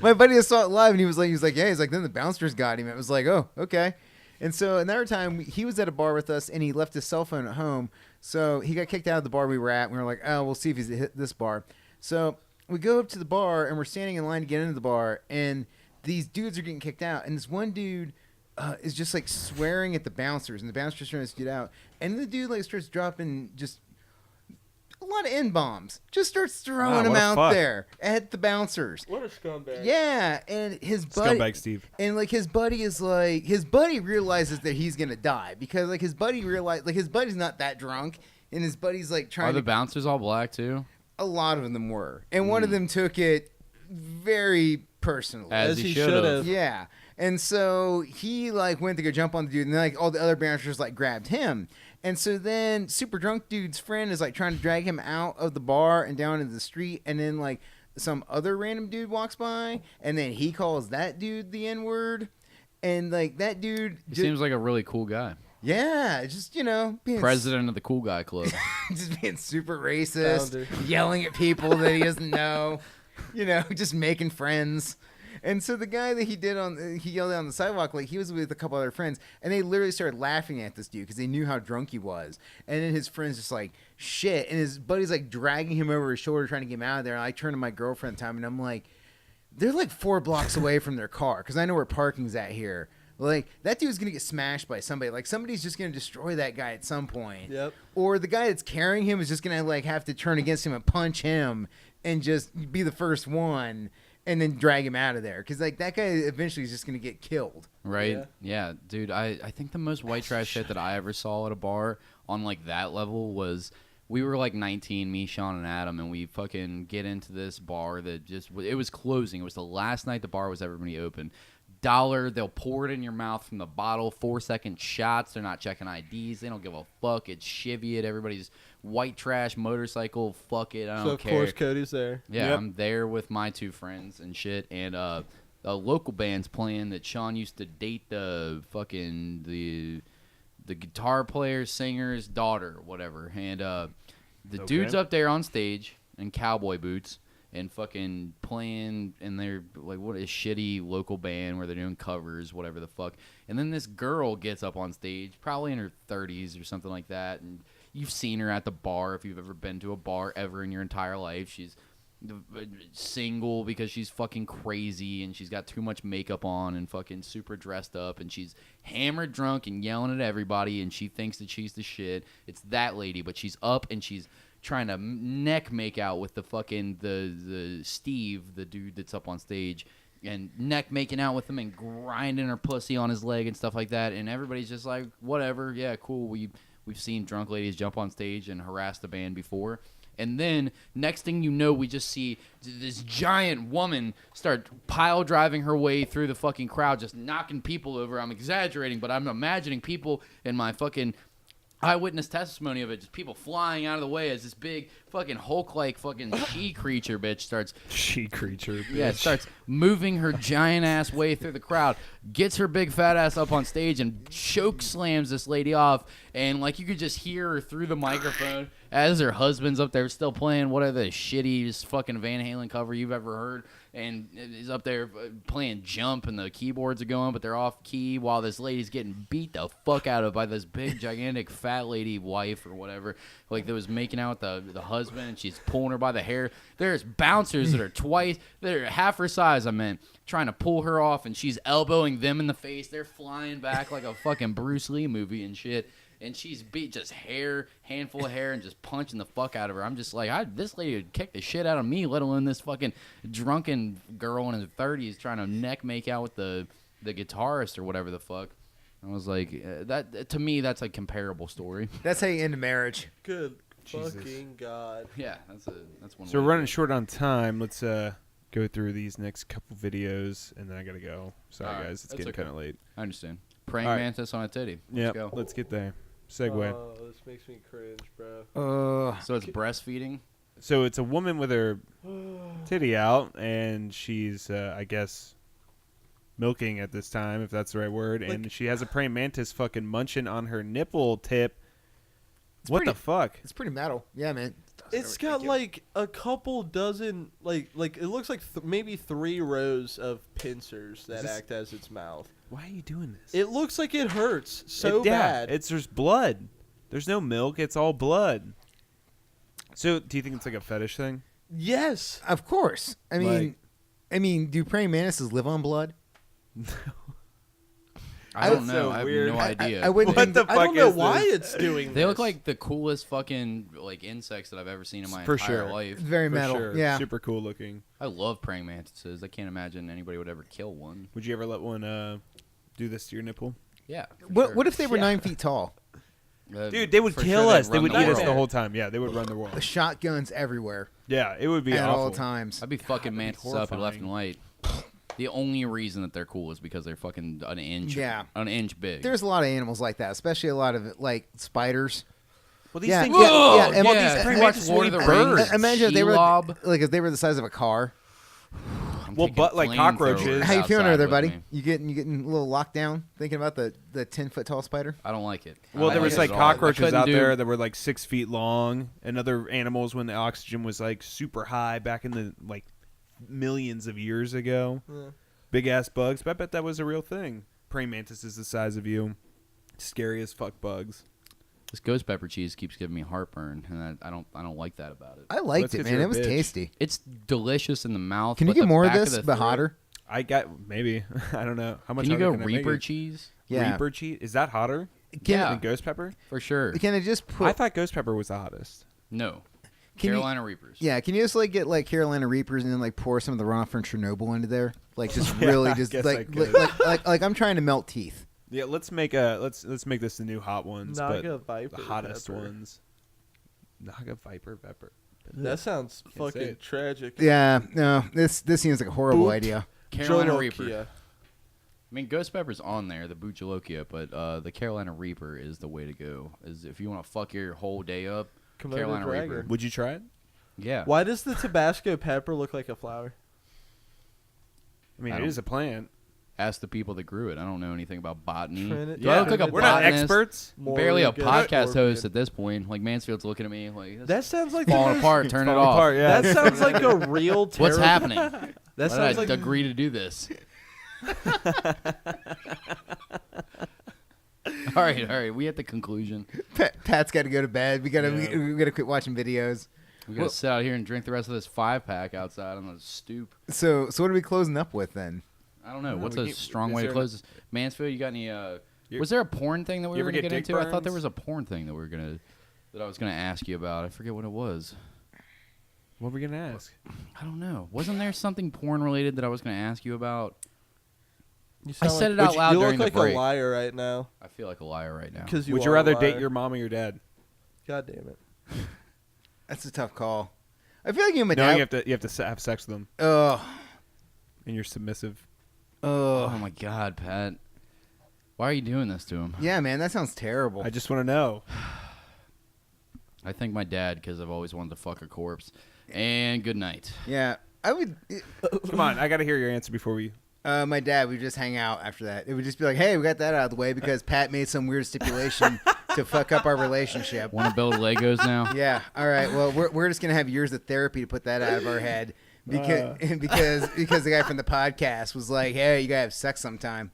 My buddy saw it live, and he was like, yeah. He's like, then the bouncers got him. It was like, oh, okay. And so another time, he was at a bar with us, and he left his cell phone at home. So he got kicked out of the bar we were at. And we were like, oh, we'll see if he's hit this bar. So we go up to the bar, and we're standing in line to get into the bar, and these dudes are getting kicked out. And this one dude is just like swearing at the bouncers, and the bouncers trying to get out. And the dude like starts dropping just a lot of N-bombs. Just starts throwing Wow, them what a out fuck. there at the bouncers. What a scumbag. Yeah, and his buddy, Scumbag Steve. and like his buddy is like, his buddy realizes that he's gonna die because like his buddy's not that drunk, and his buddy's like Are trying the to. bouncers all black too? A lot of them were, and one of them took it very personally. As As he he should have. should've. Yeah. And so he like went to go jump on the dude, and then like all the other bouncers like grabbed him. And so then super drunk dude's friend is like trying to drag him out of the bar and down into the street, and then like some other random dude walks by, and then he calls that dude the N-word, and like that dude He seems like a really cool guy. yeah, just being President of the Cool Guy Club. just being super racist, Founder. yelling at people that he doesn't know. just making friends. And so the guy that he yelled out on the sidewalk, like he was with a couple other friends, and they literally started laughing at this dude because they knew how drunk he was. And then his friends just like, shit. And his buddy's like dragging him over his shoulder trying to get him out of there. And I turned to my girlfriend at the time, and I'm like, they're like 4 blocks away from their car because I know where parking's at here. Like, that dude's going to get smashed by somebody. Like, somebody's just going to destroy that guy at some point. Yep. Or the guy that's carrying him is just going to, like, have to turn against him and punch him and just be the first one and then drag him out of there. Because, like, that guy eventually is just going to get killed. Right? Yeah, dude, I think the most white trash shit that I ever saw at a bar on, like, that level was... We were like 19, me, Sean, and Adam, and we fucking get into this bar that it was closing. It was the last night the bar was ever going to be open. $1, they'll pour it in your mouth from the bottle, 4-second shots. They're not checking IDs. They don't give a fuck. It's chivy at everybody's white trash motorcycle. Fuck it, I don't care. So, of course, Cody's there. Yeah, I'm there with my 2 friends and shit, and a local band's playing that Sean used to date the fucking... the guitar player, singer's daughter, whatever. And the dude's up there on stage in cowboy boots and fucking playing, and they're like, what a shitty local band where they're doing covers, whatever the fuck. And then this girl gets up on stage, probably in her 30s or something like that. And you've seen her at the bar if you've ever been to a bar ever in your entire life. She's single because she's fucking crazy and she's got too much makeup on and fucking super dressed up and she's hammered drunk and yelling at everybody and she thinks that she's the shit. It's that lady, but she's up and she's trying to neck make out with the fucking the Steve, the dude that's up on stage, and neck making out with him and grinding her pussy on his leg and stuff like that. And everybody's just like, whatever, yeah, cool. We've seen drunk ladies jump on stage and harass the band before. And then, next thing you know, we just see this giant woman start pile driving her way through the fucking crowd, just knocking people over. I'm exaggerating, but I'm imagining people in my fucking eyewitness testimony of it, just people flying out of the way as this big fucking Hulk-like fucking she-creature bitch starts... She-creature bitch. Yeah, starts moving her giant-ass way through the crowd, gets her big fat ass up on stage, and choke slams this lady off. And, like, you could just hear her through the microphone as her husband's up there still playing whatever the shittiest fucking Van Halen cover you've ever heard. And he's up there playing Jump, and the keyboards are going, but they're off key while this lady's getting beat the fuck out of by this big, gigantic, fat lady wife or whatever, like that was making out with the husband, and she's pulling her by the hair. There's bouncers that are half her size, trying to pull her off, and she's elbowing them in the face. They're flying back like a fucking Bruce Lee movie and shit. And she's beat just handful of hair, and just punching the fuck out of her. I'm just like, this lady would kick the shit out of me, let alone this fucking drunken girl in her 30s trying to neck make out with the guitarist or whatever the fuck. I was like, that to me, that's a comparable story. That's how you end a marriage. Good Jesus. fucking God. Yeah, that's one. So we're running short on time. Let's go through these next couple videos, and then I gotta go. Sorry, guys, it's getting kind of late. I understand. Praying All right. mantis on a titty. Yeah, Go. let's get there. Segue. Oh, this makes me cringe, bro. So it's breastfeeding. So it's a woman with her titty out, and she's, I guess, milking at this time, if that's the right word, and she has a praying mantis fucking munching on her nipple tip. What the fuck? It's pretty metal. Yeah, man. It's got like a couple dozen, like it looks like maybe 3 rows of pincers that act as its mouth. Why are you doing this? It looks like it hurts so bad. There's blood. There's no milk. It's all blood. So, do you think it's like a fetish thing? Yes, Of course. I mean, do praying mantises live on blood? I don't know. so I have weird. no idea. I wouldn't. What think the I don't fuck know is why this? it's doing. They look this. like the coolest fucking like insects that I've ever seen in my For entire sure. life. Very For metal. sure. Yeah. Super cool looking. I love praying mantises. I can't imagine anybody would ever kill one. Would you ever let one do this to your nipple? Yeah. What if they were 9 feet tall? Dude, they would for kill sure they'd us. They run would the eat us world. the whole time. Yeah, they would run the world. The shotguns everywhere Yeah, it would be at awful. all times. I'd be fucking that'd be mantis up and left and horrifying. right. The only reason that they're cool is because they're fucking an inch big. There's a lot of animals like that, especially a lot of like spiders. Well, these Yeah, things. yeah, Whoa! yeah, and- Yeah, these pretty pretty much Lord of the birds. Rings. Imagine if they were Shelob. like if they were the size of a car. I'm Well, taking but like flamethrowers cockroaches. How you feeling outside over there, with buddy? me. You getting a little locked down thinking about the 10-foot tall spider? I don't like it. I Well, don't there was it like at all. I cockroaches couldn't out do- there that were like 6 feet long, and other animals when the oxygen was like super high back in the like millions of years ago. Yeah. Big ass bugs. But I bet that was a real thing. Praying mantis is the size of you. Scary as fuck bugs. This ghost pepper cheese keeps giving me heartburn, and I don't like that about it. I liked That's it, 'cause man. you're a It was bitch. tasty. It's delicious in the mouth. Can you but get the more of back this, the but throat- hotter? I got maybe. I don't know how much. Can you hotter go can I make Reaper it? cheese? Yeah. Reaper cheese is that hotter Yeah, than ghost pepper? for sure. Can I just put? I thought ghost pepper was the hottest. No, Can you- Carolina Reapers. Yeah, can you just like get like Carolina Reapers and then like pour some of the runoff from Chernobyl into there? Like just really I just guess I like could. like I'm trying to melt teeth. Yeah, let's make this the new hot ones, Naga but Viper the hottest pepper. ones. Naga Viper pepper. That sounds Can't say fucking it. tragic. Yeah, no, this seems like a horrible Boop. idea. Carolina Jolokia. Reaper. I mean, ghost pepper's on there, the Buchalokia, but the Carolina Reaper is the way to go. Is if you want to fuck your whole day up, Komodo Carolina dragon. Reaper. Would you try it? Yeah. Why does the Tabasco pepper look like a flower? I mean, I it don't- is a plant. Ask the people that grew it. I don't know anything about botany. Trinity- Do I look like a we're not botanist? experts. Barely a Morgan podcast Scorpion. host at this point. Like Mansfield's looking at me like That sounds like falling apart. Turn it Falling off. apart, yeah. That sounds like a real. What's terrible- happening? That Why sounds did I like agree to do this? All right. We at the conclusion. Pat's got to go to bed. We gotta Yeah. we gotta quit watching videos. We gotta sit out here and drink the rest of this 5-pack outside on the stoop. So what are we closing up with then? I don't know. No, What's we a can't- strong is way to there close this? Mansfield, you got any? You- Was there a porn thing that we you were ever gonna get get dick into? I thought there burns? was a porn thing that I was gonna ask you about. I forget what it was. What were we gonna ask? I don't know. Wasn't there something porn related that I was gonna ask you about? You I sound said like- it out loud You during look the like break. a liar right now. I feel like a liar right now. Because Would you rather date your mom or your dad? God damn it. That's a tough call. I feel like you and my No, dad. you have to have sex with them, Oh, and you're submissive. Oh my God, Pat. Why are you doing this to him? yeah, man, that sounds terrible. I just want to know. I think my dad, because I've always wanted to fuck a corpse. And good night. Yeah, I would. Come on, I got to hear your answer before we. My dad would just hang out after that. It would just be like, hey, we got that out of the way because Pat made some weird stipulation to fuck up our relationship. Want to build Legos now? Yeah. All right. Well, we're just gonna have years of therapy to put that out of our head because the guy from the podcast was like, hey, you gotta have sex sometime.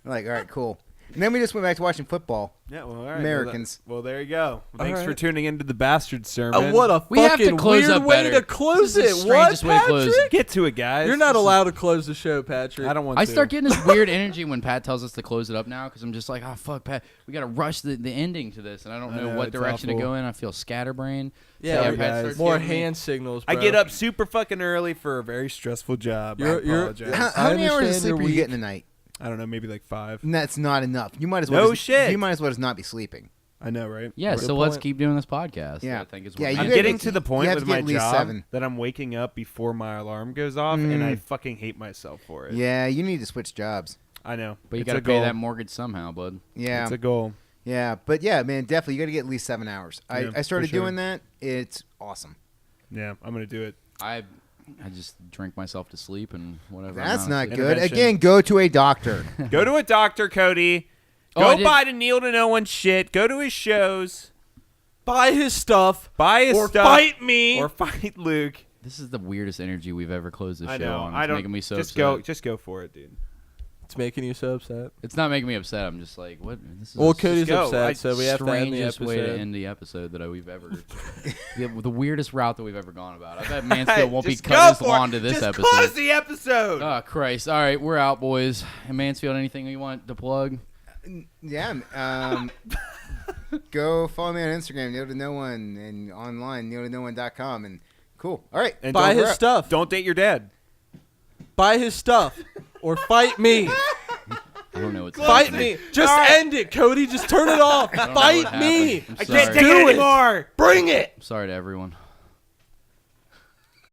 I'm like, all right, cool. And then we just went back to watching football. Yeah, well, all right. Americans. Well, there you go. Thanks All for right. tuning into the Bastard Sermon. What a We have to fucking close weird up way better. to close This it. is the What, strangest way to close. Patrick? Get to it, guys. You're not This is- allowed to close the show, Patrick. I don't want I to. start getting this weird energy when Pat tells us to close it up now because I'm just like, oh, fuck, Pat. We got to rush the ending to this, and I don't I know know, what it's direction awful. to go in. I feel scatterbrained. Yeah, So Sorry, Pat guys. starts more giving me- hand signals, I bro. get up super fucking early for a very stressful job. I apologize. How I many hours of understand sleep you're are you weak. getting a night? I don't know, maybe like 5. And that's not enough. You might as well. No just, shit. You might as well just not be sleeping. I know, right? Yeah, Good so let's point. keep doing this podcast. Yeah. I think is Yeah, what you I'm gotta getting get- to the you point have with to get my at least job 7. that I'm waking up before my alarm goes off, and I fucking hate myself for it. Yeah, you need to switch jobs. I know. But you It's got to a pay goal. that mortgage somehow, bud. Yeah. It's a goal. Yeah, but yeah, man, definitely you got to get at least 7 hours. Yeah, I started for sure. doing that. It's awesome. Yeah, I'm gonna do it. I just drink myself to sleep and whatever. That's I'm not honestly- good. Intervention. Again, go to a doctor. Go to a doctor, Cody. Oh, I Go did- buy the Neil to No One shit. Go to his shows. Buy his stuff. Buy his Or stuff. fight me. Or fight Luke. This is the weirdest energy we've ever closed this I show know. on. It's I don't. making me so just upset. Just go for it, dude. It's making you so upset. It's not making me upset. I'm just like, what? This is Well, a Cody's go. upset, so we have to end the strangest way to episode. end the episode that we've ever. the weirdest route that we've ever gone about. I bet Mansfield won't be Just cut his go for lawn it. to this Just episode. close the episode. Oh Christ! All right, we're out, boys. And Mansfield, anything you want to plug? Yeah. Go follow me on Instagram, Neil to No One, and online, neiltoknoone.com. And cool. All right. And Buy don't- his stuff. Don't date your dad. Buy his stuff. Or fight me. I don't know what's Fight happening. me. Just All right. end it, Cody. Just turn it off. I don't know Fight what me. happened. I'm I sorry. can't take Do it it. anymore. Bring it. I'm sorry to everyone.